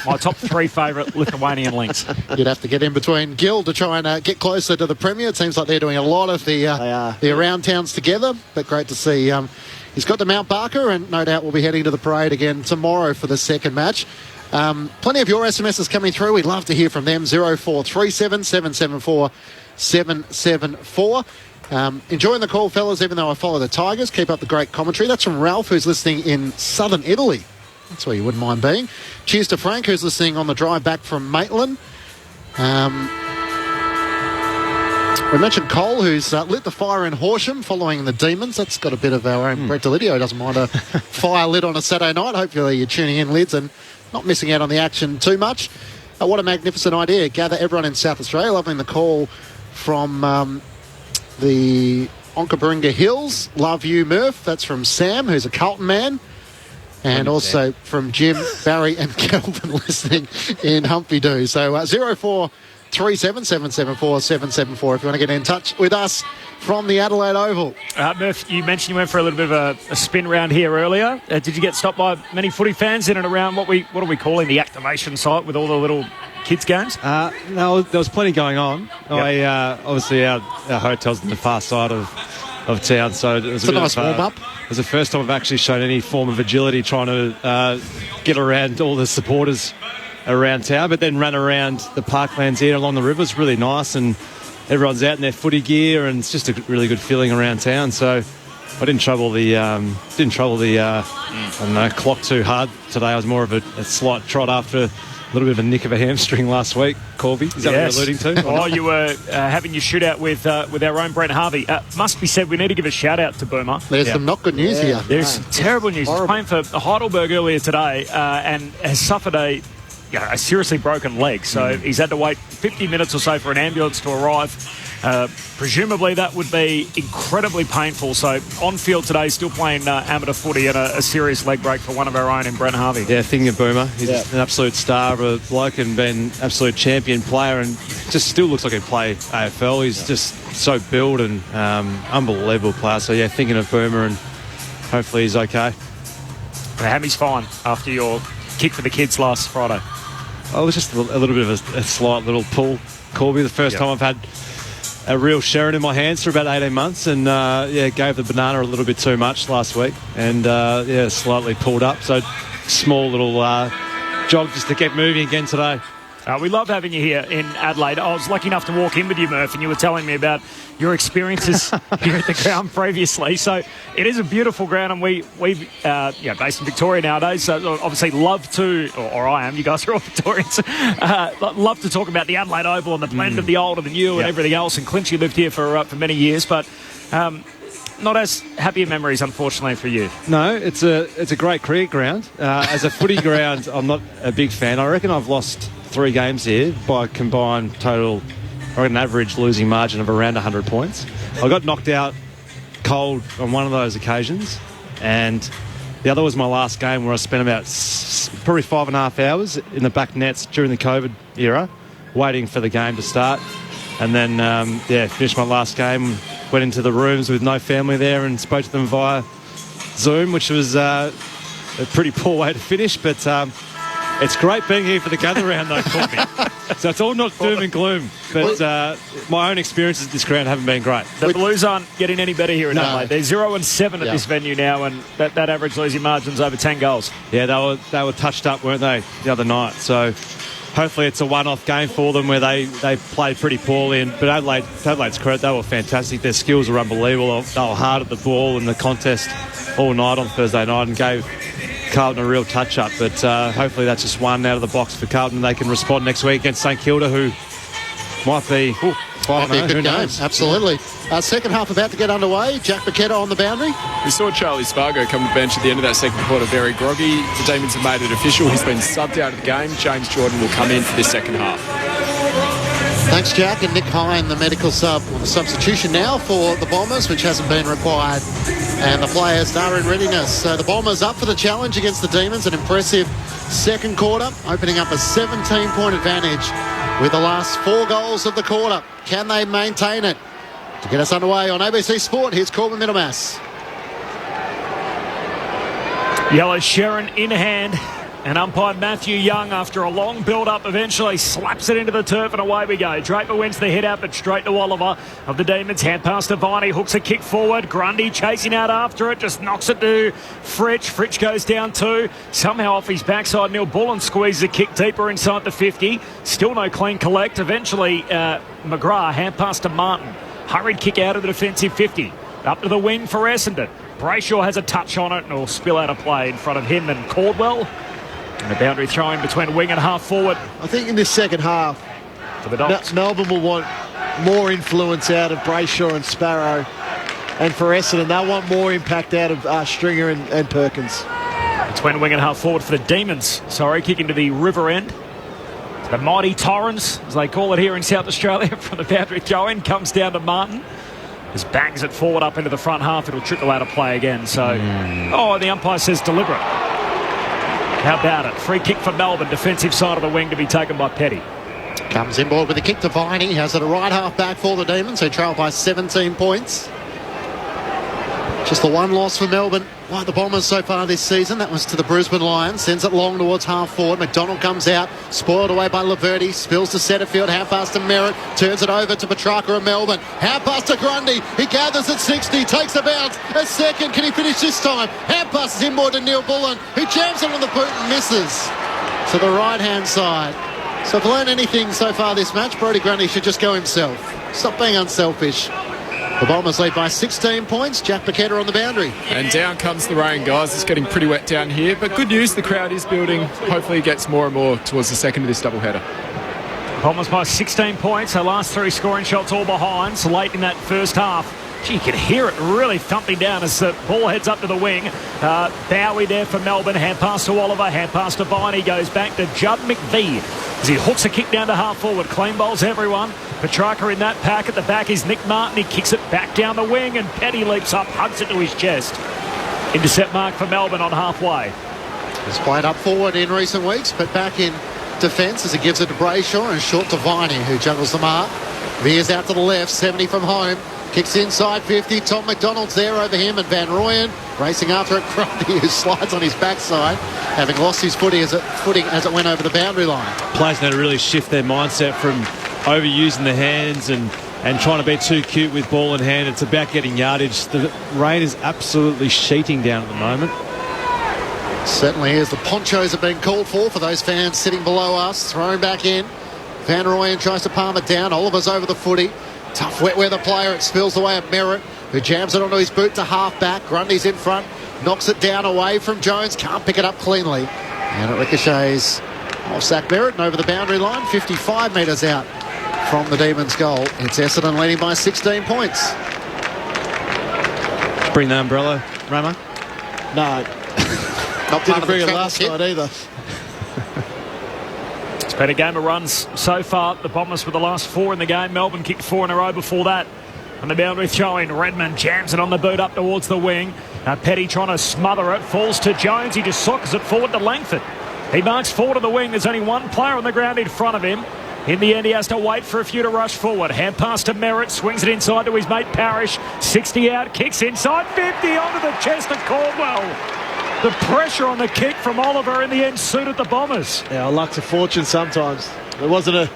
my top three favourite Lithuanian links. You'd have to get in between Gill to try and get closer to the Premier. It seems like they're doing a lot of the around towns together, but great to see. He's got to Mount Barker, and no doubt we'll be heading to the parade again tomorrow for the second match. Plenty of your SMSs coming through. We'd love to hear from them. 0437 774 774. Enjoying the call, fellas, even though I follow the Tigers. Keep up the great commentary. That's from Ralph, who's listening in southern Italy. That's where you wouldn't mind being. Cheers to Frank, who's listening on the drive back from Maitland. We mentioned Cole, who's lit the fire in Horsham following the Demons. That's got a bit of our own Brett Delidio. Doesn't mind a fire lit on a Saturday night. Hopefully you're tuning in, Lids, and not missing out on the action too much. What a magnificent idea. Gather everyone in South Australia. Loving the call from the Onkaparinga Hills. Love you, Murph. That's from Sam, who's a Carlton man. And also from Jim, Barry and Kelvin listening in Humpy Doo. So 0437 774 774 if you want to get in touch with us from the Adelaide Oval. Murph, you mentioned you went for a little bit of a spin round here earlier. Did you get stopped by many footy fans in and around what are we calling the activation site with all the little kids games? No, there was plenty going on. Yep. Obviously our hotel's on the far side of town, so it was a nice warm-up. It was the first time I've actually shown any form of agility trying to get around all the supporters around town, but then ran around the parklands here along the river. It's really nice, and everyone's out in their footy gear, and it's just a really good feeling around town. So I didn't trouble the clock too hard today. I was more of a slight trot after a little bit of a nick of a hamstring last week. Corby, is that what you're alluding to? Oh, you were having your shootout with our own Brent Harvey. Must be said, we need to give a shout out to Boomer. There's some not good news here. There's some terrible news. He's playing for Heidelberg earlier today and has suffered a a seriously broken leg. So he's had to wait 50 minutes or so for an ambulance to arrive. Presumably that would be incredibly painful. So on field today, still playing amateur footy and a serious leg break for one of our own in Brent Harvey. Yeah, thinking of Boomer. He's an absolute star of a bloke and been an absolute champion player and just still looks like he'd play AFL. He's just so built and unbelievable player. So, yeah, thinking of Boomer and hopefully he's okay. The hammy's fine after your kick for the kids last Friday. Oh, it was just a little bit of a slight little pull, Corby. The first time I've had a real Sharon in my hands for about 18 months and, gave the banana a little bit too much last week and, slightly pulled up. So, small little jog just to get moving again today. We love having you here in Adelaide. I was lucky enough to walk in with you, Murph, and you were telling me about your experiences here at the ground previously. So it is a beautiful ground, and we based in Victoria nowadays, so obviously love to, or I am, you guys are all Victorians, love to talk about the Adelaide Oval and the blend of the old and the new and everything else. And Clint, you lived here for many years, but not as happy memories, unfortunately, for you. No, it's a great cricket ground. As a footy ground, I'm not a big fan. I reckon I've lost 3 games here by combined total, or an average losing margin of around 100 points. I got knocked out cold on one of those occasions, and the other was my last game where I spent about probably 5.5 hours in the back nets during the COVID era, waiting for the game to start. And then, finished my last game, went into the rooms with no family there and spoke to them via Zoom, which was a pretty poor way to finish, but it's great being here for the gather round, though, Courtney. So it's all not doom and gloom. But my own experiences at this ground haven't been great. The Blues aren't getting any better here in Adelaide. They're 0-7 at this venue now, and that average losing margin's over 10 goals. Yeah, they were touched up, weren't they, the other night? So hopefully it's a one-off game for them where they played pretty poorly. But Adelaide's credit, they were fantastic. Their skills were unbelievable. They were hard at the ball in the contest all night on Thursday night and gave Carlton a real touch-up, but hopefully that's just one out of the box for Carlton. They can respond next week against St Kilda, who might be a good game. Absolutely. Second half about to get underway. Jack Paqueta on the boundary. We saw Charlie Spargo come to the bench at the end of that second quarter, very groggy. The Demons have made it official. He's been subbed out of the game. James Jordan will come in for this second half. Thanks, Jack. And Nick Hine, the medical substitution now for the Bombers, which hasn't been required. And the players are in readiness. So the Bombers up for the challenge against the Demons. An impressive second quarter, opening up a 17-point advantage with the last 4 goals of the quarter. Can they maintain it? To get us underway on ABC Sport, here's Corbin Middlemass. Yellow Sharon in hand. And umpire Matthew Young, after a long build-up, eventually slaps it into the turf and away we go. Draper wins the hit out, but straight to Oliver of the Demons. Hand pass to Viney, hooks a kick forward. Grundy chasing out after it, just knocks it to Fritsch. Fritsch goes down 2. Somehow off his backside, Neil Bullen squeezes a kick deeper inside the 50. Still no clean collect. Eventually, McGrath, hand pass to Martin. Hurried kick out of the defensive 50. Up to the wing for Essendon. Brayshaw has a touch on it and will spill out of play in front of him and Caldwell. And a boundary throw in between wing and half forward. I think in this second half, for the Dogs, Melbourne will want more influence out of Brayshaw and Sparrow. And for Essendon, they'll want more impact out of Stringer and Perkins. Between wing and half forward for the Demons. Kicking to the river end. The mighty Torrens, as they call it here in South Australia, from the boundary throw in, comes down to Martin. Just bangs it forward up into the front half. It'll trickle out of play again. So, the umpire says deliberate. How about it? Free kick for Melbourne, defensive side of the wing to be taken by Petty. Comes inboard with a kick to Viney. Has it a right half back for the Demons, who trail by 17 points. Just the one loss for Melbourne, like the Bombers so far this season. That was to the Brisbane Lions. Sends it long towards half forward. McDonald comes out, spoiled away by Laverty. Spills to Setterfield. Half pass to Merritt. Turns it over to Petrarca of Melbourne. Half pass to Grundy. He gathers at 60. Takes a bounce. A second. Can he finish this time? Half pass is inboard to Neil Bullen, who jams it on the boot and misses to the right-hand side. So if I learn anything so far this match, Brodie Grundy should just go himself. Stop being unselfish. The Bombers lead by 16 points. Jack Paqueta on the boundary. And down comes the rain, guys. It's getting pretty wet down here. But good news, the crowd is building. Hopefully it gets more and more towards the second of this doubleheader. Bombers by 16 points. Their last 3 scoring shots all behind. So late in that first half, Gee, you can hear it really thumping down as the ball heads up to the wing. Bowie there for Melbourne. Hand pass to Oliver. Hand pass to Viney. Goes back to Judd McVie as he hooks a kick down to half forward. Clean bowls everyone. Petrarca in that pack. At the back is Nick Martin. He kicks it back down the wing and Petty leaps up, hugs it to his chest. Intercept mark for Melbourne on halfway. He's played up forward in recent weeks, but back in defence as he gives it to Brayshaw and short to Viney, who juggles the mark. Veers out to the left, 70 from home. Kicks inside 50. Tom McDonald's there over him, and Van Rooyen racing after it. Grundy, who slides on his backside, having lost his footing as it went over the boundary line. Players need to really shift their mindset from overusing the hands and trying to be too cute with ball in hand. It's about getting yardage. The rain is absolutely sheeting down at the moment. Certainly is. The ponchos have been called for those fans sitting below us. Thrown back in. Van Rooyen tries to palm it down. Oliver's over the footy. Tough wet weather player. It spills away at Merritt, who jams it onto his boot to half back. Grundy's in front. Knocks it down away from Jones. Can't pick it up cleanly. And it ricochets off Zach Merritt and over the boundary line. 55 metres out from the Demons' goal. It's Essendon leading by 16 points. Bring the umbrella, Ramo? No. Not Didn't bring it last night either. It's been a game of runs so far. The Bombers were the last 4 in the game. Melbourne kicked 4 in a row before that. And the boundary throw-in. Redmond jams it on the boot up towards the wing. Petty trying to smother it. Falls to Jones. He just sockers it forward to Langford. He marks forward to the wing. There's only one player on the ground in front of him. In the end, he has to wait for a few to rush forward. Hand pass to Merritt. Swings it inside to his mate Parrish. 60 out. Kicks inside. 50 onto the chest of Caldwell. The pressure on the kick from Oliver in the end suited the Bombers. Yeah, luck's a fortune sometimes. It wasn't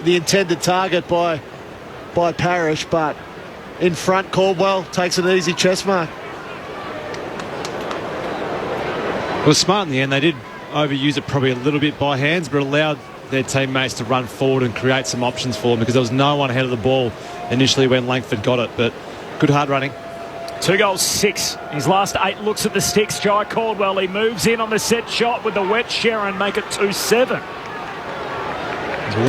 the intended target by Parrish, but in front, Caldwell takes an easy chest mark. It was smart in the end. They did overuse it probably a little bit by hands, but allowed their teammates to run forward and create some options for them because there was no one ahead of the ball initially when Langford got it, but good hard running. 2 goals, 6. His last 8 looks at the sticks. Jai Caldwell, he moves in on the set shot with the wet Sharon, make it 2-7.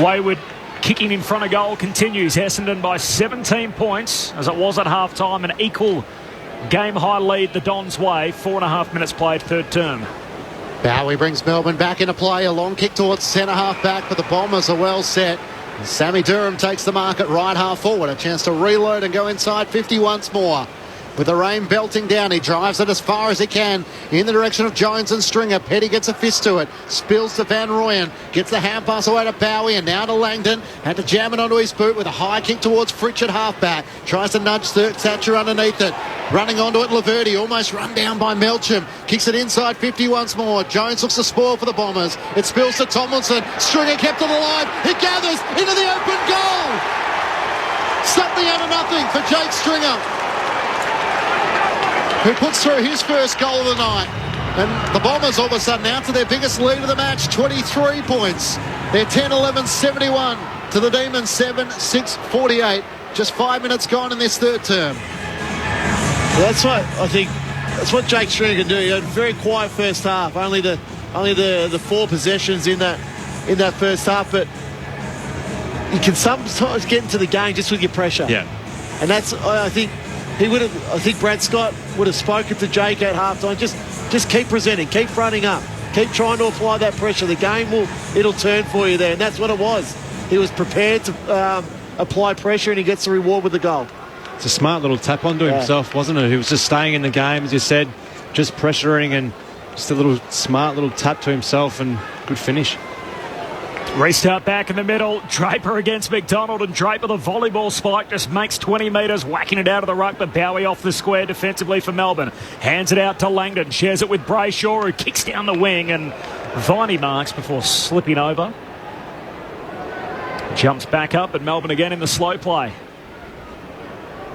Wayward kicking in front of goal continues. Essendon by 17 points, as it was at half-time. An equal game-high lead the Dons' way. 4.5 minutes played, third term. Bowie brings Melbourne back into play. A long kick towards centre-half back, but the Bombers are well set. And Sammy Durham takes the mark at right half forward. A chance to reload and go inside 50 once more. With the rain belting down, he drives it as far as he can in the direction of Jones and Stringer. Petty gets a fist to it, spills to Van Rooyen, gets the hand pass away to Bowie and now to Langdon. Had to jam it onto his boot with a high kick towards Fritsch at halfback. Tries to nudge Thatcher underneath it. Running onto it, Laverty, almost run down by Melcham. Kicks it inside 50 once more. Jones looks to spoil for the Bombers. It spills to Tomlinson. Stringer kept it alive. He gathers into the open goal. Something out of nothing for Jake Stringer, who puts through his first goal of the night. And the Bombers all of a sudden out to their biggest lead of the match, 23 points. They're 10-11-71 to the Demons 7-6-48. Just 5 minutes gone in this third term. That's what I think. That's what Jake Stringer can do. He had a very quiet first half. Only the 4 possessions in that first half, but you can sometimes get into the game just with your pressure. Yeah, and that's I think. I think Brad Scott would have spoken to Jake at halftime. Just keep presenting, keep running up, keep trying to apply that pressure. The game it'll turn for you there, and that's what it was. He was prepared to apply pressure, and he gets the reward with the goal. It's a smart little tap onto himself, wasn't it? He was just staying in the game, as you said, just pressuring and just a smart little tap to himself, and good finish. Restart back in the middle. Draper against McDonald, and Draper, the volleyball spike, just makes 20 metres, whacking it out of the ruck, but Bowie off the square defensively for Melbourne. Hands it out to Langdon, shares it with Brayshaw, who kicks down the wing, and Viney marks before slipping over. Jumps back up, but Melbourne again in the slow play.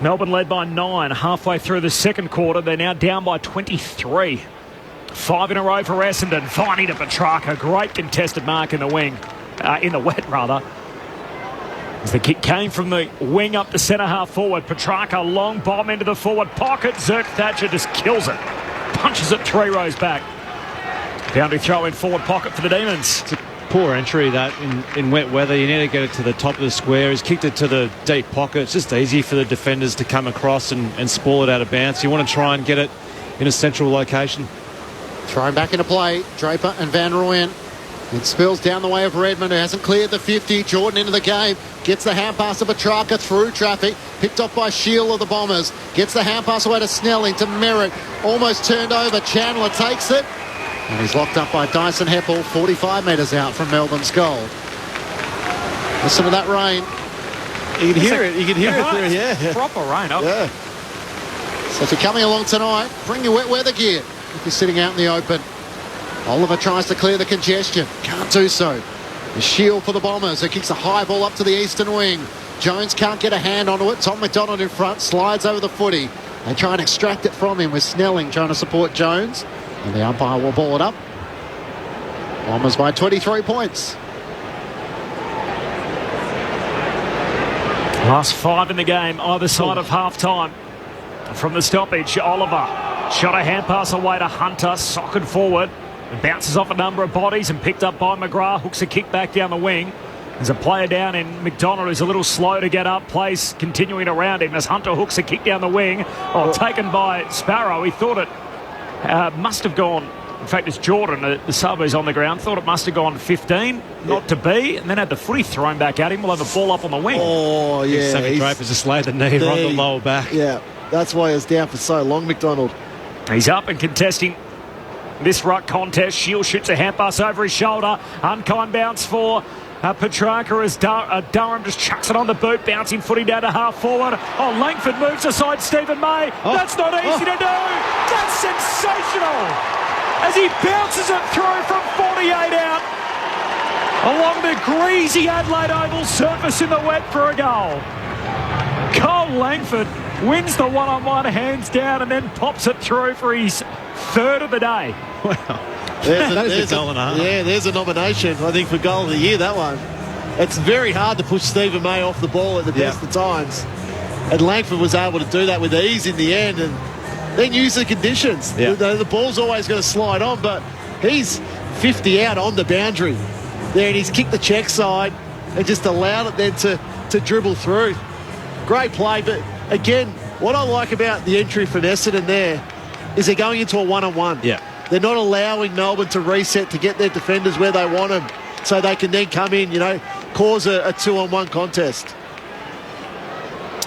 Melbourne led by 9 halfway through the second quarter. They're now down by 23. 5 in a row for Essendon. Viney to Petrarca. Great contested mark in the wing. In the wet, rather. As the kick came from the wing up the centre half forward. Petrarca, long bomb into the forward pocket. Zerk Thatcher just kills it. Punches it 3 rows back. Boundary throw in forward pocket for the Demons. Poor entry that in wet weather. You need to get it to the top of the square. He's kicked it to the deep pocket. It's just easy for the defenders to come across and spoil it out of bounds. You want to try and get it in a central location. Thrown back into play. Draper and Van Rooyen. It spills down the way of Redmond, who hasn't cleared the 50. Jordan into the game. Gets the hand pass to Petrarca through traffic. Picked off by Shield of the Bombers. Gets the hand pass away to Snelling, to Merritt. Almost turned over. Chandler takes it. And he's locked up by Dyson Heppel, 45 metres out from Melbourne's goal. Listen to that rain. You can hear it. You can hear it through, yeah. Proper rain. Yeah. So if you're coming along tonight, bring your wet weather gear if you're sitting out in the open. Oliver tries to clear the congestion. Can't do so. The Shield for the Bombers, who kicks a high ball up to the eastern wing. Jones can't get a hand onto it. Tom McDonald in front, slides over the footy. They try and extract it from him with Snelling trying to support Jones. And the umpire will ball it up. Bombers by 23 points. Last 5 in the game, either side of half-time. From the stoppage, Oliver shot a hand pass away to Hunter, socked forward. It bounces off a number of bodies and picked up by McGrath. Hooks a kick back down the wing. There's a player down in McDonald who's a little slow to get up. Plays continuing around him as Hunter hooks a kick down the wing. Oh, taken by Sparrow. He thought it must have gone. In fact, it's Jordan, the sub who's on the ground. Thought it must have gone 15, not to be, and then had the footy thrown back at him. We'll have a ball up on the wing. Oh, yeah. Sammy Draper's just laid the knee right on the lower back. Yeah, that's why he was down for so long, McDonald. He's up and contesting this ruck contest. Shield shoots a hand pass over his shoulder. Unkind bounce for Petrarca as Durham just chucks it on the boot. Bouncing footy down to half forward. Oh, Langford moves aside Stephen May. That's not easy to do. That's sensational. As he bounces it through from 48 out. Along the greasy Adelaide Oval surface in the wet for a goal. Cole Langford wins the one-on-one hands down and then pops it through for his third of the day. Wow. There's a goal and a half. Yeah, there's a nomination, I think, for goal of the year, that one. It's very hard to push Stephen May off the ball at the best of times. And Langford was able to do that with ease in the end and then use the conditions. Yeah. The ball's always going to slide on, but he's 50 out on the boundary there, and he's kicked the check side and just allowed it then to dribble through. Great play, but again, what I like about the entry from Essendon there is they're going into a one-on-one. Yeah. They're not allowing Melbourne to reset to get their defenders where they want them so they can then come in, cause a two-on-one contest.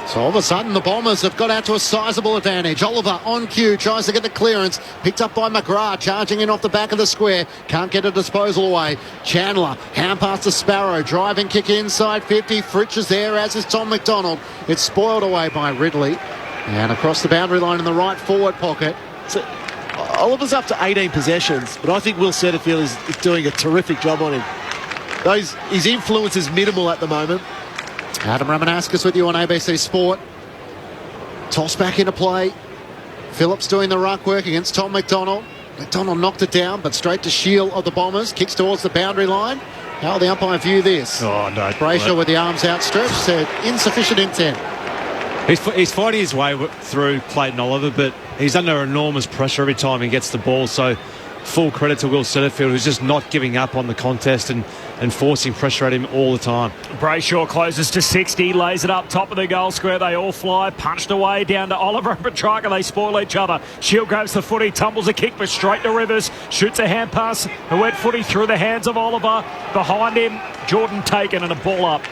So all of a sudden the Bombers have got out to a sizable advantage. Oliver on cue tries to get the clearance. Picked up by McGrath, charging in off the back of the square. Can't get a disposal away. Chandler, hand pass to Sparrow. Driving kick inside 50. Fritsch is there, as is Tom McDonald. It's spoiled away by Ridley. And across the boundary line in the right forward pocket. So Oliver's up to 18 possessions, but I think Will Setterfield is doing a terrific job on him. His influence is minimal at the moment. Adam Ramanauskas with you on ABC Sport. Toss back into play. Phillips doing the ruck work against Tom McDonald. McDonald knocked it down, but straight to Shield of the Bombers. Kicks towards the boundary line. How will the umpire view this? Oh, no. Brayshaw with the arms outstretched said insufficient intent. He's fighting his way through Clayton Oliver, but he's under enormous pressure every time he gets the ball. So full credit to Will Setterfield, who's just not giving up on the contest and forcing pressure at him all the time. Brayshaw closes to 60, lays it up top of the goal square. They all fly, punched away down to Oliver and Petrarca. They spoil each other. Shield grabs the footy, tumbles a kick, but straight to Rivers. Shoots a hand pass, a wet footy through the hands of Oliver. Behind him, Jordan taken and a ball up.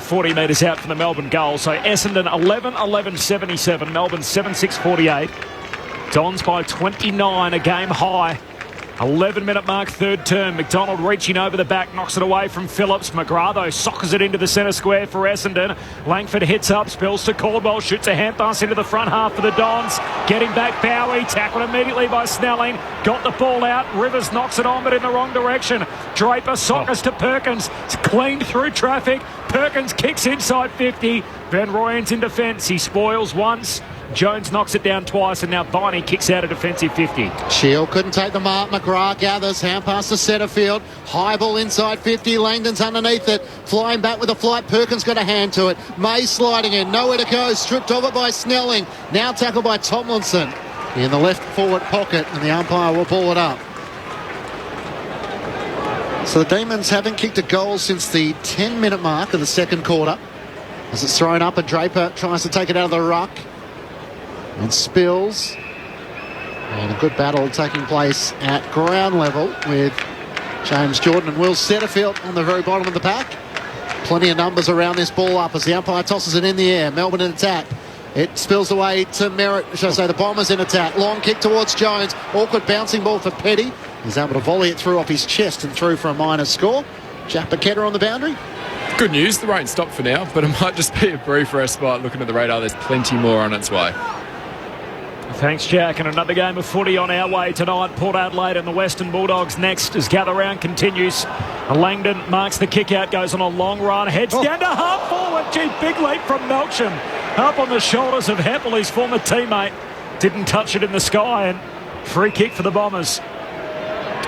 40 metres out from the Melbourne goal. So Essendon 11-11-77. Melbourne 7-6-48. Dons by 29, a game high. 11-minute mark, third term. McDonald reaching over the back, knocks it away from Phillips. McGrath soccers it into the centre square for Essendon. Langford hits up, spills to Caldwell, shoots a hand pass into the front half for the Dons. Getting back Bowie, tackled immediately by Snelling. Got the ball out, Rivers knocks it on, but in the wrong direction. Draper soccers to Perkins. It's cleaned through traffic. Perkins kicks inside 50. Van Rooyen's in defence. He spoils once. Jones knocks it down twice, and now Viney kicks out a defensive 50. Shield couldn't take the mark. McGrath gathers, hand pass to Setterfield. High ball inside 50. Langdon's underneath it. Flying back with a flight. Perkins got a hand to it. May sliding in. Nowhere to go. Stripped of it by Snelling. Now tackled by Tomlinson in the left forward pocket, and the umpire will pull it up. So the Demons haven't kicked a goal since the 10-minute mark of the second quarter. As it's thrown up and Draper tries to take it out of the ruck. And spills. And a good battle taking place at ground level with James Jordan and Will Setterfield on the very bottom of the pack. Plenty of numbers around this ball up as the umpire tosses it in the air. Melbourne in attack. It spills away to Merritt. Should I say the Bombers in attack. Long kick towards Jones. Awkward bouncing ball for Petty. He's able to volley it through off his chest and through for a minor score. Jack Paqueta on the boundary. Good news, the rain stopped for now, but it might just be a brief respite. Looking at the radar, there's plenty more on its way. Thanks, Jack. And another game of footy on our way tonight. Port Adelaide and the Western Bulldogs next as gather round continues. Langdon marks the kick out, goes on a long run, heads down to half forward. Gee, big leap from Melksham. Up on the shoulders of Heppel, his former teammate. Didn't touch it in the sky, and free kick for the Bombers.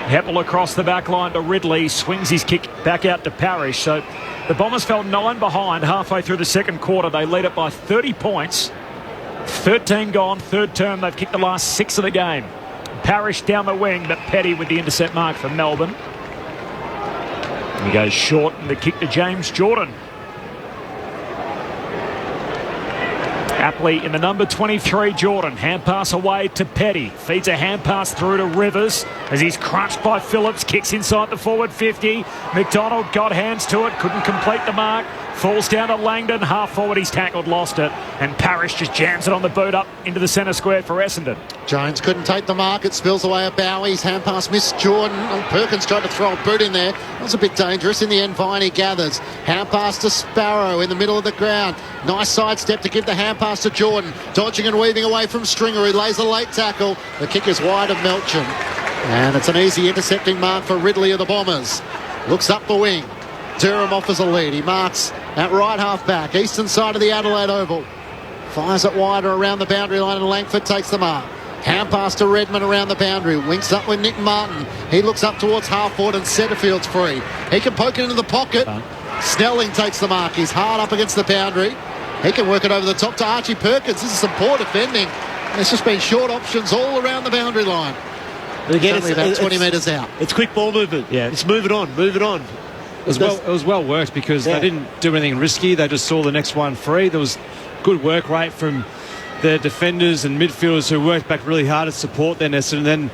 Heppel across the back line to Ridley, swings his kick back out to Parrish. So the Bombers fell 9 behind halfway through the second quarter. They lead it by 30 points. 13 gone, third term. They've kicked the last 6 of the game. Parrish down the wing, but Petty with the intercept mark for Melbourne. He goes short, and the kick to James Jordan. Apley in the number 23, Jordan. Hand pass away to Petty. Feeds a hand pass through to Rivers as he's crunched by Phillips. Kicks inside the forward 50. McDonald got hands to it. Couldn't complete the mark. Falls down to Langdon. Half forward, he's tackled, lost it. And Parrish just jams it on the boot up into the centre square for Essendon. Jones couldn't take the mark. It spills away at Bowie's. Hand pass missed Jordan. And Perkins tried to throw a boot in there. That was a bit dangerous. In the end, Viney gathers. Hand pass to Sparrow in the middle of the ground. Nice sidestep to give the hand pass to Jordan. Dodging and weaving away from Stringer, who lays a late tackle. The kick is wide of Melksham. And it's an easy intercepting mark for Ridley of the Bombers. Looks up the wing. Durham offers a lead. He marks at right half back, eastern side of the Adelaide Oval. Fires it wider around the boundary line and Langford takes the mark. Hand pass to Redmond around the boundary. Winks up with Nick Martin. He looks up towards half forward and Setterfield's free. He can poke it into the pocket. Snelling takes the mark. He's hard up against the boundary. He can work it over the top to Archie Perkins. This is some poor defending. There's just been short options all around the boundary line. But again, it's about 20 metres out. It's quick ball movement. Yeah. It's move it on. It was well worked because they didn't do anything risky. They just saw the next one free. There was good work rate from their defenders and midfielders who worked back really hard to support their nest and then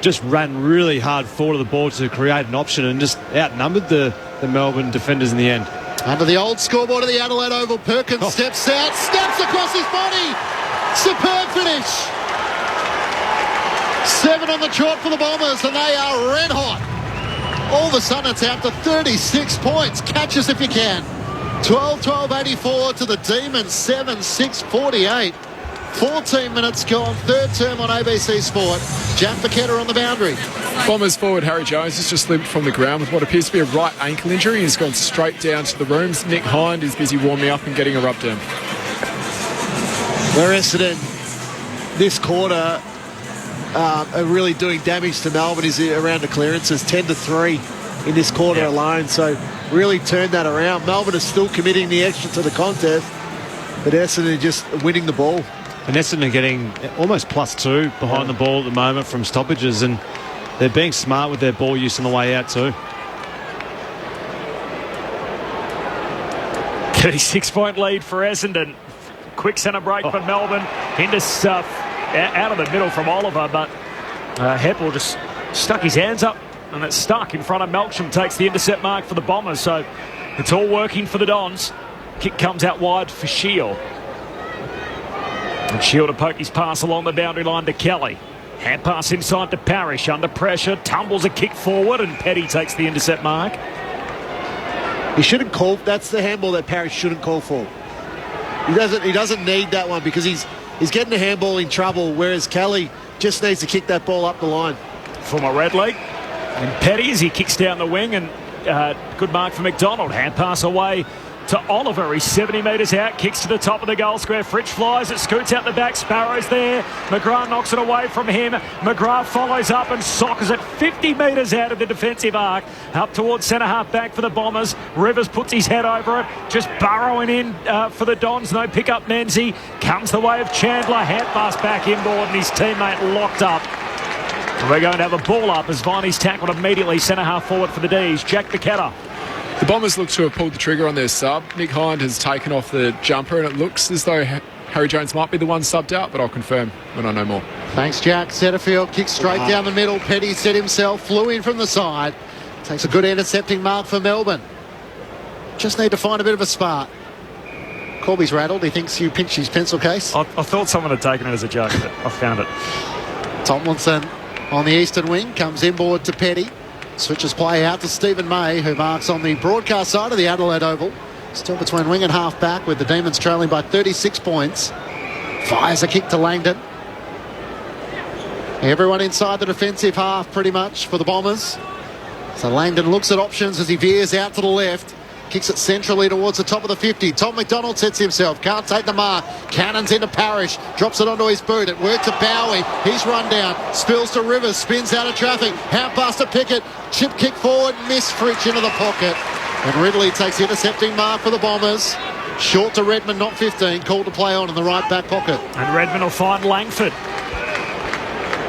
just ran really hard forward of the ball to create an option and just outnumbered the Melbourne defenders in the end. Under the old scoreboard of the Adelaide Oval, Perkins steps out, snaps across his body. Superb finish. 7 on the trot for the Bombers, and they are red hot. All of a sudden, it's out to 36 points. Catch us if you can. 12-12-84 to the Demons, 7-6-48. 14 minutes gone, third term on ABC Sport. Jack Paqueta on the boundary. Bombers forward Harry Jones has just limped from the ground with what appears to be a right ankle injury. He's gone straight down to the rooms. Nick Hind is busy warming up and getting a rub down. Where Essendon this quarter are really doing damage to Melbourne is around the clearances, 10-3 in this quarter alone. So really turned that around. Melbourne is still committing the extra to the contest, but Essendon are just winning the ball. And Essendon are getting almost +2 behind the ball at the moment from stoppages, and they're being smart with their ball use on the way out too. 36-point lead for Essendon. Quick centre break for Melbourne into out of the middle from Oliver, but Heppel just stuck his hands up and it's stuck in front of Melksham. Takes the intercept mark for the Bombers, so it's all working for the Dons. Kick comes out wide for Shield. And Shield to poke his pass along the boundary line to Kelly. Hand pass inside to Parrish under pressure, tumbles a kick forward, and Petty takes the intercept mark. He shouldn't call. That's the handball that Parrish shouldn't call for. He doesn't need that one because he's getting the handball in trouble, whereas Kelly just needs to kick that ball up the line. From a red leg. And Petty as he kicks down the wing, and good mark for McDonald. Hand pass away to Oliver. He's 70 metres out, kicks to the top of the goal square. Fritsch flies, it scoots out the back. Sparrow's there. McGrath knocks it away from him. McGrath follows up and sockers it 50 metres out of the defensive arc. Up towards centre half back for the Bombers. Rivers puts his head over it. Just burrowing in for the Dons. No pick up Menzies. Comes the way of Chandler. Hand pass back inboard and his teammate locked up. We're going to have a ball up as Viney's tackled immediately, centre half forward for the D's. Jack Buchetta. The Bombers look to have pulled the trigger on their sub. Nick Hind has taken off the jumper, and it looks as though Harry Jones might be the one subbed out, but I'll confirm when I know more. Thanks, Jack. Setterfield kicks straight down the middle. Petty set himself, flew in from the side. Takes a good intercepting mark for Melbourne. Just need to find a bit of a spark. Corby's rattled. He thinks you pinched his pencil case. I thought someone had taken it as a joke, but I found it. Tomlinson on the eastern wing comes inboard to Petty. Switches play out to Stephen May, who marks on the broadcast side of the Adelaide Oval. Still between wing and half back, with the Demons trailing by 36 points. Fires a kick to Langdon. Everyone inside the defensive half pretty much for the Bombers. So Langdon looks at options as he veers out to the left. Kicks it centrally towards the top of the 50. Tom McDonald sets himself. Can't take the mark. Cannons into Parrish. Drops it onto his boot. It worked to Bowie. He's run down. Spills to Rivers. Spins out of traffic. Hand pass to Pickett. Chip kick forward. Miss Fritsch into the pocket. And Ridley takes the intercepting mark for the Bombers. Short to Redmond, not 15. Called to play on in the right back pocket. And Redmond will find Langford.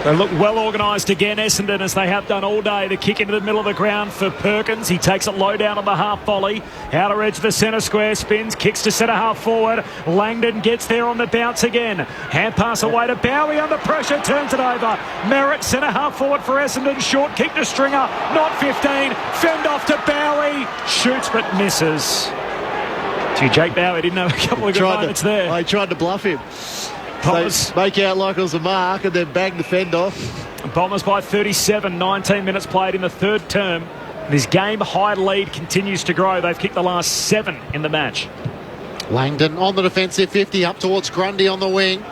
They look well organised again, Essendon, as they have done all day. The kick into the middle of the ground for Perkins. He takes it low down on the half volley. Outer edge of the centre square, spins, kicks to centre half forward. Langdon gets there on the bounce again. Hand pass away to Bowie under pressure, turns it over. Merritt, centre half forward for Essendon. Short kick to Stringer, not 15. Fend off to Bowie. Shoots but misses. Gee, Jake Bowie didn't have a couple of good moments there. He tried to bluff him. Bombers make out like it was a mark and then bang the fend off. Bombers by 37, 19 minutes played in the third term. This game high lead continues to grow. They've kicked the last 7 in the match. Langdon on the defensive 50, up towards Grundy on the wing.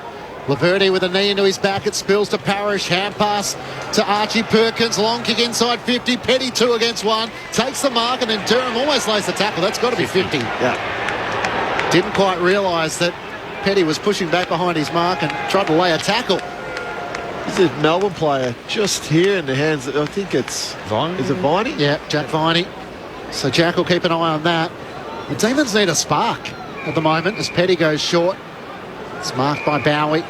Laverde with a knee into his back. It spills to Parrish. Hand pass to Archie Perkins. Long kick inside 50. Petty 2 against 1. Takes the mark, and then Durham almost lays the tackle. That's got to be 50. Yeah. Didn't quite realise that Petty was pushing back behind his mark and tried to lay a tackle. This is a Melbourne player just here in the hands. I think it's Viney. Is it Viney? Yeah, Jack Viney. So Jack will keep an eye on that. The Demons need a spark at the moment as Petty goes short. It's marked by Bowie.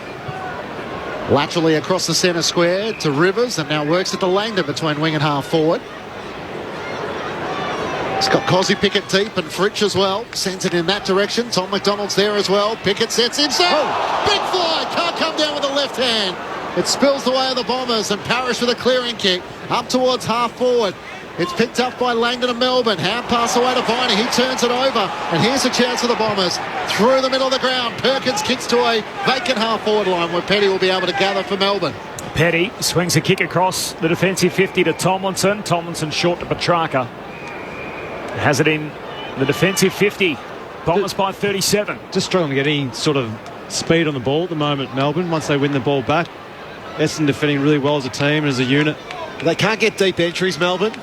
Laterally across the centre square to Rivers, and now works it to Langdon between wing and half forward. It's got Cozzy Pickett deep and Fritsch as well. Sends it in that direction. Tom McDonald's there as well. Pickett sets himself. Oh. Big fly. Can't come down with the left hand. It spills the way of the Bombers, and Parrish with a clearing kick up towards half forward. It's picked up by Langdon and Melbourne. Hand pass away to Viney. He turns it over. And here's a chance for the Bombers. Through the middle of the ground. Perkins kicks to a vacant half forward line where Petty will be able to gather for Melbourne. Petty swings a kick across the defensive 50 to Tomlinson. Tomlinson short to Petrarca. Has it in the defensive 50. Bombers by 37. Just struggling to get any sort of speed on the ball at the moment, Melbourne, once they win the ball back. Essendon defending really well as a team and as a unit. They can't get deep entries, Melbourne,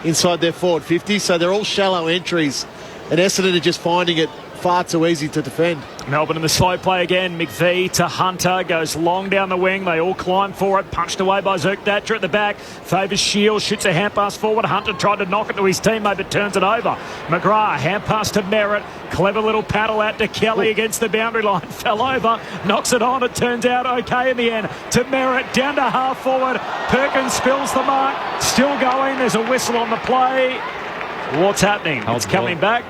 inside their forward 50, so they're all shallow entries. And Essendon are just finding it far too easy to defend. Melbourne in the slow play again. McVie to Hunter. Goes long down the wing. They all climb for it. Punched away by Zerk Thatcher at the back. Favours Shields. Shoots a hand pass forward. Hunter tried to knock it to his teammate but turns it over. McGrath. Hand pass to Merritt. Clever little paddle out to Kelly against the boundary line. Fell over. Knocks it on. It turns out okay in the end. To Merritt. Down to half forward. Perkins spills the mark. Still going. There's a whistle on the play. What's happening? It's coming back.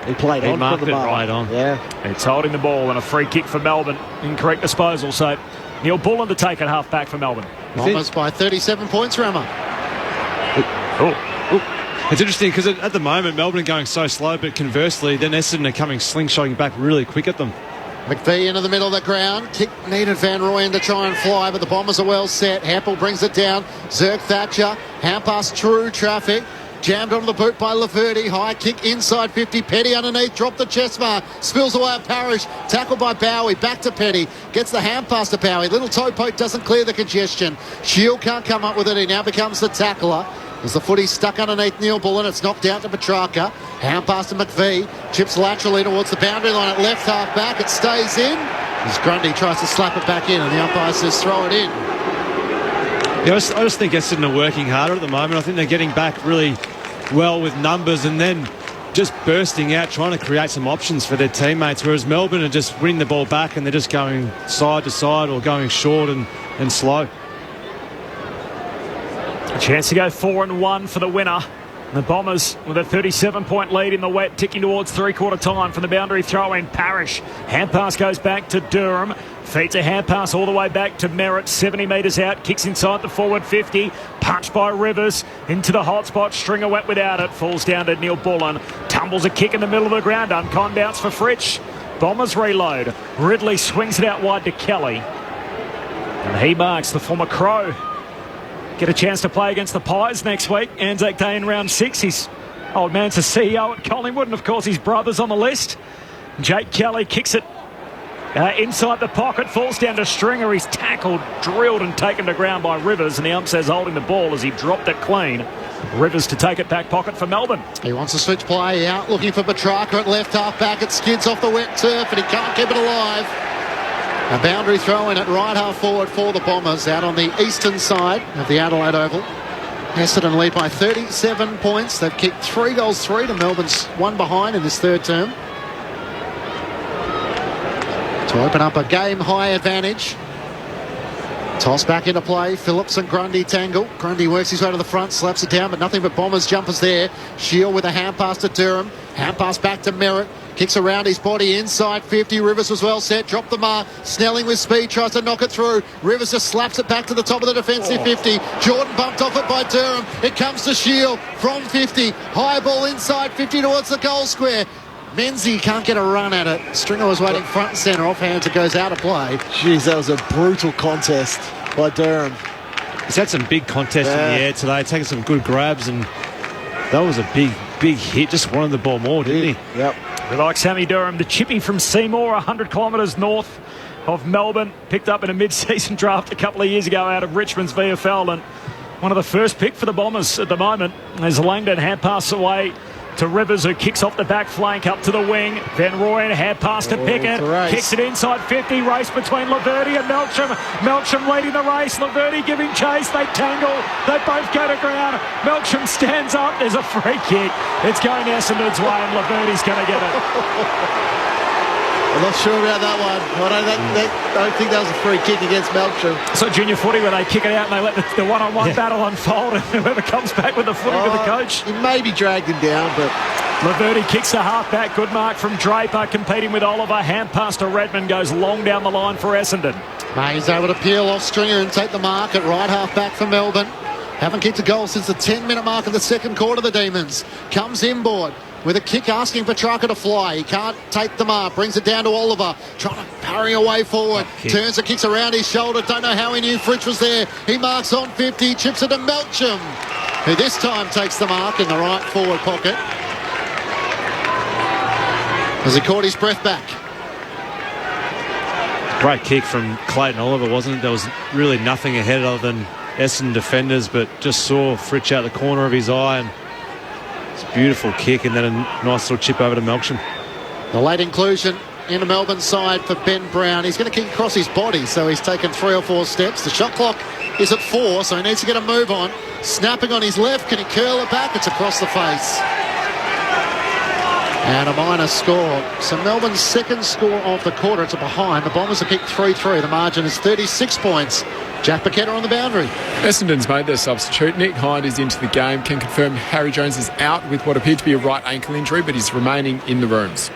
He played on marked from the it bar. right on. Yeah. It's holding the ball and a free kick for Melbourne. Incorrect disposal. So Neil Bullen to take it half back for Melbourne. Bombers by 37 points, Rammer. It's interesting because at the moment Melbourne are going so slow, but conversely then Essendon are coming slingshotting back really quick at them. McVie into the middle of the ground. Kick needed Van Rooyen to try and fly, but the Bombers are well set. Hampel brings it down. Zerk Thatcher. Hand pass through traffic. Jammed onto the boot by Laverde. High kick inside 50. Petty underneath. Dropped the chest mark. Spills away at Parrish. Tackled by Bowie. Back to Petty. Gets the hand pass to Bowie. Little toe poke doesn't clear the congestion. Shield can't come up with it. He now becomes the tackler. As the footy stuck underneath Neil Bullen, it's knocked out to Petrarca. Hand pass to McVie. Chips laterally towards the boundary line at left half back. It stays in. As Grundy tries to slap it back in, and the umpire says throw it in. Yeah, I just think Essendon are working harder at the moment. I think they're getting back really well with numbers and then just bursting out, trying to create some options for their teammates, whereas Melbourne are just winning the ball back and they're just going side to side or going short and slow. A chance to go 4-1 for the winner. The Bombers with a 37-point lead in the wet, ticking towards three-quarter time from the boundary throw-in. Parrish. Hand pass goes back to Durham. Feeds a hand pass all the way back to Merritt, 70 metres out, kicks inside the forward 50. Punched by Rivers into the hot spot. Stringer went without it. Falls down to Neil Bullen. Tumbles a kick in the middle of the ground. Uncon bounce for Fritsch. Bombers reload. Ridley swings it out wide to Kelly. And he marks the former Crow. Get a chance to play against the Pies next week. Anzac Day in round 6. His old man's a CEO at Collingwood, and of course his brother's on the list. Jake Kelly kicks it inside the pocket, falls down to Stringer. He's tackled, drilled and taken to ground by Rivers, and the ump says holding the ball as he dropped it clean. Rivers to take it back pocket for Melbourne. He wants to switch play out, looking for Petrarca at left half back. It skids off the wet turf and he can't keep it alive. A boundary throw in at right half forward for the Bombers out on the eastern side of the Adelaide Oval. Essendon lead by 37 points. They've kicked 3 goals, 3 to Melbourne's 1 behind in this third term. To open up a game-high advantage. Toss back into play. Phillips and Grundy tangle. Grundy works his way to the front, slaps it down, but nothing but Bombers jumpers there. Shield with a hand pass to Durham. Hand pass back to Merritt. Kicks around his body inside 50. Rivers was well set. Dropped the mark. Snelling with speed. Tries to knock it through. Rivers just slaps it back to the top of the defensive 50. Jordan bumped off it by Durham. It comes to Shield from 50. High ball inside 50 towards the goal square. Menzies can't get a run at it. Stringer was waiting front and centre. Offhands, it goes out of play. Jeez, that was a brutal contest by Durham. He's had some big contests in the air today, taking some good grabs, and that was a big hit. Just wanted the ball more, didn't he? Yep. We like Sammy Durham, the chippy from Seymour, 100 kilometres north of Melbourne. Picked up in a mid-season draft a couple of years ago out of Richmond's VFL, and one of the first pick for the Bombers at the moment. As Langdon hand pass away to Rivers, who kicks off the back flank up to the wing. Van Rooyen, hand pass to Pickett. Kicks it inside 50. Race between Laverty and Melcham. Melcham leading the race. Laverty giving chase. They tangle. They both go to ground. Melcham stands up. There's a free kick. It's going Essendon's way, and Laverty's going to get it. I'm not sure about that one. I don't think that was a free kick against Melcham. So junior footy where they kick it out and they let the one-on-one battle unfold, and whoever comes back with the footy to the coach. He maybe dragged him down, but... Laverty kicks the half-back. Good mark from Draper, competing with Oliver. Hand pass to Redmond, goes long down the line for Essendon. He's able to peel off Stringer and take the mark at right half-back for Melbourne. Haven't kicked a goal since the 10-minute mark of the second quarter, the Demons. Comes inboard with a kick asking Petrarca to fly. He can't take the mark. Brings it down to Oliver. Trying to parry away forward. Turns and kicks around his shoulder. Don't know how he knew Fritsch was there. He marks on 50. Chips it to Melcham, who this time takes the mark in the right forward pocket as he caught his breath back. Great kick from Clayton Oliver, wasn't it? There was really nothing ahead other than Essendon defenders, but just saw Fritsch out the corner of his eye, and it's a beautiful kick, and then a nice little chip over to Melcham. The late inclusion in the Melbourne side for Ben Brown. He's going to kick across his body, so he's taken 3 or 4 steps. The shot clock is at 4, so he needs to get a move on. Snapping on his left. Can he curl it back? It's across the face. And a minor score. So Melbourne's second score of the quarter. It's a behind. The Bombers have kicked 3-3. The margin is 36 points. Jack Paqueta on the boundary. Essendon's made their substitute. Nick Hind is into the game. Can confirm Harry Jones is out with what appeared to be a right ankle injury, but he's remaining in the rooms.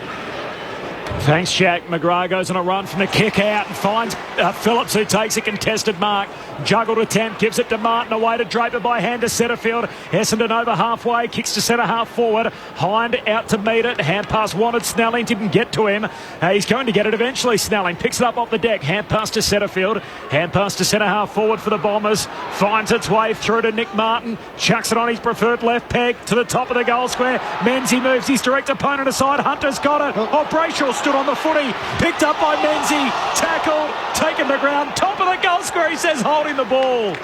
Thanks, Jack. McGrath goes on a run from the kick out and finds Phillips, who takes a contested mark. Juggled attempt, gives it to Martin, away to Draper by hand to Setterfield. Essendon over halfway, kicks to centre half forward. Hind out to meet it. Hand pass wanted. Snelling didn't get to him. He's going to get it eventually. Snelling picks it up off the deck. Hand pass to Setterfield. Hand pass to centre half forward for the Bombers. Finds its way through to Nick Martin. Chucks it on his preferred left peg to the top of the goal square. Menzies moves his direct opponent aside. Hunter's got it. Oh, Brayshaw stood on the footy. Picked up by Menzies. Tackle. Taken to ground. Top of the goal square, he says, holding the ball.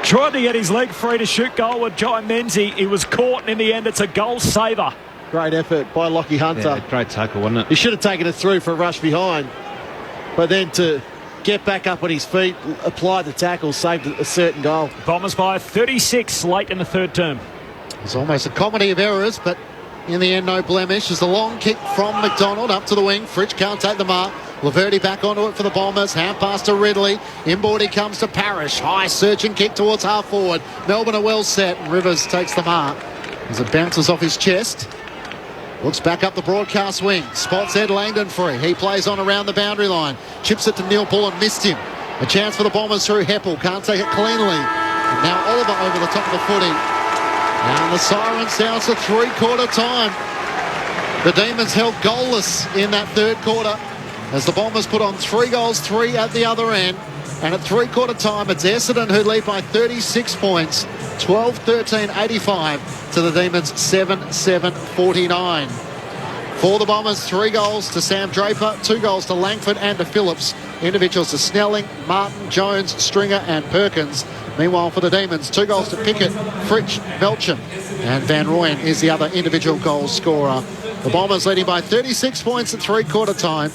Tried to get his leg free to shoot goal with Jai Menzies. He was caught, and in the end, it's a goal saver. Great effort by Lockie Hunter. Yeah, great tackle, wasn't it? He should have taken it through for a rush behind. But then to get back up on his feet, apply the tackle, saved a certain goal. Bombers by 36 late in the third term. It's almost a comedy of errors, but In the end, no blemish. There's a long kick from McDonald up to the wing. Fritsch can't take the mark. Laverty back onto it for the Bombers. Hand pass to Ridley. Inboard he comes to Parrish. High searching kick towards half forward. Melbourne are well set. Rivers takes the mark as it bounces off his chest. Looks back up the broadcast wing. Spots Ed Langdon free. He plays on around the boundary line. Chips it to Neil Bull and missed him. A chance for the Bombers through Heppel. Can't take it cleanly. And now Oliver over the top of the footy. And the siren sounds to three-quarter time. The Demons held goalless in that third quarter as the Bombers put on 3 goals, 3 at the other end. And at three-quarter time, it's Essendon who lead by 36 points, 12-13-85 to the Demons 7-7-49. For the Bombers, 3 goals to Sam Draper, 2 goals to Langford and to Phillips. Individuals to Snelling, Martin, Jones, Stringer and Perkins. Meanwhile, for the Demons, 2 goals to Pickett, Fritsch, Melcham, and Van Rooyen is the other individual goal scorer. The Bombers leading by 36 points at three-quarter time.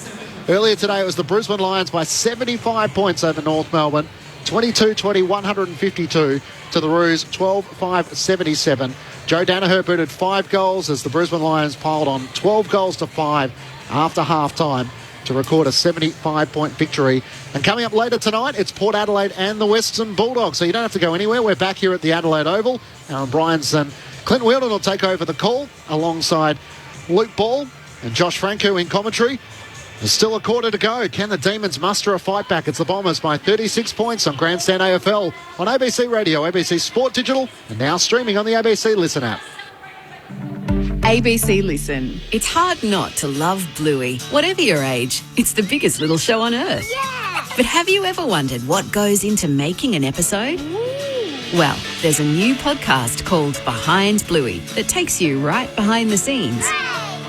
Earlier today, it was the Brisbane Lions by 75 points over North Melbourne, 22-20, 152 to the Roos, 12-5, 77. Joe Danaher booted 5 goals as the Brisbane Lions piled on 12 goals to 5 after half-time to record a 75-point victory. And coming up later tonight, it's Port Adelaide and the Western Bulldogs. So you don't have to go anywhere. We're back here at the Adelaide Oval. Alan Bryanson, Clint Wheeldon will take over the call alongside Luke Ball and Josh Franco in commentary. There's still a quarter to go. Can the Demons muster a fight back? It's the Bombers by 36 points on Grandstand AFL on ABC Radio, ABC Sport Digital, and now streaming on the ABC Listen app. ABC Listen. It's hard not to love Bluey. Whatever your age, it's the biggest little show on earth. Yeah! But have you ever wondered what goes into making an episode? Well, there's a new podcast called Behind Bluey that takes you right behind the scenes.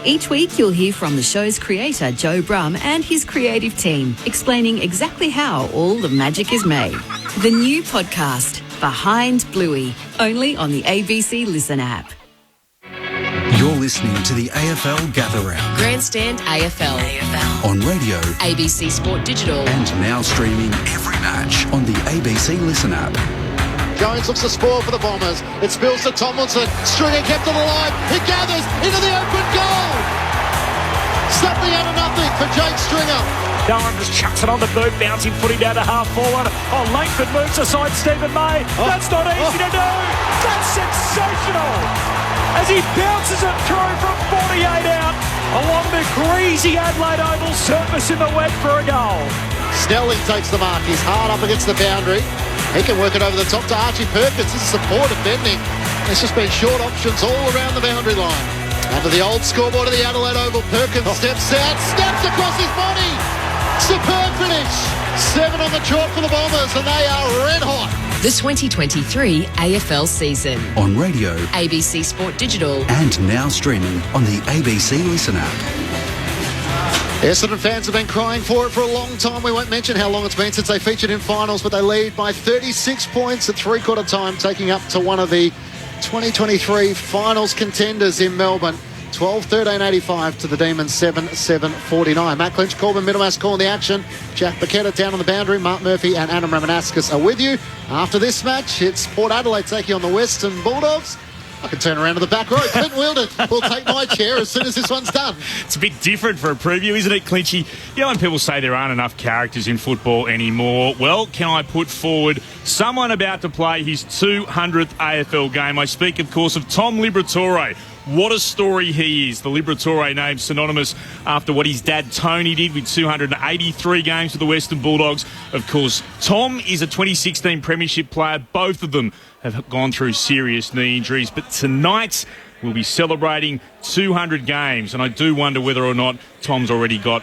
Each week you'll hear from the show's creator, Joe Brum, and his creative team, explaining exactly how all the magic is made. The new podcast, Behind Bluey, only on the ABC Listen app. You're listening to the AFL Gather Round. Grandstand AFL. On radio, ABC Sport Digital. and now streaming every match on the ABC Listen app. Jones looks to spoil for the Bombers. It spills to Tomlinson. Stringer kept on the line. He gathers into the open goal. Something out of nothing for Jake Stringer. Durham just chucks it on the boot, bouncing footy down to half forward. Oh, Langford moves aside Stephen May. That's not easy to do. That's sensational. As he bounces it through from 48 out along the greasy Adelaide Oval surface in the wet for a goal. Snelling takes the mark. He's hard up against the boundary. He can work it over the top to Archie Perkins. This is support defending. There's just been short options all around the boundary line. Under the old scoreboard of the Adelaide Oval, Perkins steps out, steps across his body. Superb finish. 7 on the chalk for the Bombers, and they are red hot. The 2023 AFL season. On radio, ABC Sport Digital. and now streaming on the ABC Listen app. Essendon fans have been crying for it for a long time. We won't mention how long it's been since they featured in finals, but they lead by 36 points at three-quarter time, taking up to one of the 2023 finals contenders in Melbourne. 12-13-85 to the Demons 7-7-49. Matt Clinch, Corbin Middlemass calling the action. Jack Paquetta down on the boundary. Mark Murphy and Adam Ramanauskas are with you. After this match, it's Port Adelaide taking on the Western Bulldogs. I can turn around to the back row. Clint Wheeldon will take my chair as soon as this one's done. It's a bit different for a preview, isn't it, Clinchy? You know when people say there aren't enough characters in football anymore? Well, can I put forward someone about to play his 200th AFL game? I speak, of course, of Tom Liberatore. What a story he is. The Liberatore name synonymous after what his dad Tony did with 283 games for the Western Bulldogs. Of course, Tom is a 2016 premiership player. Both of them have gone through serious knee injuries. But tonight we'll be celebrating 200 games. And I do wonder whether or not Tom's already got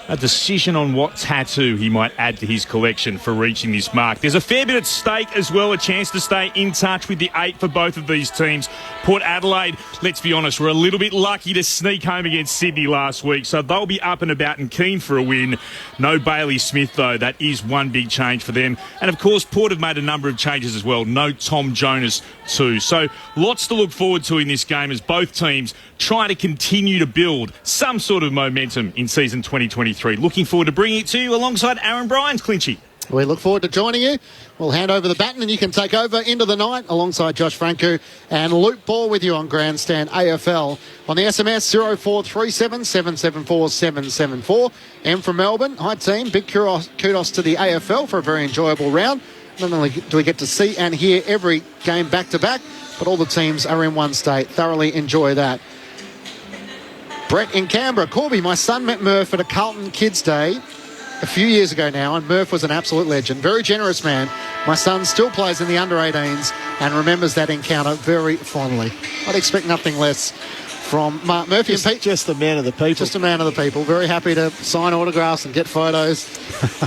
a decision on what tattoo he might add to his collection for reaching this mark. There's a fair bit at stake as well, a chance to stay in touch with the 8 for both of these teams. Port Adelaide, let's be honest, were a little bit lucky to sneak home against Sydney last week, so they'll be up and about and keen for a win. No Bailey Smith, though. That is one big change for them. And, of course, Port have made a number of changes as well. No Tom Jonas, too. So lots to look forward to in this game as both teams try to continue to build some sort of momentum in season 2023. Looking forward to bringing it to you alongside Aaron Bryans, Clinchy. We look forward to joining you. We'll hand over the baton and you can take over into the night alongside Josh Franku and Luke Ball with you on Grandstand AFL on the SMS 0437 774 774. M from Melbourne. Hi team, big kudos to the AFL for a very enjoyable round. Not only do we get to see and hear every game back to back, but all the teams are in one state. Thoroughly enjoy that. Brett in Canberra. Corby, my son met Murph at a Carlton Kids Day a few years ago now, and Murph was an absolute legend. Very generous man. My son still plays in the under-18s and remembers that encounter very fondly. I'd expect nothing less from Mark Murphy. Just, and Pete. Just a man of the people. Just a man of the people. Very happy to sign autographs and get photos.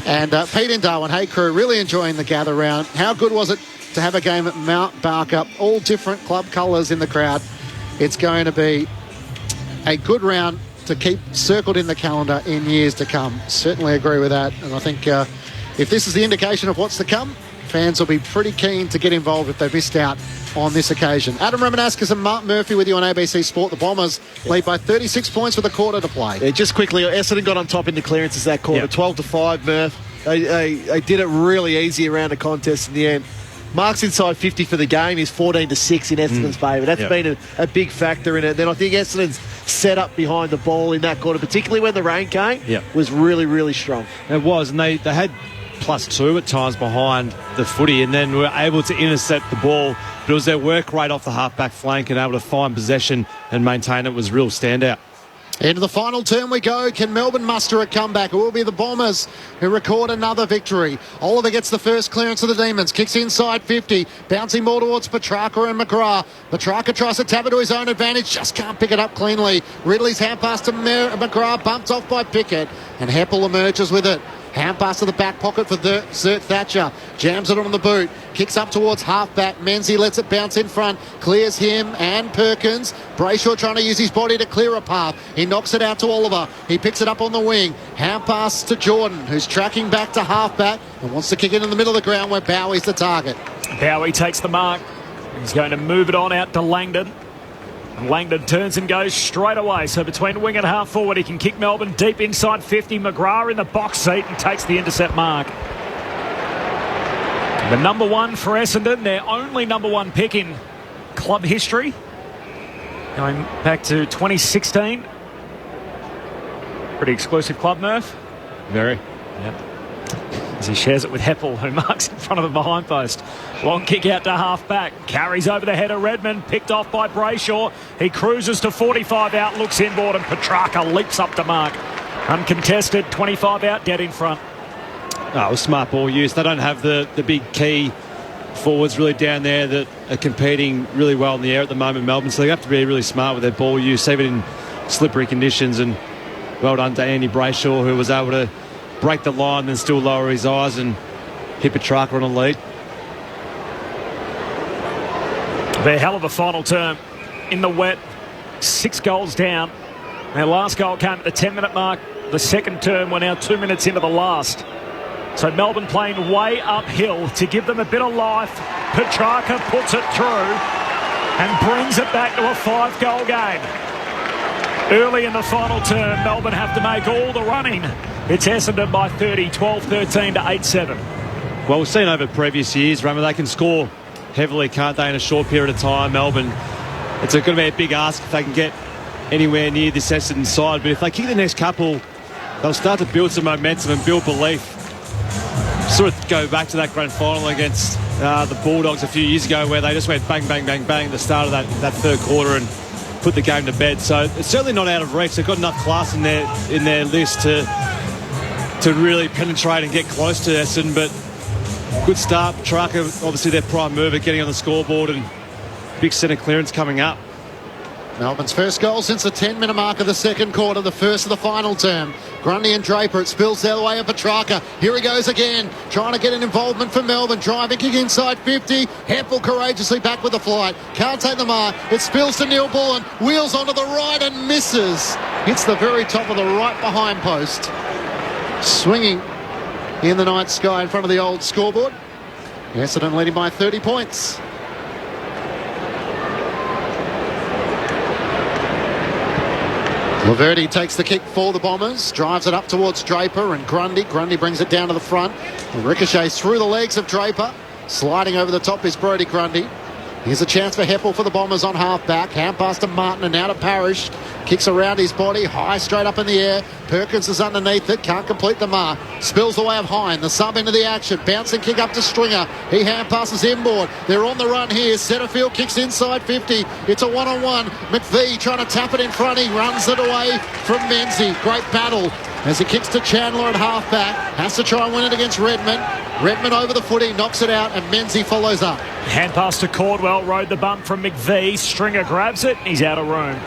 And Pete in Darwin. Hey, crew, really enjoying the gather round. How good was it to have a game at Mount Barker? All different club colours in the crowd. It's going to be a good round to keep circled in the calendar in years to come. Certainly agree with that. And I think if this is the indication of what's to come, fans will be pretty keen to get involved if they've missed out on this occasion. Adam Romanaskas and Mark Murphy with you on ABC Sport. The Bombers lead by 36 points with a quarter to play. Yeah, just quickly, Essendon got on top in the clearances that quarter. 12-5, Murph. They did it really easy around the contest in the end. Mark's inside 50 for the game. He's 14-6 in Essendon's favour. That's been a big factor in it. Then I think Essendon's set up behind the ball in that quarter, particularly when the rain came, was really, really strong. It was, and they had +2 at times behind the footy, and then were able to intercept the ball. But it was their work rate off the half-back flank and able to find possession and maintain it was real standout. Into the final term we go. Can Melbourne muster a comeback? It will be the Bombers who record another victory. Oliver gets the first clearance of the Demons. Kicks inside 50. Bouncing more towards Petrarca and McGrath. Petrarca tries to tap it to his own advantage. Just can't pick it up cleanly. Ridley's hand pass to McGrath. Bumped off by Pickett. And Heppel emerges with it. Hand pass to the back pocket for Zert Thatcher. Jams it on the boot. Kicks up towards half-back. Menzies lets it bounce in front. Clears him and Perkins. Brayshaw trying to use his body to clear a path. He knocks it out to Oliver. He picks it up on the wing. Hand pass to Jordan, who's tracking back to half-back and wants to kick it in the middle of the ground where Bowie's the target. Bowie takes the mark. He's going to move it on out to Langdon. And Langdon turns and goes straight away. So between wing and half forward, he can kick Melbourne deep inside 50. McGrath in the box seat and takes the intercept mark. The number one for Essendon, their only number one pick in club history. Going back to 2016. Pretty exclusive club, Murph. Very. Yep. As he shares it with Heppel, who marks in front of the behind post. Long kick out to half-back. Carries over the head of Redmond. Picked off by Brayshaw. He cruises to 45 out, looks inboard, and Petrarca leaps up to mark. Uncontested, 25 out, dead in front. Oh, it was smart ball use. They don't have the big key forwards really down there that are competing really well in the air at the moment, Melbourne. So they have to be really smart with their ball use, even in slippery conditions. And well done to Andy Brayshaw, who was able to break the line and still lower his eyes and hit Petrarca on a lead. Their hell of a final term in the wet. 6 goals down. Their last goal came at the 10-minute mark. The second term, we're now 2 minutes into the last. So Melbourne playing way uphill to give them a bit of life. Petrarca puts it through and brings it back to a 5-goal game. Early in the final term, Melbourne have to make all the running. It's Essendon by 30, 12-13 to 8-7. Well, we've seen over previous years, Rammer, they can score heavily, can't they, in a short period of time. Melbourne, it's going to be a big ask if they can get anywhere near this Essendon side. But if they kick the next couple, they'll start to build some momentum and build belief. Sort of go back to that grand final against the Bulldogs a few years ago where they just went bang, bang, bang, bang at the start of that third quarter and put the game to bed. So it's certainly not out of reach. They've got enough class in their list to really penetrate and get close to Essendon. But good start. Petrarca, obviously their prime mover, getting on the scoreboard, and big centre clearance coming up. Melbourne's first goal since the 10-minute mark of the second quarter, the first of the final term. Grundy and Draper, it spills the other way of Petrarca. Here he goes again, trying to get an involvement for Melbourne. Driving, kick inside 50. Heppel courageously back with the flight. Can't take the mark. It spills to Neil Bullen. Wheels onto the right and misses. Hits the very top of the right behind post. Swinging in the night sky in front of the old scoreboard. Essendon leading by 30 points. Laverty takes the kick for the Bombers, drives it up towards Draper and Grundy. Grundy brings it down to the front. It ricochets through the legs of Draper. Sliding over the top is Brodie Grundy. Here's a chance for Heppel for the Bombers on half-back. Hand pass to Martin and now to Parrish. Kicks around his body, high straight up in the air. Perkins is underneath it, can't complete the mark. Spills the way of Hine, the sub into the action. Bouncing kick up to Stringer. He hand passes inboard. They're on the run here. Setterfield kicks inside 50. It's a one-on-one. McVie trying to tap it in front. He runs it away from Menzies. Great battle as he kicks to Chandler at half-back. Has to try and win it against Redmond. Redmond over the footy, knocks it out, and Menzies follows up. Hand pass to Caldwell, rode the bump from McVie. Stringer grabs it, he's out of room.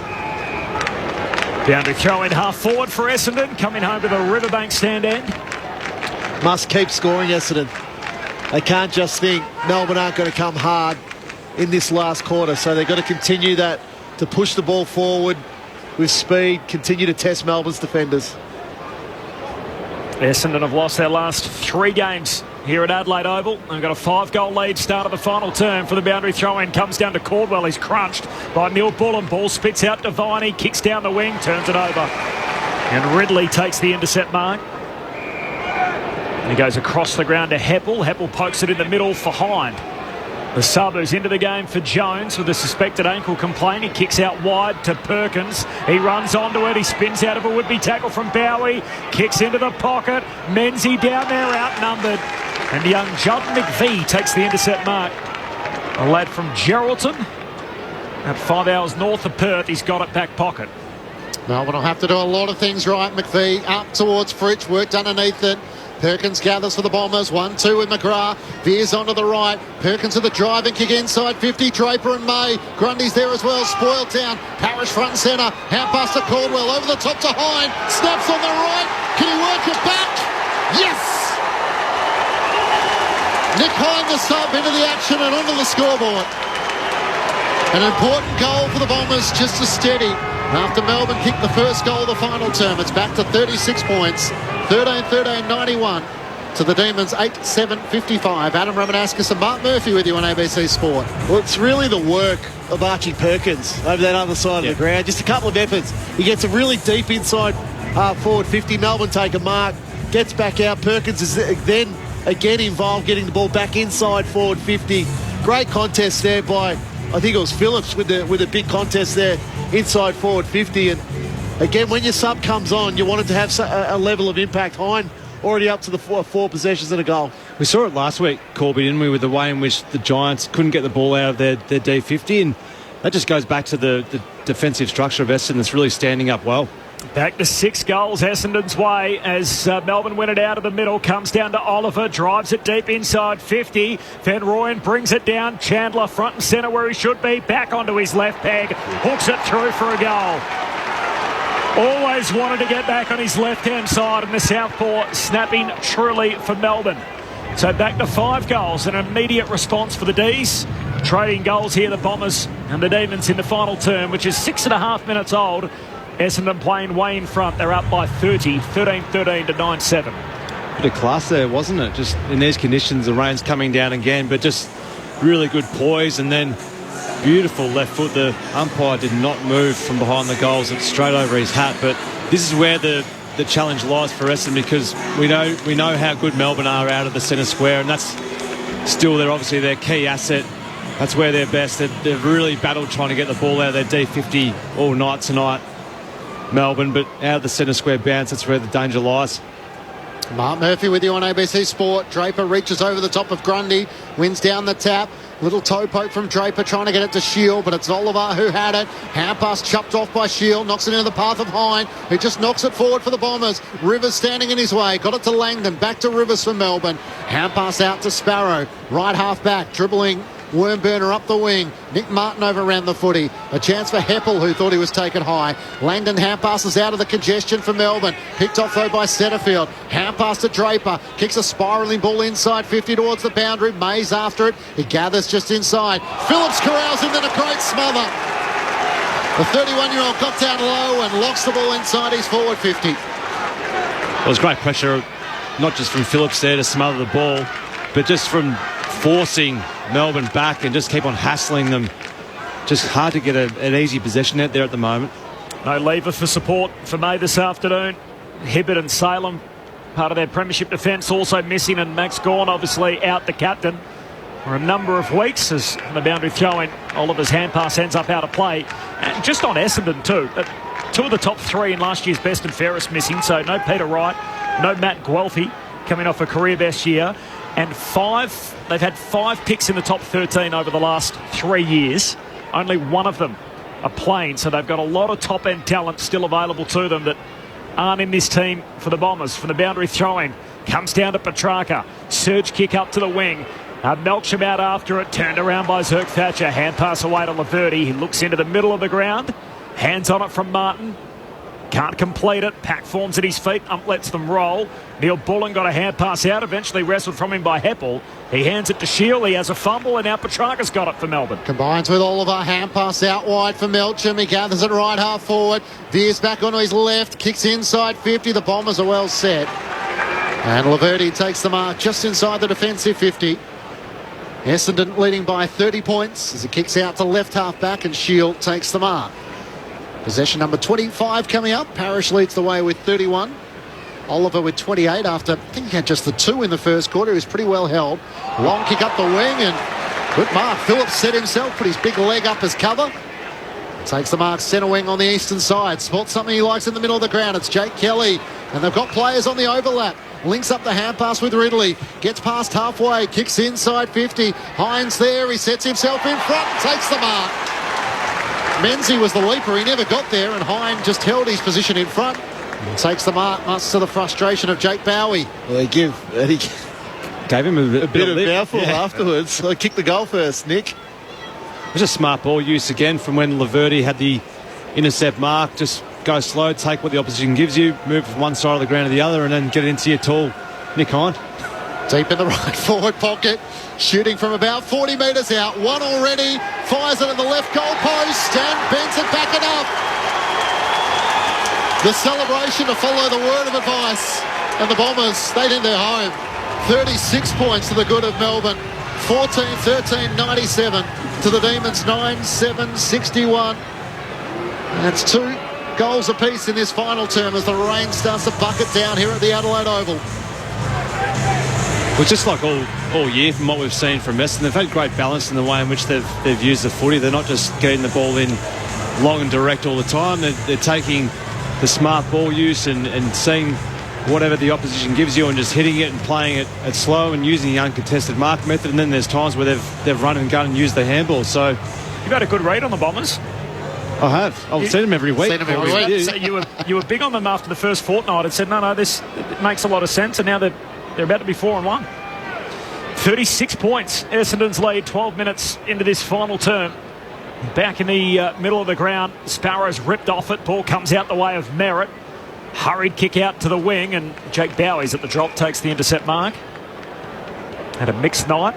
Down to throw in half forward for Essendon, coming home to the Riverbank stand end. Must keep scoring, Essendon. They can't just think Melbourne aren't going to come hard in this last quarter, so they've got to continue that, to push the ball forward with speed, continue to test Melbourne's defenders. Essendon have lost their last 3 games here at Adelaide Oval. They've got a 5-goal lead start of the final term. For the boundary throw-in comes down to Caldwell. He's crunched by Neil Bullen. Ball spits out to Viney, kicks down the wing, turns it over. And Ridley takes the intercept mark. He goes across the ground to Heppel. Heppel pokes it in the middle for Hind. The sub who's into the game for Jones with a suspected ankle complaint. He kicks out wide to Perkins. He runs onto it. He spins out of a would-be tackle from Bowie. Kicks into the pocket. Menzies down there outnumbered. And young Judd McVie takes the intercept mark. A lad from Geraldton. At 5 hours north of Perth. He's got it back pocket. Melbourne will have to do a lot of things right. McVie up towards Fritsch. Worked underneath it. Perkins gathers for the Bombers. 1-2 with McGrath. Veers onto the right. Perkins with the driving kick inside 50. Draper and May. Grundy's there as well. Spoiled down. Parrish front and centre. Hand pass to Caldwell. Over the top to Hine. Snaps on the right. Can he work it back? Yes! Nick Hine the sub into the action and onto the scoreboard. An important goal for the Bombers just to steady. After Melbourne kicked the first goal of the final term, it's back to 36 points. 13-13-91 to the Demons, 8-7-55. Adam Ramanauskas and Mark Murphy with you on ABC Sport. Well, it's really the work of Archie Perkins over that other side of the ground. Just a couple of efforts. He gets a really deep inside forward 50. Melbourne take a mark, gets back out. Perkins is then again involved getting the ball back inside forward 50. Great contest there by, I think it was Phillips with a big contest there inside forward 50. And again, when your sub comes on, you want it to have a level of impact. Hine already up to the four possessions and a goal. We saw it last week, Corby, didn't we, with the way in which the Giants couldn't get the ball out of their D50, and that just goes back to the defensive structure of Essendon that's really standing up well. Back to 6 goals Essendon's way as Melbourne win it out of the middle. Comes down to Oliver, drives it deep inside 50. Van Rooyen brings it down. Chandler front and centre where he should be. Back onto his left peg. Hooks it through for a goal. Always wanted to get back on his left-hand side, and the southpaw snapping truly for Melbourne. So back to 5 goals, an immediate response for the D's. Trading goals here, the Bombers and the Demons in the final term, which is 6.5 minutes old. Essendon playing way in front. They're up by 30, 13-13 to 9-7. Bit of class there, wasn't it? Just in these conditions, the rain's coming down again, but just really good poise, and then beautiful left foot. The umpire did not move from behind the goals. It's straight over his hat, but this is where the challenge lies for Essendon, because we know how good Melbourne are out of the centre square, and that's still obviously their key asset. That's where they're best. They've really battled trying to get the ball out of their D50 all night tonight, Melbourne, but out of the centre square bounce, that's where the danger lies. Mark Murphy with you on ABC Sport. Draper reaches over the top of Grundy, wins down the tap. Little toe poke from Draper trying to get it to Shield, but it's Oliver who had it. Hand pass chopped off by Shield, knocks it into the path of Hine, who just knocks it forward for the Bombers. Rivers standing in his way, got it to Langdon, back to Rivers for Melbourne. Hand pass out to Sparrow, right half back, dribbling Wormburner up the wing. Nick Martin over around the footy. A chance for Heppel, who thought he was taken high. Langdon hand passes out of the congestion for Melbourne. Picked off though by Setterfield. Hand pass to Draper. Kicks a spiralling ball inside 50 towards the boundary. Mays after it. He gathers just inside. Phillips corrals him, then a great smother. The 31-year-old got down low and locks the ball inside his forward 50. It was great pressure, not just from Phillips there to smother the ball, but just from forcing Melbourne back and just keep on hassling them. Just hard to get an easy possession out there at the moment. No lever for support for May this afternoon. Hibbert and Salem, part of their premiership defence, also missing, and Max Gawn obviously out, the captain, for a number of weeks as the boundary throw-in. Oliver's hand pass ends up out of play. And just on Essendon too, two of the top three in last year's best and fairest missing, so no Peter Wright, no Matt Guelphy coming off a career best year, and they've had 5 picks in the top 13 over the last 3 years. Only one of them are playing, so they've got a lot of top-end talent still available to them that aren't in this team for the Bombers. From the boundary throw-in, comes down to Petrarca, surge kick up to the wing. Melksham out after it, turned around by Zerk Thatcher. Hand pass away to Laverty. He looks into the middle of the ground. Hands on it from Martin. Can't complete it. Pack forms at his feet. Lets them roll. Neil Bullen got a hand pass out. Eventually wrestled from him by Heppel. He hands it to Shield. He has a fumble, and now Petrarca's got it for Melbourne. Combines with Oliver. Hand pass out wide for Melksham. He gathers it right half forward. Veers back onto his left. Kicks inside 50. The Bombers are well set. And Laverty takes the mark just inside the defensive 50. Essendon leading by 30 points as it kicks out to left half back, and Shield takes the mark. Possession number 25 coming up. Parrish leads the way with 31. Oliver with 28 after, I think he had just the 2 in the first quarter. He was pretty well held. Long kick up the wing, and good mark. Phillips set himself, put his big leg up as cover. Takes the mark centre wing on the eastern side. Spots something he likes in the middle of the ground. It's Jake Kelly, and they've got players on the overlap. Links up the hand pass with Ridley. Gets past halfway. Kicks inside 50. Hines there. He sets himself in front and takes the mark. Menzies was the leaper. He never got there, and Hines just held his position in front. Takes the mark, much to the frustration of Jake Bowie. Well, he gave him a bit of mouthful afterwards. So kick the goal first, Nick. It was a smart ball use again from when Laverty had the intercept mark. Just go slow, take what the opposition gives you, move from one side of the ground to the other, and then get it into your tall Nick Hine. Deep in the right forward pocket, shooting from about 40 metres out. One already, fires it at the left goal post and bends it back enough. The celebration to follow the word of advice, and the Bombers stayed in their home. 36 points to the good of Melbourne. 14-13, 97 to the Demons, 9-7, 61. That's 2 goals apiece in this final term as the rain starts to bucket down here at the Adelaide Oval. Well, just like all year from what we've seen from Essendon, they've had great balance in the way in which they've used the footy. They're not just getting the ball in long and direct all the time. They're taking the smart ball use and seeing whatever the opposition gives you and just hitting it and playing it at slow and using the uncontested mark method. And then there's times where they've run and gun and used the handball. So you've had a good read on the Bombers. I have. I've seen them every week. So you were big on them after the first fortnight and said, no, this makes a lot of sense, and now they're about to be 4-1. 36 points. Essendon's lead 12 minutes into this final term. Back in the middle of the ground, Sparrow's ripped off it. Ball comes out the way of Merritt. Hurried kick out to the wing, and Jake Bowie's at the drop, takes the intercept mark. Had a mixed night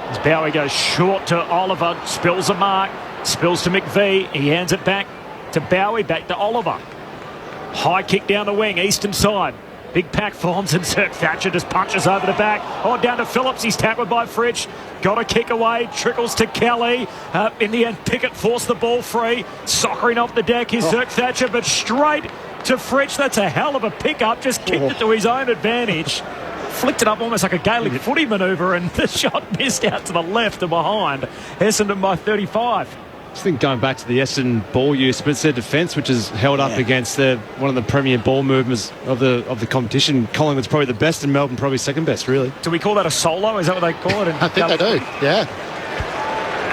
as Bowie goes short to Oliver, spills a mark. Spills to McVee. He hands it back to Bowie, back to Oliver. High kick down the wing, eastern side. Big pack forms, and Zerk Thatcher just punches over the back. Down to Phillips. He's tackled by Fritsch. Got a kick away. Trickles to Kelly. In the end, Pickett forced the ball free. Soccering off the deck is Zerk Thatcher, but straight to Fritsch. That's a hell of a pickup. Just kicked it to his own advantage. Flicked it up almost like a Gaelic footy manoeuvre, and the shot missed out to the left and behind. Essendon by 35. I think going back to the Essendon ball use, but it's their defence which is held up against one of the premier ball movements of the competition. Collingwood's probably the best, and Melbourne probably second best, really. Do we call that a solo? Is that what they call it? I think they do, yeah.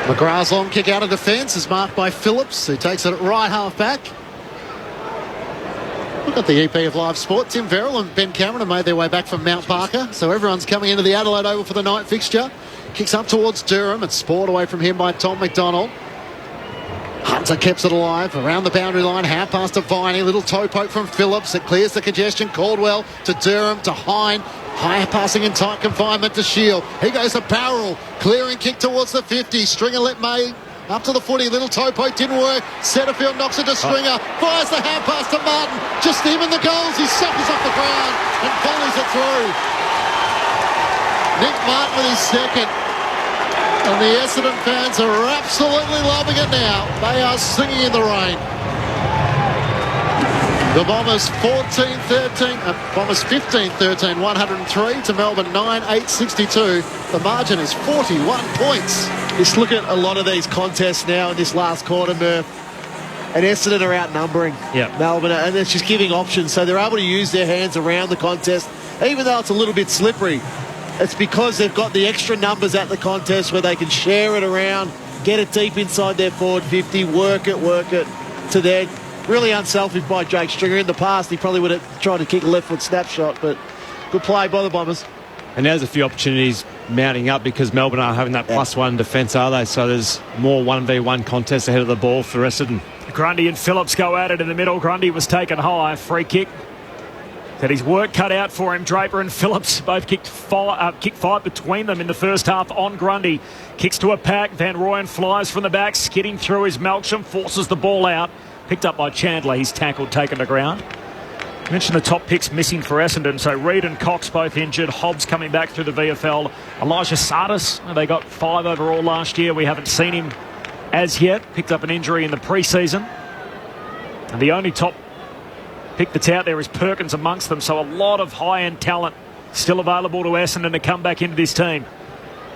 McGrath's long kick out of defence is marked by Phillips, who takes it at right half back. Look at the EP of Live Sport. Tim Verrill and Ben Cameron have made their way back from Mount Parker, so everyone's coming into the Adelaide Oval for the night fixture. Kicks up towards Durham. It's spoiled away from him by Tom McDonald. Hunter keeps it alive around the boundary line. Hand pass to Viney. Little toe poke from Phillips. It clears the congestion. Caldwell to Durham to Hine. High passing in tight confinement to Shield. He goes to Barrel. Clearing kick towards the 50. Stringer let May up to the footy. Little toe poke didn't work. Setterfield knocks it to Stringer. Fires the hand pass to Martin. Just him in the goals. He suckers off the ground and volleys it through. Nick Martin with his second. And the Essendon fans are absolutely loving it now. They are singing in the rain. The Bombers 14-13, Bombers 15-13, 103 to Melbourne 9-8-62. The margin is 41 points. Just look at a lot of these contests now in this last quarter, Murph. And Essendon are outnumbering Melbourne, and it's just giving options. So they're able to use their hands around the contest, even though it's a little bit slippery. It's because they've got the extra numbers at the contest where they can share it around, get it deep inside their forward 50, work it to their... Really unselfish by Jake Stringer. In the past, he probably would have tried to kick a left foot snapshot, but good play by the Bombers. And there's a few opportunities mounting up because Melbourne are having that +1 defence, are they? So there's more 1v1 contests ahead of the ball for Essendon. Grundy and Phillips go at it in the middle. Grundy was taken high. Free kick. Had his work cut out for him. Draper and Phillips both kicked five between them in the first half on Grundy. Kicks to a pack. Van Rooyen flies from the back, skidding through his Melksham, forces the ball out. Picked up by Chandler. He's tackled, taken to ground. I mentioned the top picks missing for Essendon. So Reid and Cox both injured. Hobbs coming back through the VFL. Elijah Sardis, they got 5 overall last year. We haven't seen him as yet. Picked up an injury in the pre-season. And the only top pick that's out there is Perkins amongst them. So a lot of high-end talent still available to Essendon to come back into this team.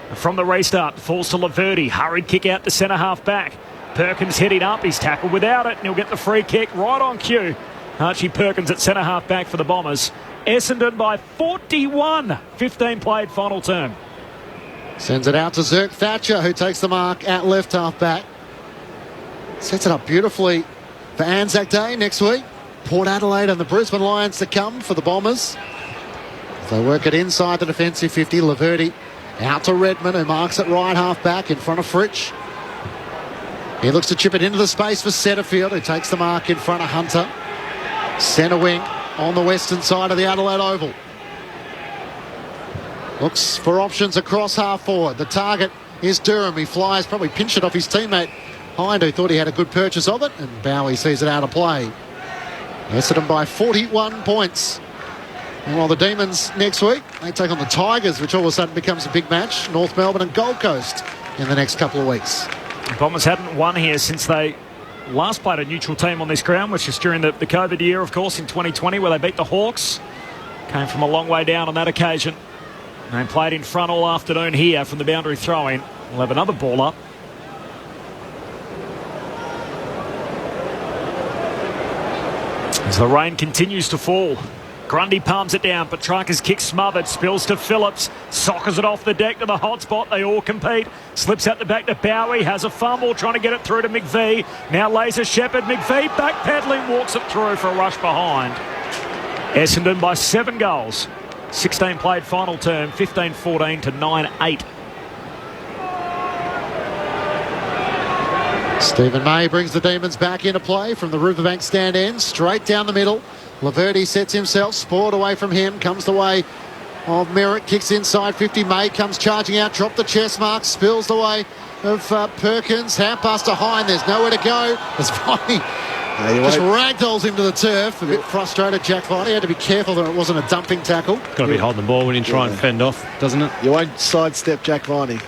And from the restart, falls to Laverty. Hurried kick out to centre-half back. Perkins heading up. He's tackled without it, and he'll get the free kick right on cue. Archie Perkins at centre-half back for the Bombers. Essendon by 41. 15 played final term. Sends it out to Zirk Thatcher, who takes the mark at left half back. Sets it up beautifully for Anzac Day next week. Port Adelaide and the Brisbane Lions to come for the Bombers. They work it inside the defensive 50. Laverty out to Redmond, who marks it right half back in front of Fritsch. He looks to chip it into the space for Setterfield, who takes the mark in front of Hunter. Centre wing on the western side of the Adelaide Oval. Looks for options across half forward. The target is Durham. He flies, probably pinched it off his teammate Hind, who thought he had a good purchase of it, and Bowie sees it out of play. Essendon by 41 points. And while the Demons next week, they take on the Tigers, which all of a sudden becomes a big match. North Melbourne and Gold Coast in the next couple of weeks. The Bombers hadn't won here since they last played a neutral team on this ground, which is during the COVID year, of course, in 2020, where they beat the Hawks. Came from a long way down on that occasion. And played in front all afternoon here from the boundary throw-in. We'll have another ball up. As the rain continues to fall. Grundy palms it down. Petrarca's kick smothered. Spills to Phillips. Sockers it off the deck to the hot spot. They all compete. Slips out the back to Bowie. Has a fumble. Trying to get it through to McVee. Now lays a Shepherd. McVee backpedaling. Walks it through for a rush behind. Essendon by 7 goals. 16 played final term. 15-14 to 9-8. Stephen May brings the Demons back into play from the Riverbank stand end. Straight down the middle. Laverty sets himself, Sport away from him, comes the way of Merritt, kicks inside 50. May comes charging out, dropped the chest mark, spills the way of Perkins. Hand pass to Hind, there's nowhere to go. As Viney just ragdolls him to the turf. A bit frustrated, Jack Viney. Had to be careful that it wasn't a dumping tackle. Got to be holding the ball when you try and fend off, doesn't it? You won't sidestep Jack Viney.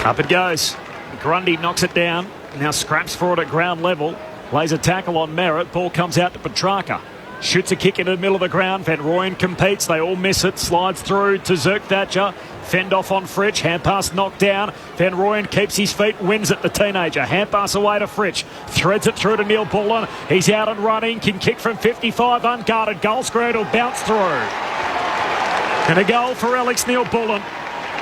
Up it goes. Grundy knocks it down. Now scraps for it at ground level. Lays a tackle on Merritt. Ball comes out to Petrarca. Shoots a kick into the middle of the ground. Van Rooyen competes. They all miss it. Slides through to Zirk Thatcher. Fend off on Fritsch. Hand pass knocked down. Van Rooyen keeps his feet. Wins it, the teenager. Hand pass away to Fritsch. Threads it through to Neil Bullen. He's out and running. Can kick from 55. Unguarded. Goal square. It'll bounce through. And a goal for Alex Neil Bullen.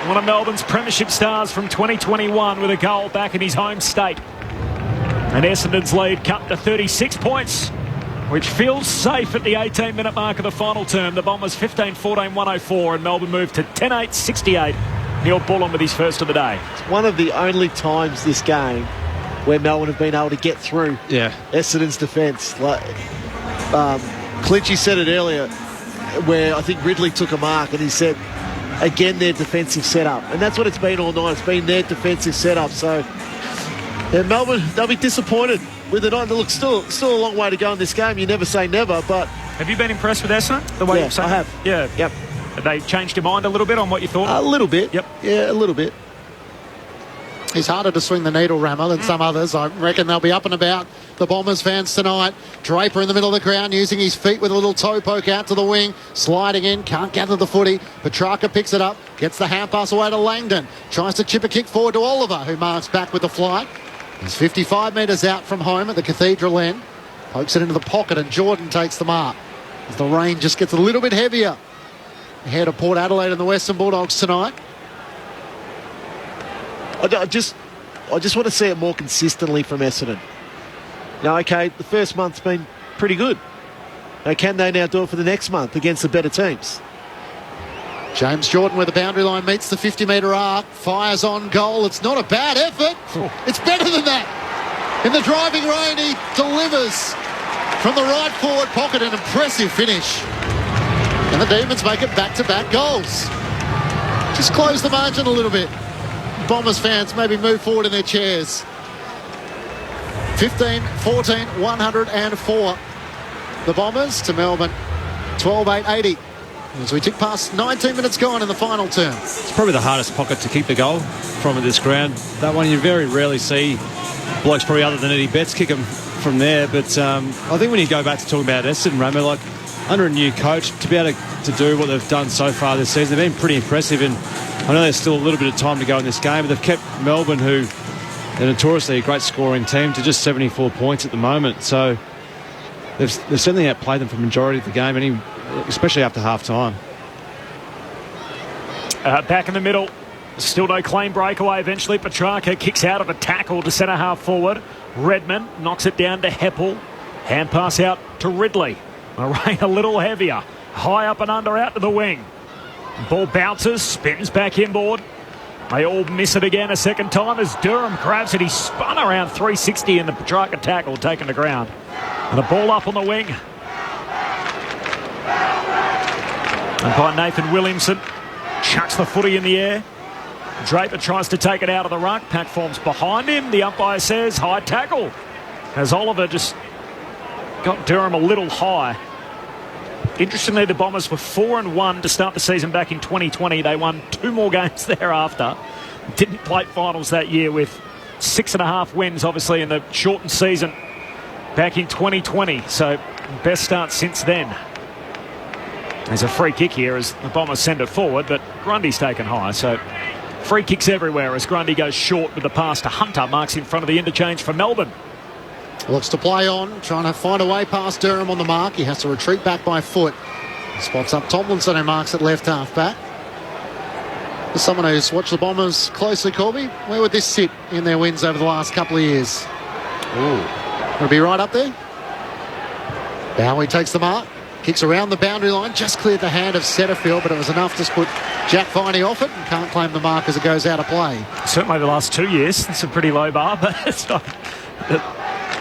One of Melbourne's premiership stars from 2021 with a goal back in his home state. And Essendon's lead cut to 36 points, which feels safe at the 18-minute mark of the final term. The Bombers 15-14-104 and Melbourne moved to 10-8-68. Neil Bullen with his first of the day. It's one of the only times this game where Melbourne have been able to get through Essendon's defence. Clinchy said it earlier, where I think Ridley took a mark and he said, again, their defensive setup. And that's what it's been all night. It's been their defensive setup. So, yeah, Melbourne, they'll be disappointed with it. Look, still a long way to go in this game. You never say never, but... Have you been impressed with Essendon? The way you've I have. Yeah. Yep. Have they changed your mind a little bit on what you thought? A little bit. Yep. Yeah, a little bit. He's harder to swing the needle, Rammer, than some others. I reckon they'll be up and about, the Bombers fans tonight. Draper in the middle of the ground, using his feet with a little toe poke out to the wing. Sliding in, can't gather the footy. Petrarca picks it up, gets the hand pass away to Langdon. Tries to chip a kick forward to Oliver, who marks back with the flight. He's 55 metres out from home at the Cathedral end. Pokes it into the pocket and Jordan takes the mark. As the rain just gets a little bit heavier ahead of Port Adelaide and the Western Bulldogs tonight. I just want to see it more consistently from Essendon. Now, okay, the first month's been pretty good. Now, can they now do it for the next month against the better teams? James Jordan, where the boundary line meets the 50-metre arc, fires on goal. It's not a bad effort. It's better than that. In the driving rain, he delivers from the right forward pocket. An impressive finish. And the Demons make it back-to-back goals. Just close the margin a little bit. Bombers fans maybe move forward in their chairs. 15-14, 104. The Bombers to Melbourne, 12-8-80. As we tick past 19 minutes gone in the final term. It's probably the hardest pocket to keep the goal from at this ground. That one you very rarely see blokes, probably other than Eddie Betts, kick them from there. But I think when you go back to talking about Essendon, Ramo, like under a new coach, to be able to do what they've done so far this season, they've been pretty impressive. And I know there's still a little bit of time to go in this game, but they've kept Melbourne, who are notoriously a great scoring team, to just 74 points at the moment. So they've certainly outplayed them for the majority of the game, especially after half-time. Back in the middle, still no clean breakaway. Eventually Petrarca kicks out of a tackle to centre half forward. Redmond knocks it down to Heppel. Hand pass out to Ridley. The rain a little heavier. High up and under out to the wing. Ball bounces, spins back inboard. They all miss it again a second time as Durham grabs it. He spun around 360 in the Petrarca tackle, taken to ground. And a ball up on the wing. And by Nathan Williamson, chucks the footy in the air. Draper tries to take it out of the ruck. Pack forms behind him. The umpire says high tackle, as Oliver just got Durham a little high. Interestingly, the Bombers were 4-1 to start the season back in 2020. They won 2 more games thereafter. Didn't play finals that year, with 6.5 wins, obviously, in the shortened season back in 2020. So best start since then. There's a free kick here as the Bombers send it forward, but Grundy's taken high. So free kicks everywhere as Grundy goes short with the pass to Hunter. Marks in front of the interchange for Melbourne. Looks to play on, trying to find a way past Durham on the mark. He has to retreat back by foot. Spots up Tomlinson, who marks at left half back. For someone who's watched the Bombers closely, Corby, where would this sit in their wins over the last couple of years? Would it be right up there? Bowie takes the mark, kicks around the boundary line, just cleared the hand of Setterfield, but it was enough to put Jack Viney off it and can't claim the mark as it goes out of play. Certainly the last 2 years, it's a pretty low bar, but it's not...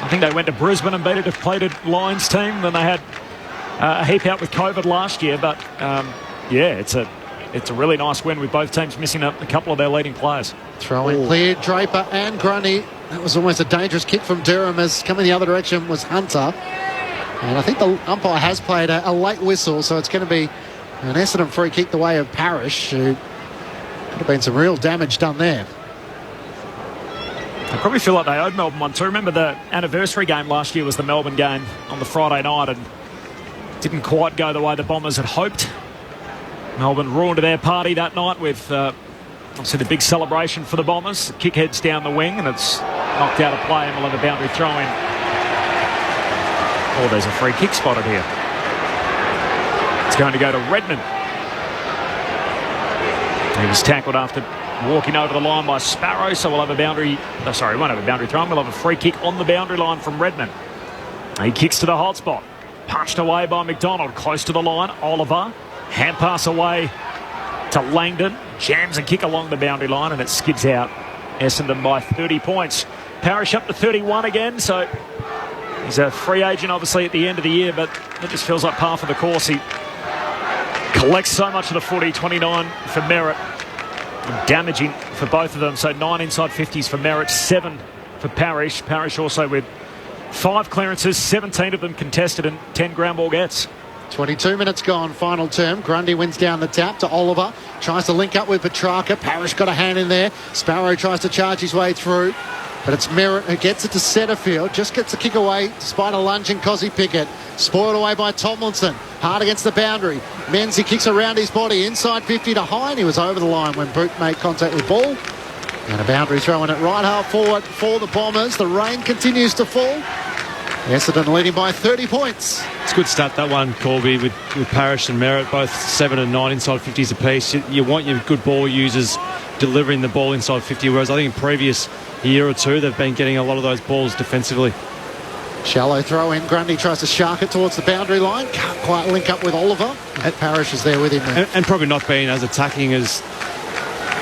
I think they went to Brisbane and beat a depleted Lions team. Then they had a heap out with COVID last year. But, yeah, it's a really nice win with both teams missing a couple of their leading players. Throw in cleared, Draper and Grundy. That was almost a dangerous kick from Durham, as coming the other direction was Hunter. And I think the umpire has played a late whistle, so it's going to be an Essendon free kick the way of Parrish, who could have been some real damage done there. I probably feel like they owed Melbourne one too. Remember the anniversary game last year was the Melbourne game on the Friday night, and didn't quite go the way the Bombers had hoped. Melbourne ruined their party that night with obviously the big celebration for the Bombers. The kick heads down the wing and it's knocked out of play, and we'll have a boundary throw in. Oh, there's a free kick spotted here. It's going to go to Redmond. He was tackled after walking over the line by Sparrow, so we'll have a boundary... Oh, sorry, we won't have a boundary throw. We'll have a free kick on the boundary line from Redmond. He kicks to the hot spot. Punched away by McDonald. Close to the line. Oliver. Hand pass away to Langdon. Jams a kick along the boundary line, and it skids out. Essendon by 30 points. Parrish up to 31 again, so he's a free agent, obviously, at the end of the year, but it just feels like par for the course. He collects so much of the footy. 29 for Merritt. Damaging for both of them, so 9 inside 50s for Merritt, 7 for Parrish. Parrish also with 5 clearances, 17 of them contested, and 10 ground ball gets. 22 minutes gone, final term. Grundy wins down the tap to Oliver. Tries to link up with Petrarca. Parrish got a hand in there. Sparrow tries to charge his way through. But it's Merritt who gets it to Setterfield. Just gets the kick away despite a lunging Cozzy Pickett. Spoiled away by Tomlinson. Hard against the boundary. Menzies kicks around his body. Inside 50 to Hine. He was over the line when Boot made contact with ball. And a boundary throwing it right half forward for the Bombers. The rain continues to fall. Essendon leading by 30 points. It's a good start, that one, Corby, with Parrish and Merritt, both 7 and 9 inside 50s apiece. You want your good ball users delivering the ball inside 50, whereas I think in previous year or two they've been getting a lot of those balls defensively. Shallow throw in. Grundy tries to shark it towards the boundary line. Can't quite link up with Oliver. And Parrish is there with him there. And probably not being as attacking as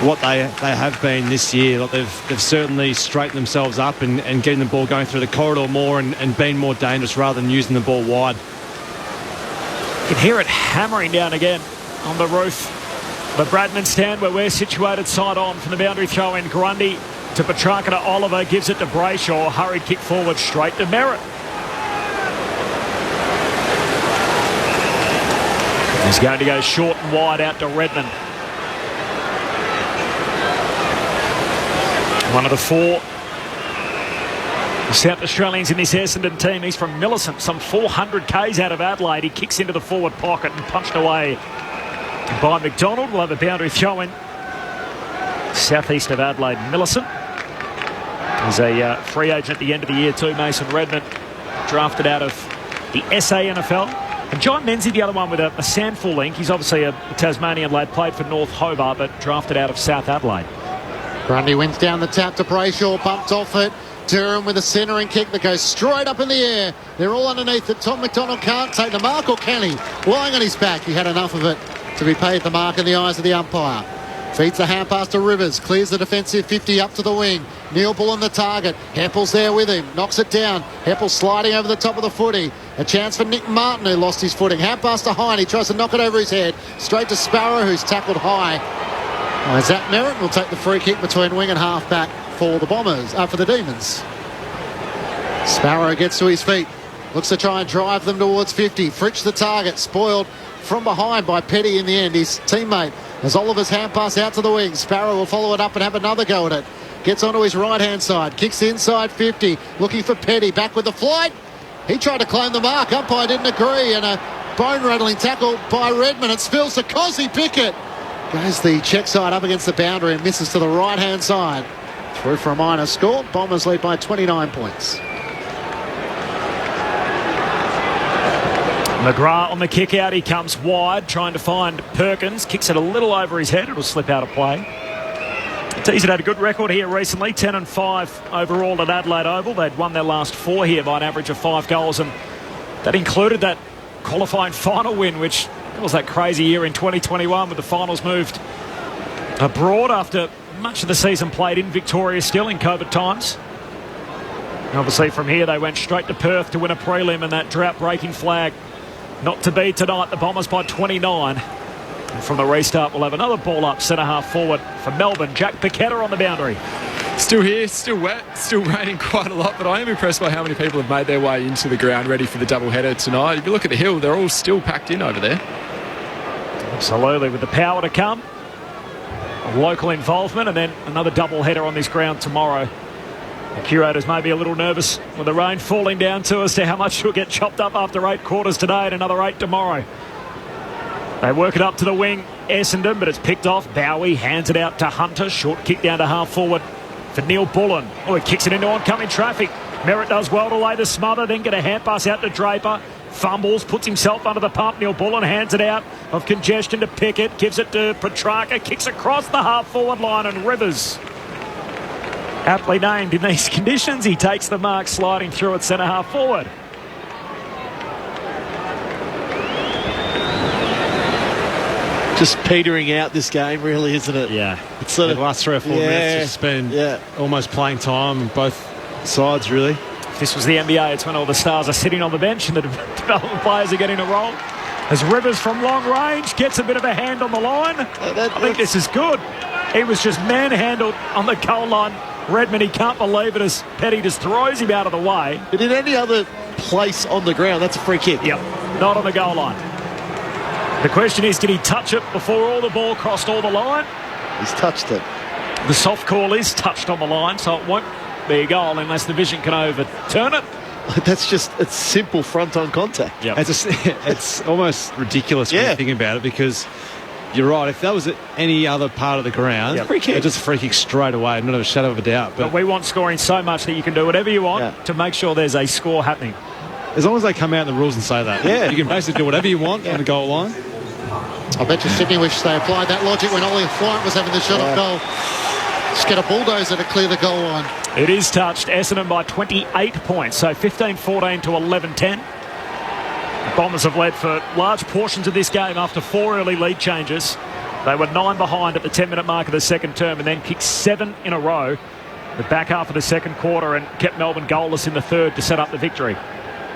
what they have been this year. Like they've certainly straightened themselves up and getting the ball going through the corridor more and being more dangerous rather than using the ball wide. You can hear it hammering down again on the roof. The Bradman stand where we're situated, side on from the boundary throw in. Grundy to Petrarca to Oliver, gives it to Brayshaw. Hurried kick forward straight to Merritt. He's going to go short and wide out to Redmond. One of the 4 South Australians in this Essendon team. He's from Millicent, some 400 Ks out of Adelaide. He kicks into the forward pocket and punched away by McDonald. We'll have a boundary throw in. Southeast of Adelaide, Millicent. He's a free agent at the end of the year too, Mason Redmond, drafted out of the SANFL. And John Menzies, the other one with a Sandful link. He's obviously a Tasmanian lad, played for North Hobart, but drafted out of South Adelaide. Grundy wins down the tap to Brayshaw, bumped off it. Durham with a centering kick that goes straight up in the air. They're all underneath it. Tom McDonald can't take the mark, or can he? Lying on his back, he had enough of it to be paid the mark in the eyes of the umpire. Feeds the hand pass to Rivers, clears the defensive 50 up to the wing. Neil Bullen the target. Heppel's there with him, knocks it down. Heppel sliding over the top of the footy. A chance for Nick Martin, who lost his footing. Hand pass to Hine, he tries to knock it over his head. Straight to Sparrow, who's tackled high. Zach Merritt will take the free kick between wing and half back for the Bombers, for the Demons. Sparrow gets to his feet, looks to try and drive them towards 50. Fritsch the target, spoiled from behind by Petty in the end, his teammate. As Oliver's hand pass out to the wing, Sparrow will follow it up and have another go at it. Gets onto his right-hand side, kicks inside 50, looking for Petty, back with the flight. He tried to claim the mark, umpire didn't agree, and a bone-rattling tackle by Redmond. It spills to Cozzy Pickett. Goes the check side up against the boundary and misses to the right-hand side. Through for a minor score. Bombers lead by 29 points. McGrath on the kick out. He comes wide, trying to find Perkins. Kicks it a little over his head. It'll slip out of play. Tees had a good record here recently. 10-5 overall at Adelaide Oval. They'd won their last 4 here by an average of 5 goals. And that included that qualifying final win, which was that crazy year in 2021 with the finals moved abroad after much of the season played in Victoria still in COVID times. And obviously from here they went straight to Perth to win a prelim, and that drought-breaking flag not to be tonight. The Bombers by 29. And from the restart we'll have another ball up centre half forward for Melbourne. Jack Paqueta on the boundary. Still here, still wet, still raining quite a lot, but I am impressed by how many people have made their way into the ground ready for the doubleheader tonight. If you look at the hill, they're all still packed in over there. Absolutely, with the power to come, local involvement, and then another doubleheader on this ground tomorrow. The curators may be a little nervous with the rain falling down to us to how much will get chopped up after 8 quarters today and another 8 tomorrow. They work it up to the wing, Essendon, but it's picked off. Bowie hands it out to Hunter. Short kick down to half forward for Neil Bullen. Oh, he kicks it into oncoming traffic. Merritt does well to lay the smother, then get a hand pass out to Draper. Fumbles, puts himself under the pump. Neil Bullen hands it out of congestion to Pickett. Gives it to Petrarca. Kicks across the half-forward line, and Rivers, aptly named in these conditions, he takes the mark sliding through at centre half forward. Just petering out this game, really, isn't it? Yeah. It's sort of the last 3 or 4 minutes, it's been almost playing time both sides, really. If this was the NBA, it's when all the stars are sitting on the bench and the development players are getting a roll. As Rivers from long range gets a bit of a hand on the line. I think this is good. He was just manhandled on the goal line. Redmond, he can't believe it as Petty just throws him out of the way. But in any other place on the ground, that's a free kick. Yep, not on the goal line. The question is, did he touch it before all the ball crossed all the line? He's touched it. The soft call is touched on the line, so it won't be a goal unless the vision can overturn it. It's simple front-on contact. Yep. It's almost ridiculous when you think about it, because you're right. If that was at any other part of the ground, it's just a free kick straight away, not a shadow of a doubt. But we want scoring so much that you can do whatever you want to make sure there's a score happening. As long as they come out in the rules and say that. Yeah. You can basically do whatever you want on the goal line. I bet you Sydney wish they applied that logic when Ollie Florent was having the shot on goal. Just get a bulldozer to clear the goal line. It is touched. Essendon by 28 points, so 15-14 to 11-10. The Bombers have led for large portions of this game after 4 early lead changes. They were 9 behind at the 10-minute mark of the second term and then kicked 7 in a row the back half of the second quarter and kept Melbourne goalless in the third to set up the victory.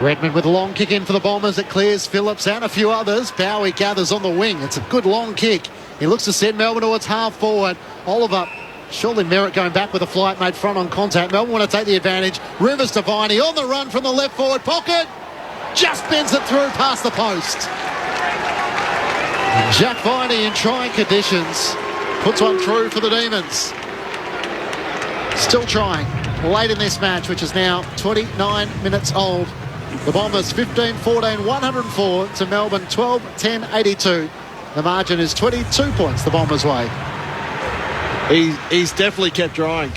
Redmond with a long kick in for the Bombers. It clears Phillips and a few others. Bowie gathers on the wing. It's a good long kick. He looks to send Melbourne towards half forward. Oliver, surely Merritt going back with a flight mate front on contact. Melbourne want to take the advantage. Rivers to Viney on the run from the left forward pocket. Just bends it through past the post. Jack Viney in trying conditions puts one through for the Demons. Still trying late in this match, which is now 29 minutes old. The Bombers 15-14, 104 to Melbourne 12-10, 82. The margin is 22 points the Bombers' way. He's definitely kept trying,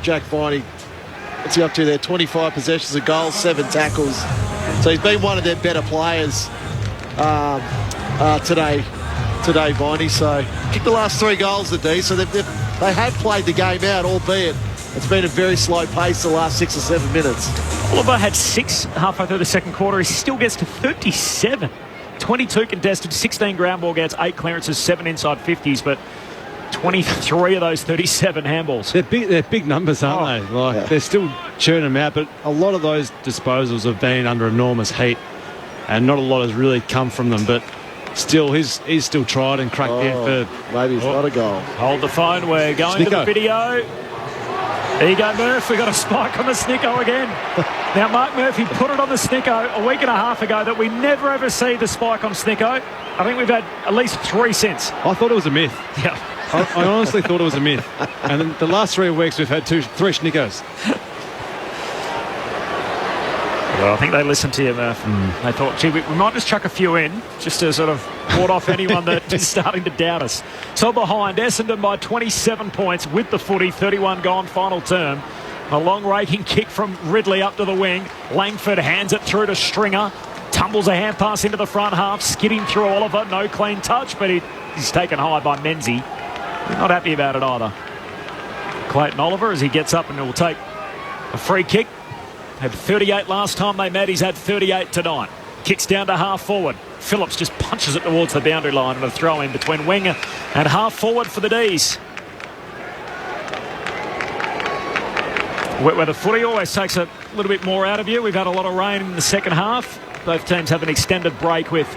Jack Viney. What's he up to there? 25 possessions, a goal, 7 tackles. So he's been one of their better players today, Viney. So kicked the last 3 goals, the D. So they have played the game out, albeit it's been a very slow pace the last 6 or 7 minutes. Oliver had 6 halfway through the second quarter. He still gets to 37. 22 contested, 16 ground ball gets, 8 clearances, 7 inside 50s, but 23 of those 37 handballs. They're big numbers, aren't they? They're still churning them out, but a lot of those disposals have been under enormous heat, and not a lot has really come from them. But still, he's still tried and cracked in for. Maybe it's not a goal. Hold the phone. We're going to the video. There you go, Murph. We got a spike on the Snicko again. Now, Mark Murphy put it on the Snicko a week and a half ago that we never ever see the spike on Snicko. I think we've had at least 3 since. I thought it was a myth. Yeah. I honestly thought it was a myth. And then the last 3 weeks we've had 3 Snickos. Well, I think they listened to you, Murph. They thought, gee, we might just chuck a few in just to sort of ward off anyone that is starting to doubt us. So behind, Essendon by 27 points with the footy, 31 gone, final term. A long raking kick from Ridley up to the wing. Langford hands it through to Stringer. Tumbles a hand pass into the front half, skidding through Oliver. No clean touch, but he's taken high by Menzies. Not happy about it either. Clayton Oliver as he gets up and will take a free kick. Had 38 last time they met. He's had 38 tonight. Kicks down to half forward. Phillips just punches it towards the boundary line and a throw in between winger and half forward for the D's. Where the footy always takes a little bit more out of you. We've had a lot of rain in the second half. Both teams have an extended break with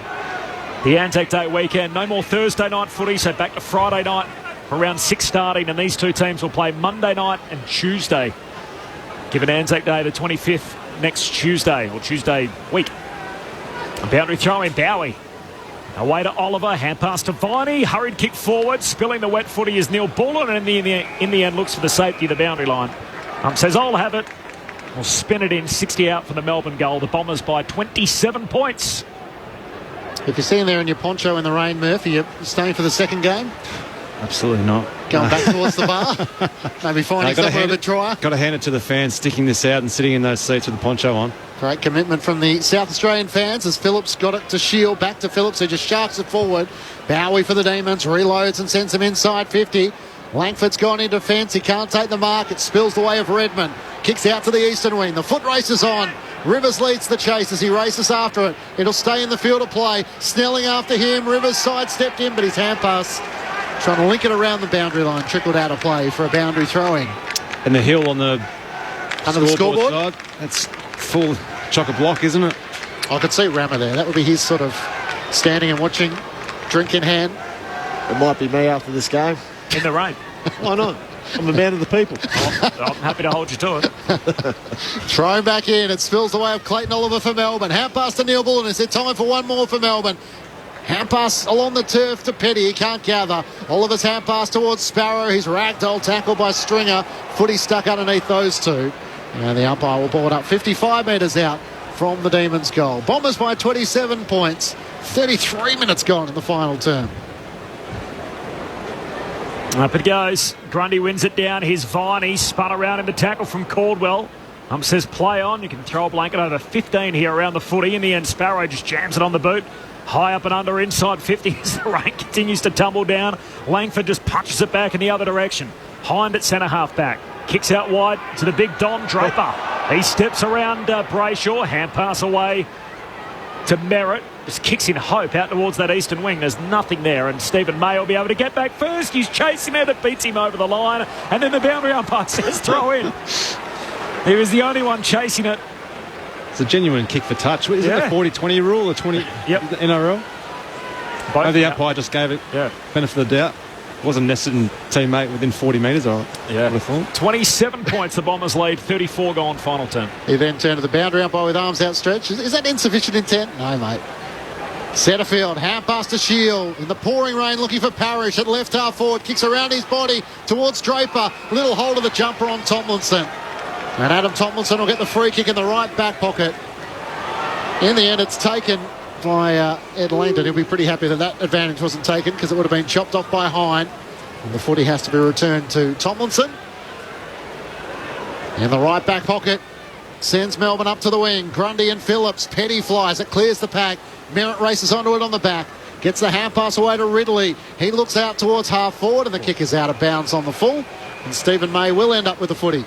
the Anzac Day weekend. No more Thursday night footy, so back to Friday night for round 6 starting, and these 2 teams will play Monday night and Tuesday. Given Anzac Day the 25th next Tuesday, or Tuesday week. A boundary throw in Bowie. Away to Oliver, hand pass to Viney, hurried kick forward, spilling the wet footy is Neil Bullen, and in the end looks for the safety of the boundary line. Says, I'll have it. We'll spin it in, 60 out for the Melbourne goal. The Bombers by 27 points. If you're sitting there in your poncho in the rain, Murph, are you staying for the second game? Absolutely not. Going back towards the bar? Maybe finding somewhere a bit drier? Got to hand it to the fans sticking this out and sitting in those seats with the poncho on. Great commitment from the South Australian fans as Phillips got it to Shield. Back to Phillips, who just sharks it forward. Bowie for the Demons, reloads and sends him inside 50. Langford's gone in defence. He can't take the mark. It spills the way of Redmond. Kicks out to the eastern wing. The foot race is on. Rivers leads the chase as he races after it. It'll stay in the field of play. Snelling after him. Rivers sidestepped in, but his hand pass trying to link it around the boundary line. Trickled out of play for a boundary throw-in. And the hill on the under the scoreboard side, that's full chock-a-block, isn't it? I could see Rammer there. That would be his sort of standing and watching, drink in hand. It might be me after this game. In the rain. Why not? I'm a man of the people. I'm happy to hold you to it. Thrown back in. It spills the way of Clayton Oliver for Melbourne. Hand pass to Neil Bullen. Is it time for one more for Melbourne? Hand pass along the turf to Petty. He can't gather. Oliver's hand pass towards Sparrow. He's ragdoll tackled by Stringer. Footy stuck underneath those two. And the umpire will ball it up 55 metres out from the Demons' goal. Bombers by 27 points. 33 minutes gone in the final term. Up it goes. Grundy wins it down. Here's Vine. He spun around in the tackle from Caldwell. Says play on. You can throw a blanket over 15 here around the footy. In the end, Sparrow just jams it on the boot. High up and under inside 50 as the rain continues to tumble down. Langford just punches it back in the other direction. Hind at centre half back. Kicks out wide to the big Don Draper. He steps around Brayshaw. Hand pass away to Merritt. Just kicks in hope out towards that eastern wing. There's nothing there, and Stephen May will be able to get back first. He's chasing there that beats him over the line, and then the boundary umpire says throw in. He was the only one chasing it. It's a genuine kick for touch. Is it the 40-20 rule, the 20 NRL? The umpire just gave it benefit of the doubt. Wasn't Essendon teammate within 40 metres, I would have thought. 27 points, the Bombers lead, 34 gone final term. He then turned to the boundary umpire with arms outstretched. Is that insufficient intent? No, mate. Centrefield, hand pass to Shield. In the pouring rain, looking for Parrish at left half forward. Kicks around his body towards Draper. Little hold of the jumper on Tomlinson. And Adam Tomlinson will get the free kick in the right back pocket. In the end, it's taken by Ed Langdon. He'll be pretty happy that that advantage wasn't taken because it would have been chopped off by Hine. And the footy has to be returned to Tomlinson. In the right back pocket, sends Melbourne up to the wing. Grundy and Phillips. Petty flies. It clears the pack. Merritt races onto it on the back. Gets the hand pass away to Ridley. He looks out towards half forward and the kick is out of bounds on the full. And Stephen May will end up with the footy.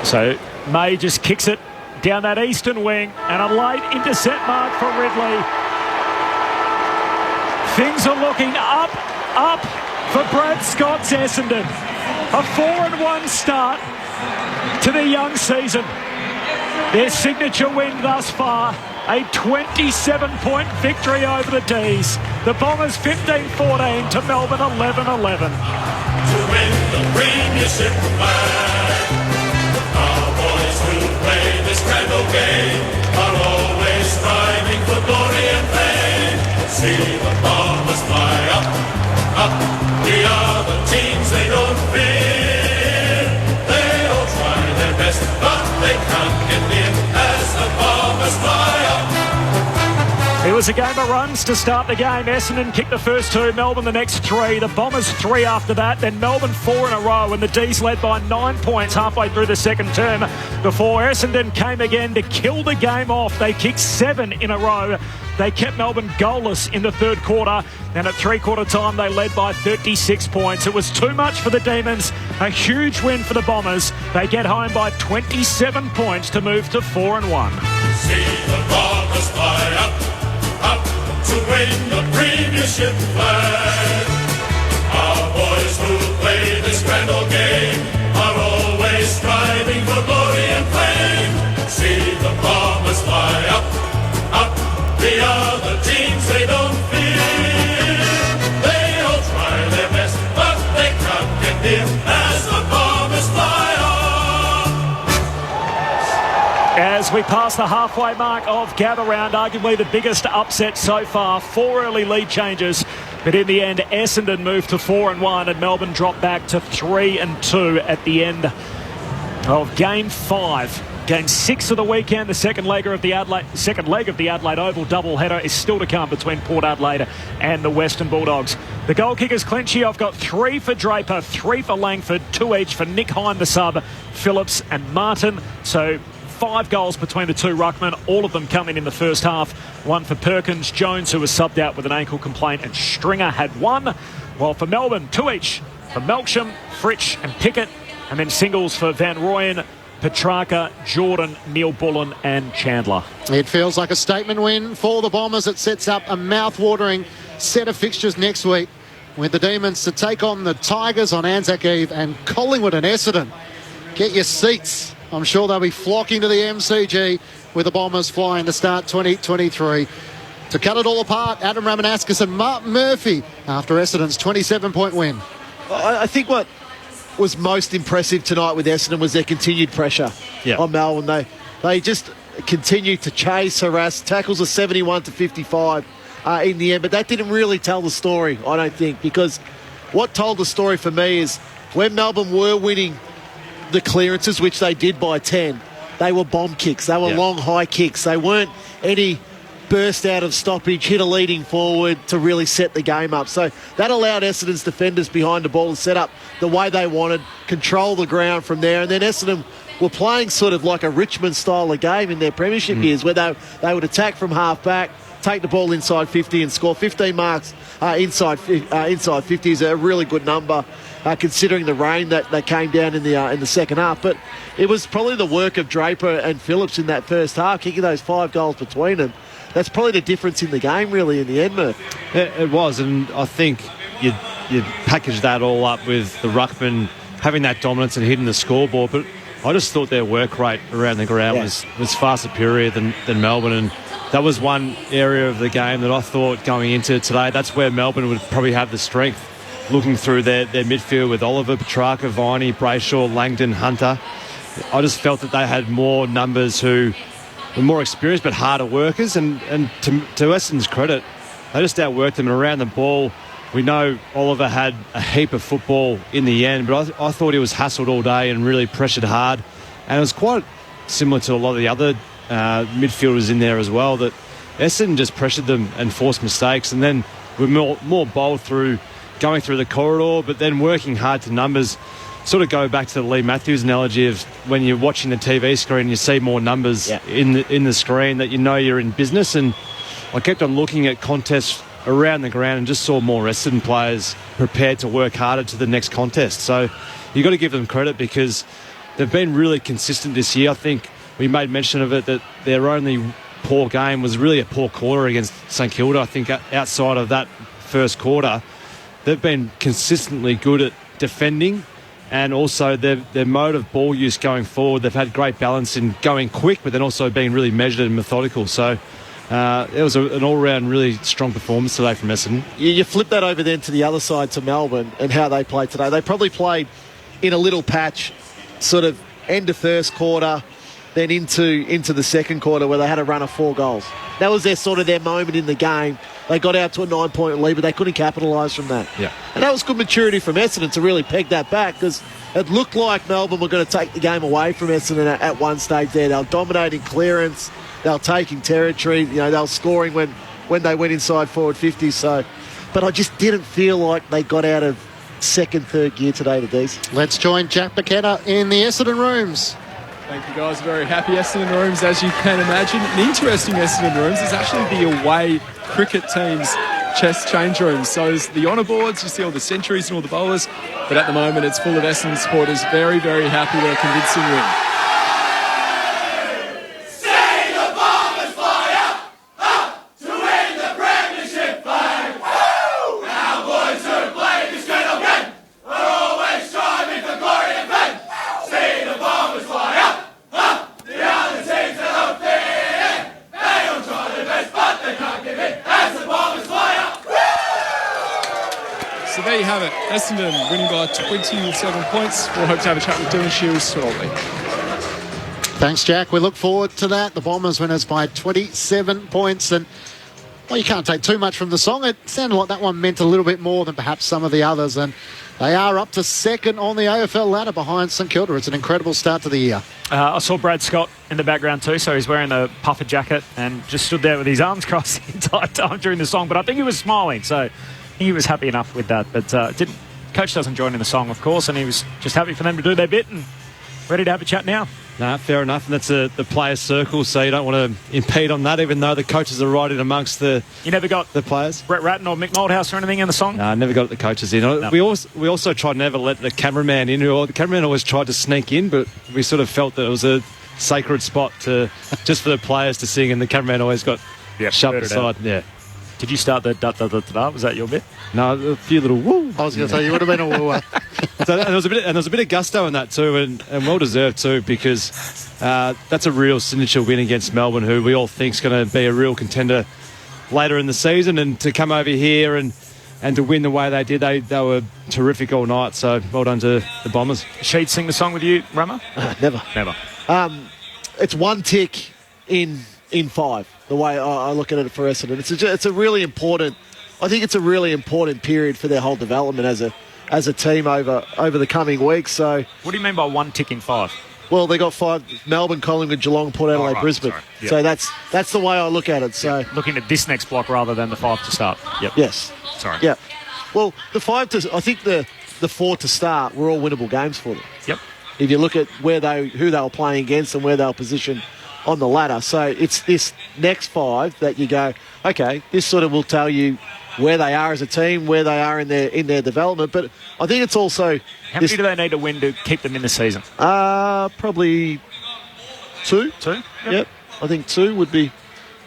So May just kicks it down that eastern wing and a late intercept mark for Ridley. Things are looking up for Brad Scott's Essendon. A 4-1 start to the young season. Their signature win thus far, a 27-point victory over the D's. The Bombers 15-14 to Melbourne 11-11. To win the premiership flag, the Cowboys who play this grand old game are always striving for glory and fame. See the Bombers fly up, up. We are the teams they don't fear. They all try their best, but they can't get near as the Bombers fly up. It was a game of runs to start the game. Essendon kicked the first two, Melbourne the next three. The Bombers 3 after that, then Melbourne 4 in a row, and the D's led by 9 points halfway through the second term before Essendon came again to kill the game off. They kicked 7 in a row. They kept Melbourne goalless in the third quarter, and at three-quarter time they led by 36 points. It was too much for the Demons. A huge win for the Bombers. They get home by 27 points to move to 4-1. See the Bombers fly up, up to win the premiership flag. Our boys who play this grand old game are always striving for glory and fame. See the Bombers fly up, up. We are the teams they don't fear. They all try their best, but they can't get near as the Bombers fly on. As we pass the halfway mark of gather round, arguably the biggest upset so far. 4 early lead changes, but in the end, Essendon moved to 4-1 and Melbourne dropped back to 3-2 at the end of Game 5. Game 6 of the weekend, the second leg of the Adelaide Oval doubleheader is still to come between Port Adelaide and the Western Bulldogs. The goal kickers clinchy. I've got 3 for Draper, 3 for Langford, 2 each for Nick Hine, the sub, Phillips and Martin. So 5 goals between the 2 ruckmen, all of them coming in the first half. 1 for Perkins, Jones, who was subbed out with an ankle complaint, and Stringer had 1. While for Melbourne, 2 each for Melksham, Fritsch and Pickett, and then singles for Van Rooyen, Petrarca, Jordan, Neil Bullen and Chandler. It feels like a statement win for the Bombers. It sets up a mouth-watering set of fixtures next week with the Demons to take on the Tigers on Anzac Eve and Collingwood and Essendon. Get your seats. I'm sure they'll be flocking to the MCG with the Bombers flying to start 2023. To cut it all apart, Adam Ramanauskas and Martin Murphy after Essendon's 27-point win. I think what was most impressive tonight with Essendon was their continued pressure on Melbourne. They just continued to chase, harass. Tackles are 71 to 55 in the end, but that didn't really tell the story, I don't think, because what told the story for me is when Melbourne were winning the clearances, which they did by 10, they were bomb kicks. They were long, high kicks. They weren't any burst out of stoppage, hit a leading forward to really set the game up. So that allowed Essendon's defenders behind the ball to set up the way they wanted, control the ground from there. And then Essendon were playing sort of like a Richmond style of game in their premiership years, where they would attack from half back, take the ball inside 50 and score 15 marks inside 50 is a really good number, considering the rain that came down in the second half. But it was probably the work of Draper and Phillips in that first half, kicking those 5 goals between them. That's probably the difference in the game, really, in the end, Murph. It was, and I think you package that all up with the ruckman having that dominance and hitting the scoreboard. But I just thought their work rate around the ground was far superior than Melbourne, and that was one area of the game that I thought going into today, that's where Melbourne would probably have the strength. Looking through their midfield with Oliver, Petrarca, Viney, Brayshaw, Langdon, Hunter, I just felt that they had more numbers who were more experienced but harder workers, and to Essendon's credit, they just outworked them. And around the ball, we know Oliver had a heap of football in the end, but I thought he was hassled all day and really pressured hard, and it was quite similar to a lot of the other midfielders in there as well, that Essendon just pressured them and forced mistakes, and then were more bold through going through the corridor, but then working hard to numbers. Sort of go back to the Lee Matthews analogy of when you're watching the TV screen, you see more numbers in the screen, that you know you're in business. And I kept on looking at contests around the ground and just saw more Essendon players prepared to work harder to the next contest. So you've got to give them credit, because they've been really consistent this year. I think we made mention of it, that their only poor game was really a poor quarter against St Kilda. I think outside of that first quarter, they've been consistently good at defending, and also their mode of ball use going forward. They've had great balance in going quick, but then also being really measured and methodical. So it was an all-round really strong performance today from Essendon. You flip that over then to the other side, to Melbourne, and how they played today. They probably played in a little patch, sort of end of first quarter, then into the second quarter, where they had a run of 4 goals. That was their moment in the game. They got out to a 9-point lead, but they couldn't capitalise from that. Yeah. And that was good maturity from Essendon to really peg that back, because it looked like Melbourne were going to take the game away from Essendon at one stage there. They were dominating clearance. They were taking territory. They were scoring when they went inside forward 50. So, but I just didn't feel like they got out of second, third gear today, the D's. Let's join Jack McKenna in the Essendon rooms. Thank you, guys. Very happy Essendon rooms, as you can imagine. An interesting Essendon rooms is actually the away cricket team's chess change rooms. So there's the honour boards, you see all the centuries and all the bowlers, but at the moment it's full of Essendon supporters. Very, very happy with a convincing win. So there you have it. Essendon winning by 27 points. We'll hope to have a chat with Dylan Shields shortly. Thanks, Jack. We look forward to that. The Bombers winners by 27 points. And, well, you can't take too much from the song. It sounded like that one meant a little bit more than perhaps some of the others. And they are up to second on the AFL ladder behind St Kilda. It's an incredible start to the year. I saw Brad Scott in the background too, so he's wearing a puffer jacket and just stood there with his arms crossed the entire time during the song. But I think he was smiling, so he was happy enough with that. But Coach doesn't join in the song, of course, and he was just happy for them to do their bit and ready to have a chat now. No, fair enough, and that's the players' circle, so you don't want to impede on that, even though the coaches are right in amongst the You never got the players. Brett Ratton or Mick Moldhouse or anything in the song? No, never got the coaches in. No. We also tried never let the cameraman in. The cameraman always tried to sneak in, but we sort of felt that it was a sacred spot just for the players to sing, and the cameraman always got shoved aside. Yeah. Did you start the da-da-da-da-da? Was that your bit? No, a few little woo. I was going to say, you would have been a woo. So there was a bit of gusto in that too, and well deserved too, because that's a real signature win against Melbourne, who we all think is going to be a real contender later in the season. And to come over here and to win the way they did, they were terrific all night. So well done to the Bombers. She'd sing the song with you, Rama? Never. Never. It's one tick in 5. The way I look at it for Essendon, it's a really important. I think it's a really important period for their whole development as a team over the coming weeks. So, what do you mean by 1 tick in 5? Well, they got 5: Melbourne, Collingwood, Geelong, Port Adelaide, Brisbane. Yep. So that's the way I look at it. So looking at this next block rather than the 5 to start. Yep. Yes. Sorry. Yeah. Well, the 5 to I think the 4 to start were all winnable games for them. Yep. If you look at who they were playing against and where they were positioned on the ladder, so it's this next 5 that you go, okay, this sort of will tell you where they are as a team, where they are in their development. But I think it's also how many do they need to win to keep them in the season? Probably 2. 2. Yep. I think 2 would be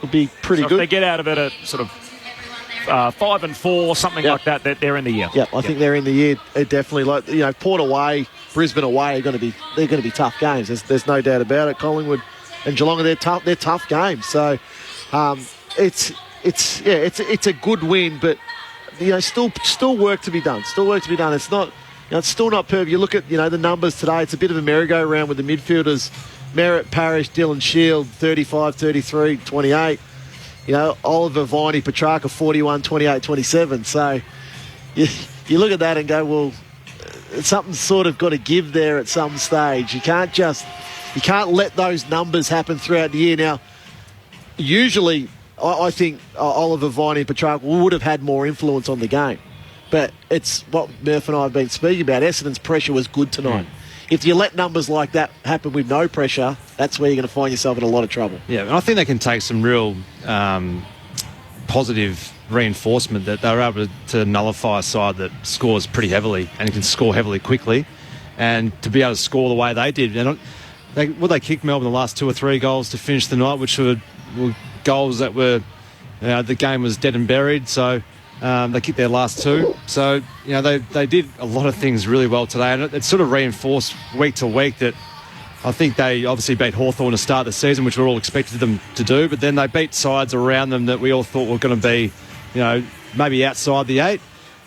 pretty so good. If they get out of it at sort of 5 and 4, something like that, they're in the year. Yeah, I think they're in the year. Definitely, like Port away, Brisbane away they're going to be tough games. There's no doubt about it. Collingwood and Geelong, they're tough games. So it's a good win, but still work to be done. Still work to be done. It's not it's still not perfect. You look at the numbers today. It's a bit of a merry-go-round with the midfielders. Merritt, Parrish, Dylan Shield, 35, 33, 28. Oliver, Viney, Petrarca, 41, 28, 27. So you look at that and go, well, something's sort of got to give there at some stage. You can't let those numbers happen throughout the year. Now, usually, I think Oliver, Viney, and Petrarca would have had more influence on the game. But it's what Murph and I have been speaking about. Essendon's pressure was good tonight. If you let numbers like that happen with no pressure, that's where you're going to find yourself in a lot of trouble. Yeah, and I think they can take some real positive reinforcement that they're able to nullify a side that scores pretty heavily and can score heavily quickly, and to be able to score the way they did. And they kicked Melbourne the last 2 or 3 goals to finish the night, which were goals that were the game was dead and buried. So they kicked their last 2. So they did a lot of things really well today, and it sort of reinforced week to week that I think they obviously beat Hawthorn to start the season, which we all expected them to do, but then they beat sides around them that we all thought were going to be, maybe outside the 8.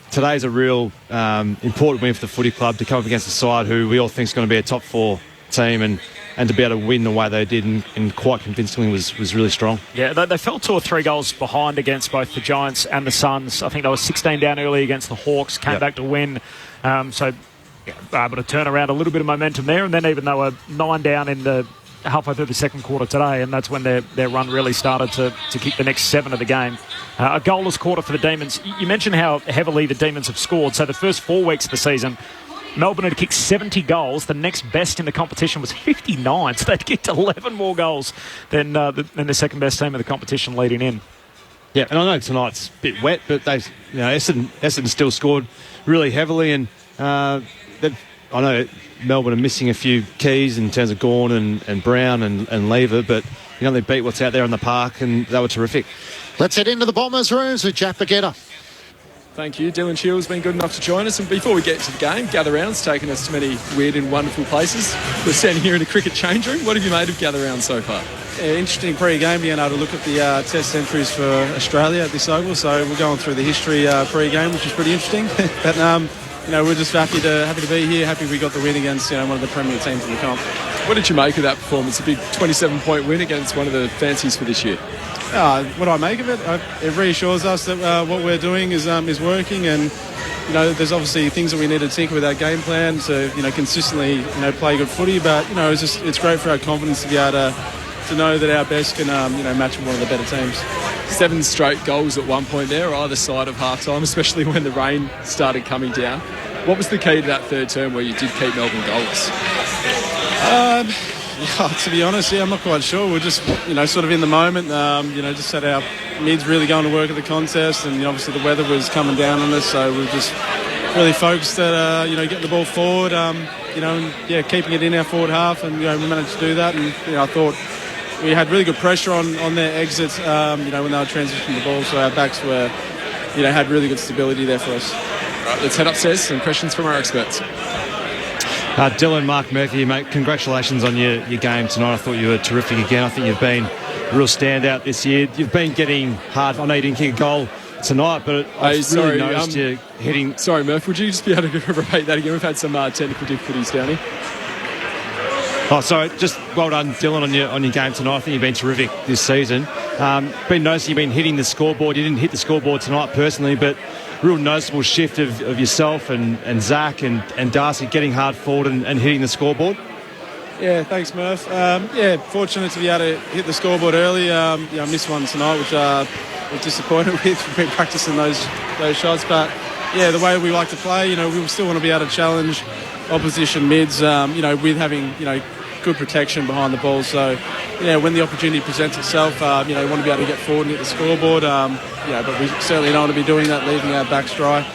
Today's a real important win for the footy club to come up against a side who we all think is going to be a top 4 team, and to be able to win the way they did and quite convincingly was really strong. Yeah, they fell 2 or 3 goals behind against both the Giants and the Suns. I think they were 16 down early against the Hawks, came back to win. Able to turn around a little bit of momentum there, and then even they were 9 down in the halfway through the second quarter today, and that's when their run really started to kick the next 7 of the game. A goalless quarter for the Demons. You mentioned how heavily the Demons have scored. So the first 4 weeks of the season, Melbourne had kicked 70 goals. The next best in the competition was 59. So they'd kicked 11 more goals than the second best team of the competition leading in. Yeah, and I know tonight's a bit wet, but Essendon still scored really heavily, and I know Melbourne are missing a few keys in terms of Gawn and Brown and Lever, but they beat what's out there in the park, and they were terrific. Let's head into the Bombers' rooms with Jack Baguetta. Thank you. Dylan Shields been good enough to join us. And before we get to the game, Gather Round's taken us to many weird and wonderful places. We're standing here in a cricket change room. What have you made of Gather Round so far? Yeah, interesting pre-game, being able to look at the test entries for Australia at this Oval. So we're going through the history pre-game, which is pretty interesting. But we're just happy to be here. Happy we got the win against one of the premier teams in the comp. What did you make of that performance? A big 27-point win against one of the fancies for this year. What do I make of it? It reassures us that what we're doing is working, and there's obviously things that we need to tinker with our game plan to consistently play good footy. But it's great for our confidence to be able to know that our best can match one of the better teams. 7 straight goals at one point there, either side of half-time, especially when the rain started coming down. What was the key to that third term where you did keep Melbourne goals? To be honest, I'm not quite sure. We're just, sort of in the moment, just had our mids really going to work at the contest, and obviously the weather was coming down on us, so we're just really focused at, getting the ball forward, keeping it in our forward half, and, we managed to do that, and, I thought we had really good pressure on their exits, when they were transitioning the ball, so our backs were, had really good stability there for us. Right, let's head upstairs. Some questions from our experts. Dylan, Mark Murphy, mate, congratulations on your game tonight. I thought you were terrific again. I think you've been a real standout this year. You've been getting hard. I know you didn't kick a goal tonight, but I've really noticed you hitting... Sorry, Murph, would you just be able to repeat that again? We've had some technical difficulties down here. Oh, sorry. Just well done, Dylan, on your game tonight. I think you've been terrific this season. Been noticing you've been hitting the scoreboard. You didn't hit the scoreboard tonight personally, but real noticeable shift of yourself and Zach and Darcy getting hard forward and hitting the scoreboard. Yeah, thanks, Murph. Fortunate to be able to hit the scoreboard early. I missed one tonight, which I was disappointed with. We've been practicing those shots, but yeah, the way we like to play, we still want to be able to challenge opposition mids, with having, good protection behind the ball. So, when the opportunity presents itself, we want to be able to get forward and hit the scoreboard. But we certainly don't want to be doing that, leaving our backs dry.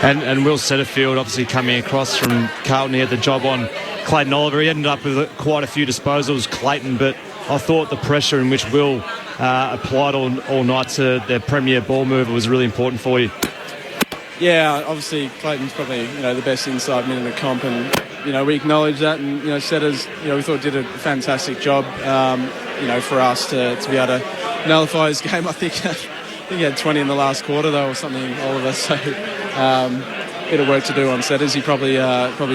And Will Setterfield obviously coming across from Carlton. He had the job on Clayton Oliver. He ended up with quite a few disposals, Clayton, but I thought the pressure in which Will applied all night to their premier ball mover was really important for you. Yeah, obviously Clayton's probably the best inside mid in the comp, and we acknowledge that, and Setters we thought did a fantastic job for us to be able to nullify his game. I think he had 20 in the last quarter though, or something, Oliver. So bit of work to do on Setters. He probably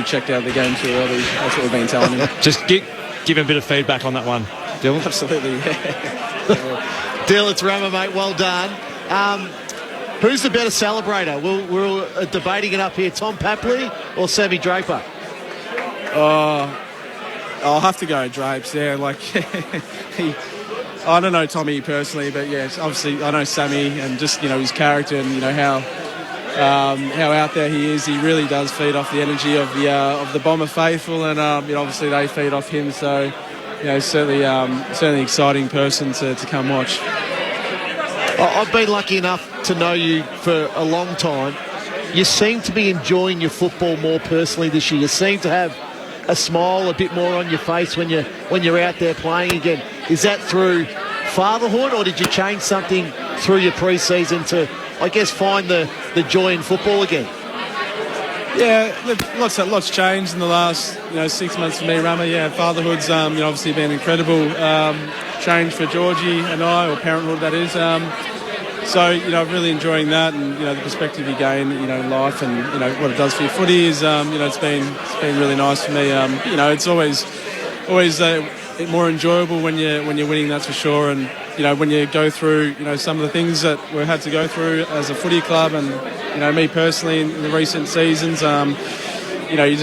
checked out the game too early. That's what we've been telling him. Just give him a bit of feedback on that one, Dylan. Absolutely. Yeah. Dylan, it's Rammer, mate. Well done. Who's the better celebrator? We're debating it up here. Tom Papley or Sammy Draper? I'll have to go Drapes. Yeah, I don't know Tommy personally, but yeah, obviously I know Sammy and just his character and how out there he is. He really does feed off the energy of the Bomber faithful, and obviously they feed off him. So certainly an exciting person to come watch. I've been lucky enough to know you for a long time. You seem to be enjoying your football more personally this year. You seem to have a smile a bit more on your face when you're out there playing again. Is that through fatherhood, or did you change something through your pre-season to, I guess, find the joy in football again? Yeah, lots changed in the last 6 months for me, Rama. Yeah, fatherhood's obviously been incredible change for Georgie and I, or parenthood that is. So I'm really enjoying that, and the perspective you gain in life, and what it does for your footy is it's been really nice for me. It's always more enjoyable when you're winning, that's for sure. And when you go through some of the things that we've had to go through as a footy club, and me personally in the recent seasons, you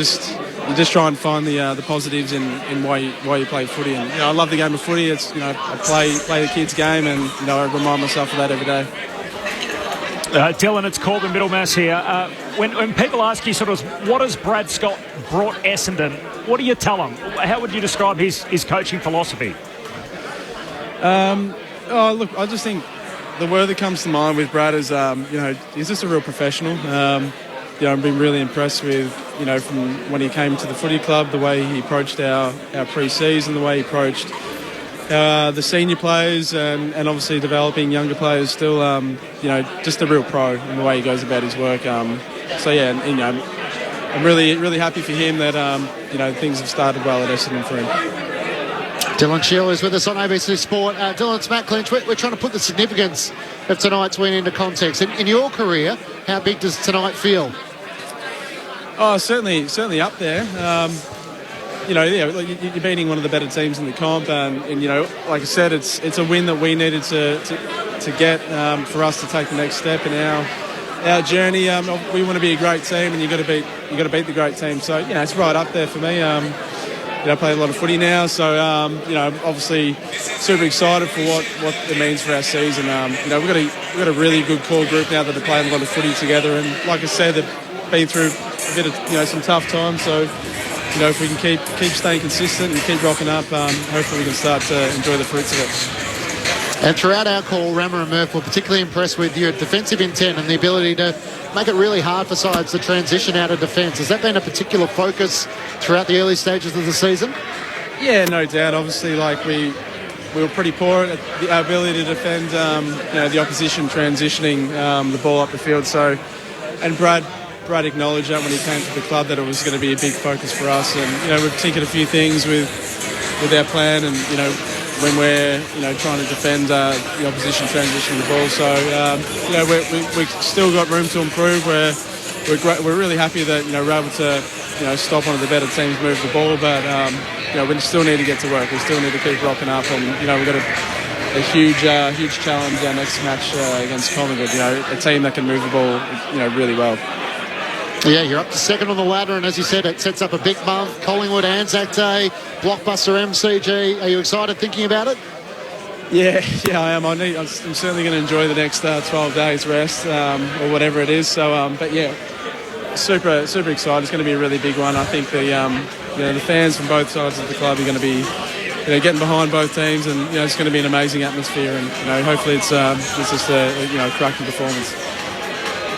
just try and find the positives in why you play footy. And I love the game of footy. It's I play the kids' game, and I remind myself of that every day. Dylan, it's Corbin Middlemass here. When people ask you sort of what has Brad Scott brought Essendon, what do you tell them? How would you describe his coaching philosophy? Look, I just think the word that comes to mind with Brad is he's just a real professional. I've been really impressed with, from when he came to the footy club, the way he approached our pre-season, the way he approached the senior players, and obviously developing younger players still, just a real pro in the way he goes about his work. I'm really, really happy for him that, things have started well at Essendon for him. Dylan Shearer is with us on ABC Sport. Dylan, it's Matt Clinch. We're trying to put the significance of tonight's win into context. In your career, how big does tonight feel? Oh, certainly up there. You're beating one of the better teams in the comp, and like I said, it's a win that we needed to get for us to take the next step in our journey. We want to be a great team, and you got to beat the great team. So it's right up there for me. I play a lot of footy now, so obviously super excited for what it means for our season. We've got a really good core group now that are playing a lot of footy together, and like I said, they've been through a bit of some tough times. So if we can keep staying consistent and keep rocking up, hopefully we can start to enjoy the fruits of it. And throughout our call, Rammer and Murph were particularly impressed with your defensive intent and the ability to make it really hard for sides to transition out of defence. Has that been a particular focus throughout the early stages of the season? Yeah, no doubt. Obviously, we were pretty poor at our ability to defend the opposition transitioning the ball up the field. So, and Brad acknowledged that when he came to the club, that it was going to be a big focus for us. And we've tinkered a few things with our plan, and when we're trying to defend the opposition transitioning the ball. So we've still got room to improve. We're really happy that we're able to stop one of the better teams move the ball, but we still need to get to work. We still need to keep rocking up, and we've got a huge challenge our next match against Collingwood. A team that can move the ball, really well. Yeah, you're up to second on the ladder, and as you said, it sets up a big month. Collingwood, Anzac Day, blockbuster MCG. Are you excited thinking about it? Yeah, I am. I'm certainly going to enjoy the next 12 days rest or whatever it is. So, but yeah, super excited. It's going to be a really big one. I think the fans from both sides of the club are going to be getting behind both teams, and it's going to be an amazing atmosphere. And hopefully it's just a cracking performance.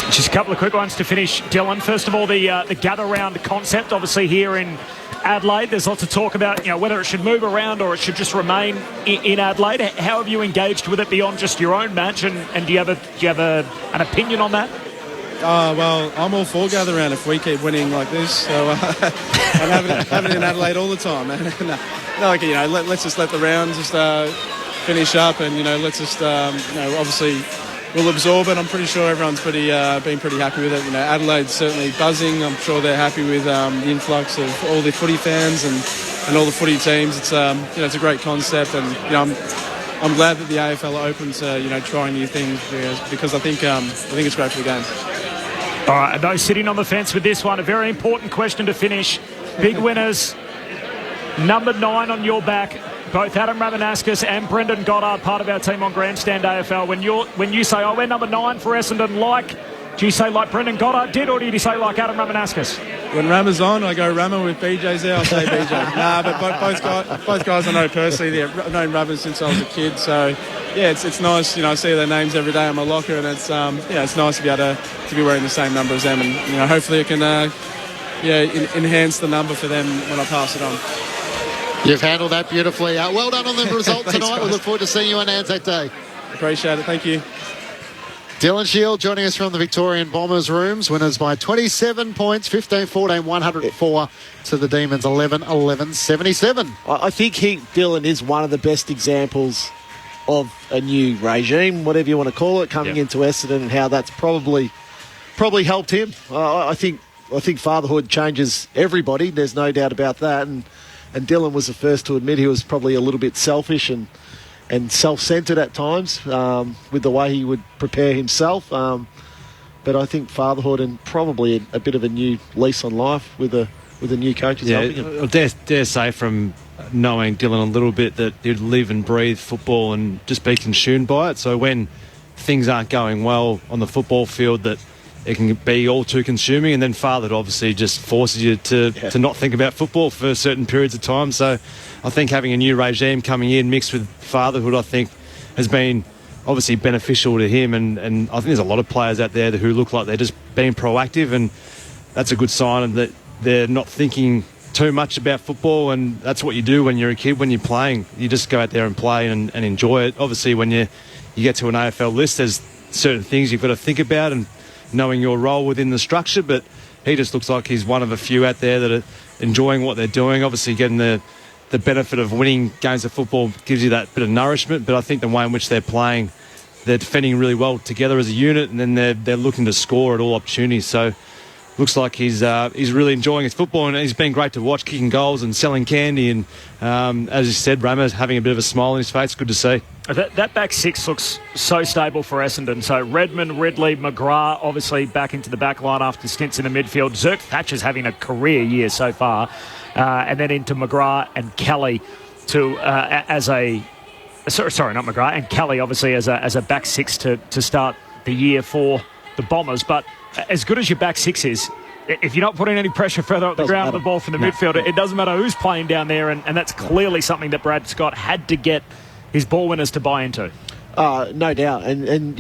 Just a couple of quick ones to finish, Dylan. First of all, the gather round concept, obviously here in Adelaide. There's lots of talk about whether it should move around or it should just remain in Adelaide. How have you engaged with it beyond just your own match, and do you have an opinion on that? Well, I'm all for gather round if we keep winning like this. So I'm having it in Adelaide all the time. Let's just let the round just finish up, and let's just obviously. We'll absorb it. I'm pretty sure everyone's been pretty happy with it. Adelaide's certainly buzzing. I'm sure they're happy with the influx of all the footy fans and all the footy teams. It's it's a great concept, and I'm glad that the AFL are open to trying new things because I think it's great for the game. All right, those sitting on the fence with this one, a very important question to finish. Big winners, number 9 on your back. Both Adam Ramanauskas and Brendan Goddard, part of our team on Grandstand AFL. When you say, we're number 9 for Essendon, do you say like Brendan Goddard did, or do you say like Adam Ramanauskas? When Rama's on, I go Rama. With BJ's there, I'll say BJ. But both guys I know personally. I've known Rama since I was a kid, so yeah, it's nice. I see their names every day on my locker, and it's it's nice to be able to be wearing the same number as them, and hopefully it can enhance the number for them when I pass it on. You've handled that beautifully. Well done on the result tonight. Thanks, we look forward to seeing you on Anzac Day. Appreciate it. Thank you. Dylan Shield joining us from the Victorian Bombers rooms. Winners by 27 points, 15-14, 104 to the Demons, 11-11, 77. I think Dylan is one of the best examples of a new regime, whatever you want to call it, coming into Essendon, and how that's probably helped him. I think fatherhood changes everybody. There's no doubt about that. And Dylan was the first to admit he was probably a little bit selfish and self-centred at times with the way he would prepare himself. But I think fatherhood and probably a bit of a new lease on life with a new coach is helping him. I dare say from knowing Dylan a little bit that he'd live and breathe football and just be consumed by it. So when things aren't going well on the football field, that it can be all too consuming, and then fatherhood obviously just forces you to not think about football for certain periods of time. So I think having a new regime coming in mixed with fatherhood, I think, has been obviously beneficial to him, and I think there's a lot of players out there who look like they're just being proactive, and that's a good sign that they're not thinking too much about football, and that's what you do when you're a kid. When you're playing, you just go out there and play and enjoy it. Obviously when you get to an AFL list, there's certain things you've got to think about and knowing your role within the structure, but he just looks like he's one of a few out there that are enjoying what they're doing. Obviously getting the benefit of winning games of football gives you that bit of nourishment, but I think the way in which they're playing, they're defending really well together as a unit, and then they're looking to score at all opportunities. So looks like he's really enjoying his football, and he's been great to watch, kicking goals and selling candy, and as you said, Ramos having a bit of a smile on his face. Good to see. That back six looks so stable for Essendon. So Redmond, Ridley, McGrath obviously back into the back line after stints in the midfield. Zerk Thatcher's having a career year so far. And then into McGrath and Kelly and Kelly obviously as a back six to start the year for the Bombers. But as good as your back six is, if you're not putting any pressure further up the ground with the ball from the midfield, it doesn't matter who's playing down there, and that's clearly something that Brad Scott had to get his ball winners to buy into. No doubt. And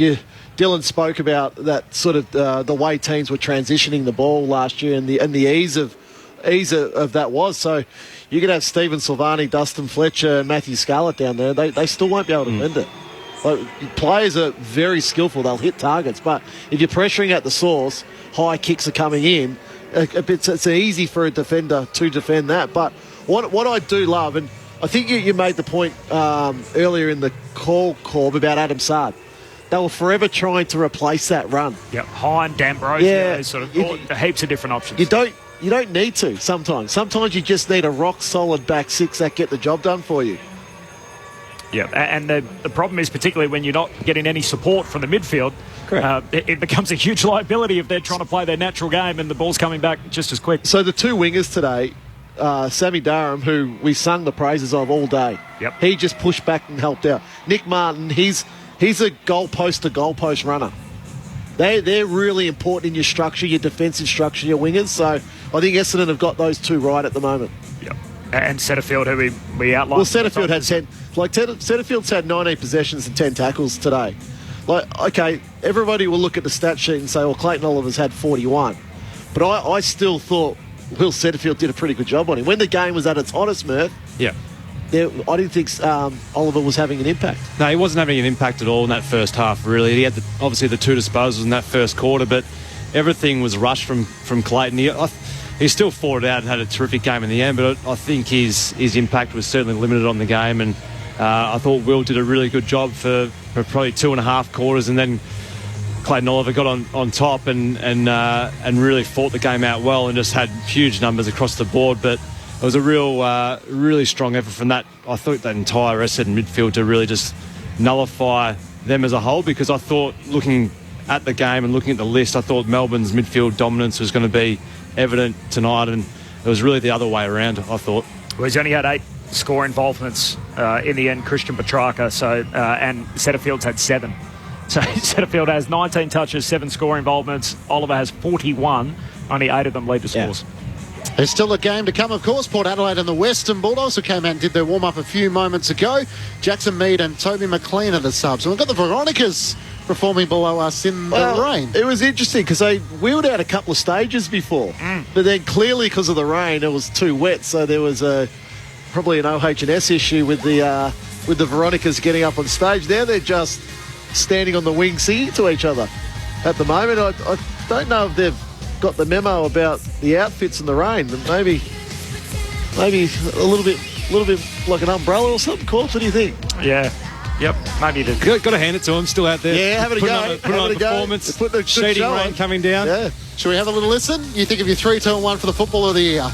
Dylan spoke about that sort of the way teams were transitioning the ball last year, and the ease of that was. So you could have Stephen Silvani, Dustin Fletcher, Matthew Scarlett down there. They still won't be able to defend it. Like, players are very skillful. They'll hit targets. But if you're pressuring at the source, high kicks are coming in, it's easy for a defender to defend that. But what I do love, and I think you made the point earlier in the call, Corb, about Adam Saad. They were forever trying to replace that run. Yep, Hine, D'Ambrosio, sort of heaps of different options. You don't you don't need to sometimes. Sometimes you just need a rock-solid back six that get the job done for you. Yeah, and the problem is particularly when you're not getting any support from the midfield, it becomes a huge liability if they're trying to play their natural game and the ball's coming back just as quick. So the two wingers today, Sammy Durham, who we sung the praises of all day, he just pushed back and helped out. Nick Martin, he's a goalpost-to-goalpost runner. They're really important in your structure, your defensive structure, your wingers. So I think Essendon have got those two right at the moment. Yep. And Setterfield, who we outlined. Well, Setterfield had 10. Setterfield's had 19 possessions and 10 tackles today. Okay, everybody will look at the stat sheet and say, well, Clayton Oliver's had 41. But I still thought Will Setterfield did a pretty good job on him. When the game was at its hottest, Murph, I didn't think Oliver was having an impact. No, he wasn't having an impact at all in that first half, really. He had, obviously, the two disposals in that first quarter, but everything was rushed from Clayton. He still fought it out and had a terrific game in the end, but I think his impact was certainly limited on the game, and I thought Will did a really good job for probably 2.5 quarters, and then Clayton Oliver got on top and really fought the game out well and just had huge numbers across the board. But it was a really strong effort from that. I thought that entire Essendon midfield to really just nullify them as a whole, because I thought, looking at the game and looking at the list, I thought Melbourne's midfield dominance was going to be evident tonight, and it was really the other way around, I thought. Well, he's only had 8 score involvements in the end, Christian Petrarca, and Setterfield's had 7. So Setterfield has 19 touches, 7 score involvements. Oliver has 41. Only 8 of them lead to scores. There's still a game to come, of course. Port Adelaide and the Western Bulldogs, who came out and did their warm-up a few moments ago. Jackson Mead and Toby McLean are the subs. And we've got the Veronicas performing below us in the rain. It was interesting because they wheeled out a couple of stages before. But then clearly, because of the rain, it was too wet. So there was probably an OH&S issue with the Veronicas getting up on stage. Now they're just standing on the wing singing to each other at the moment. I don't know if they've got the memo about the outfits in the rain. Maybe a little bit like an umbrella or something. Corpse, what do you think? Yeah. Yep, maybe got to hand it to him. Still out there. Yeah, having a go. Putting on a performance. Sheeting rain coming down. Yeah. Should we have a little listen? You think of your 3, 2 and 1 for the Footballer of the Year?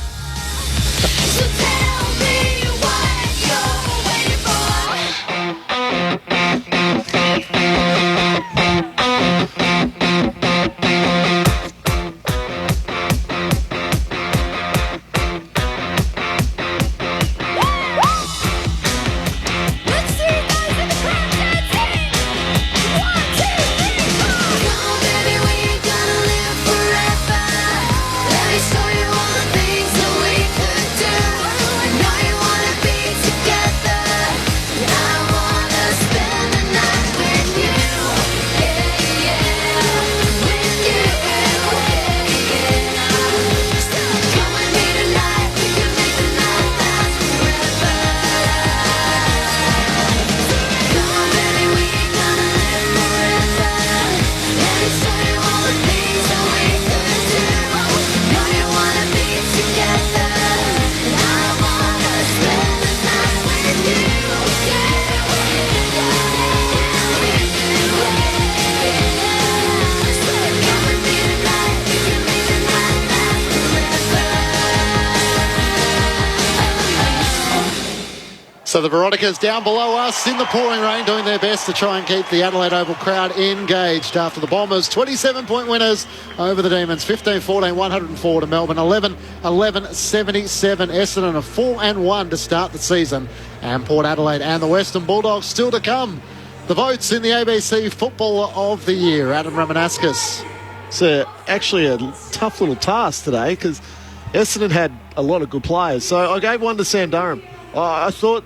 So the Veronicas down below us in the pouring rain, doing their best to try and keep the Adelaide Oval crowd engaged after the Bombers. 27-point winners over the Demons. 15-14, 104 to Melbourne. 11-11, 77. Essendon a 4-1 to start the season. And Port Adelaide and the Western Bulldogs still to come. The votes in the ABC Footballer of the Year. Adam Ramanauskas. It's actually a tough little task today because Essendon had a lot of good players. So I gave one to Sam Durham. I thought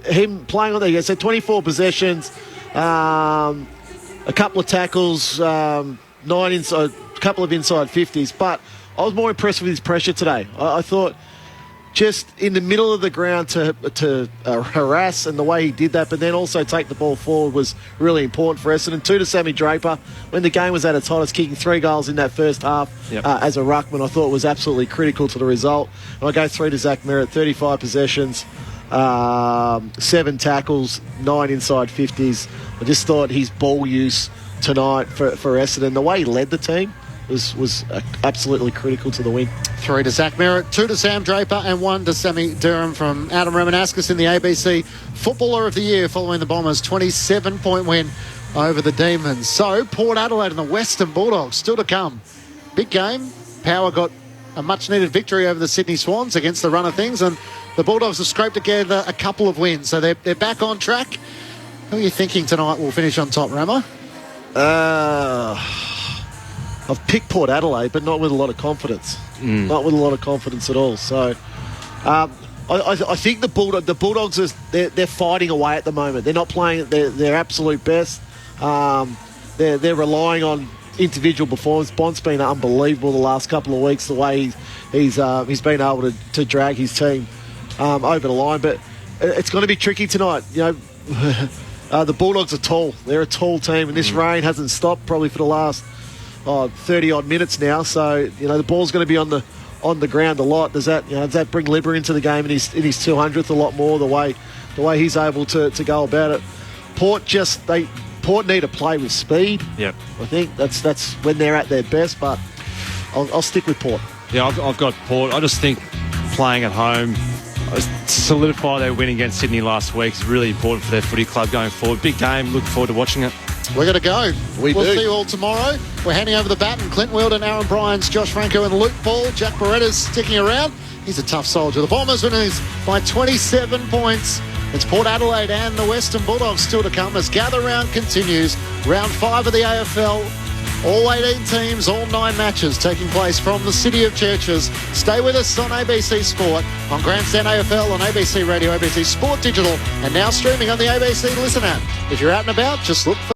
him playing on there, so 24 possessions, a couple of tackles, 9 inside, a couple of inside 50s. But I was more impressed with his pressure today. I thought just in the middle of the ground to harass, and the way he did that, but then also take the ball forward was really important for Essendon. 2 to Sammy Draper when the game was at its hottest, kicking 3 goals in that first half as a ruckman. I thought was absolutely critical to the result. And I go 3 to Zach Merritt, 35 possessions, 7 tackles, 9 inside 50s. I just thought his ball use tonight for Essendon, the way he led the team, was absolutely critical to the win. 3 to Zach Merritt, 2 to Sam Draper, and 1 to Sammy Durham from Adam Romanascus in the ABC Footballer of the Year following the Bombers' 27-point win over the Demons. So, Port Adelaide and the Western Bulldogs still to come. Big game. Power got a much-needed victory over the Sydney Swans against the run of things, and the Bulldogs have scraped together a couple of wins, so they're back on track. Who are you thinking tonight will finish on top, Ramo? I've picked Port Adelaide, but not with a lot of confidence. Not with a lot of confidence at all. So, I think the Bulldogs they're fighting away at the moment. They're not playing at their absolute best. They're relying on individual performance. Bond's been unbelievable the last couple of weeks. The way he's been able to drag his team over the line, but it's going to be tricky tonight. You know, the Bulldogs are tall. They're a tall team, and this rain hasn't stopped probably for the last 30-odd minutes now. So, you know, the ball's going to be on the ground a lot. Does that bring Libber into the game in his 200th a lot more, the way he's able to go about it? Port need to play with speed. Yep. I think that's when they're at their best, but I'll stick with Port. Yeah, I've got Port. I just think playing at home, solidify their win against Sydney last week is really important for their footy club going forward. Big game. Looking forward to watching it. We're going to go. We'll do. see you all tomorrow. We're handing over the baton. Clint Weldon, Aaron Bryans, Josh Franco and Luke Ball. Jack Beretta's sticking around. He's a tough soldier. The Bombers winners by 27 points. It's Port Adelaide and the Western Bulldogs still to come as Gather Round continues. Round 5 of the AFL. All 18 teams, all 9 matches taking place from the City of Churches. Stay with us on ABC Sport, on Grandstand AFL, on ABC Radio, ABC Sport Digital, and now streaming on the ABC Listen app. If you're out and about, just look for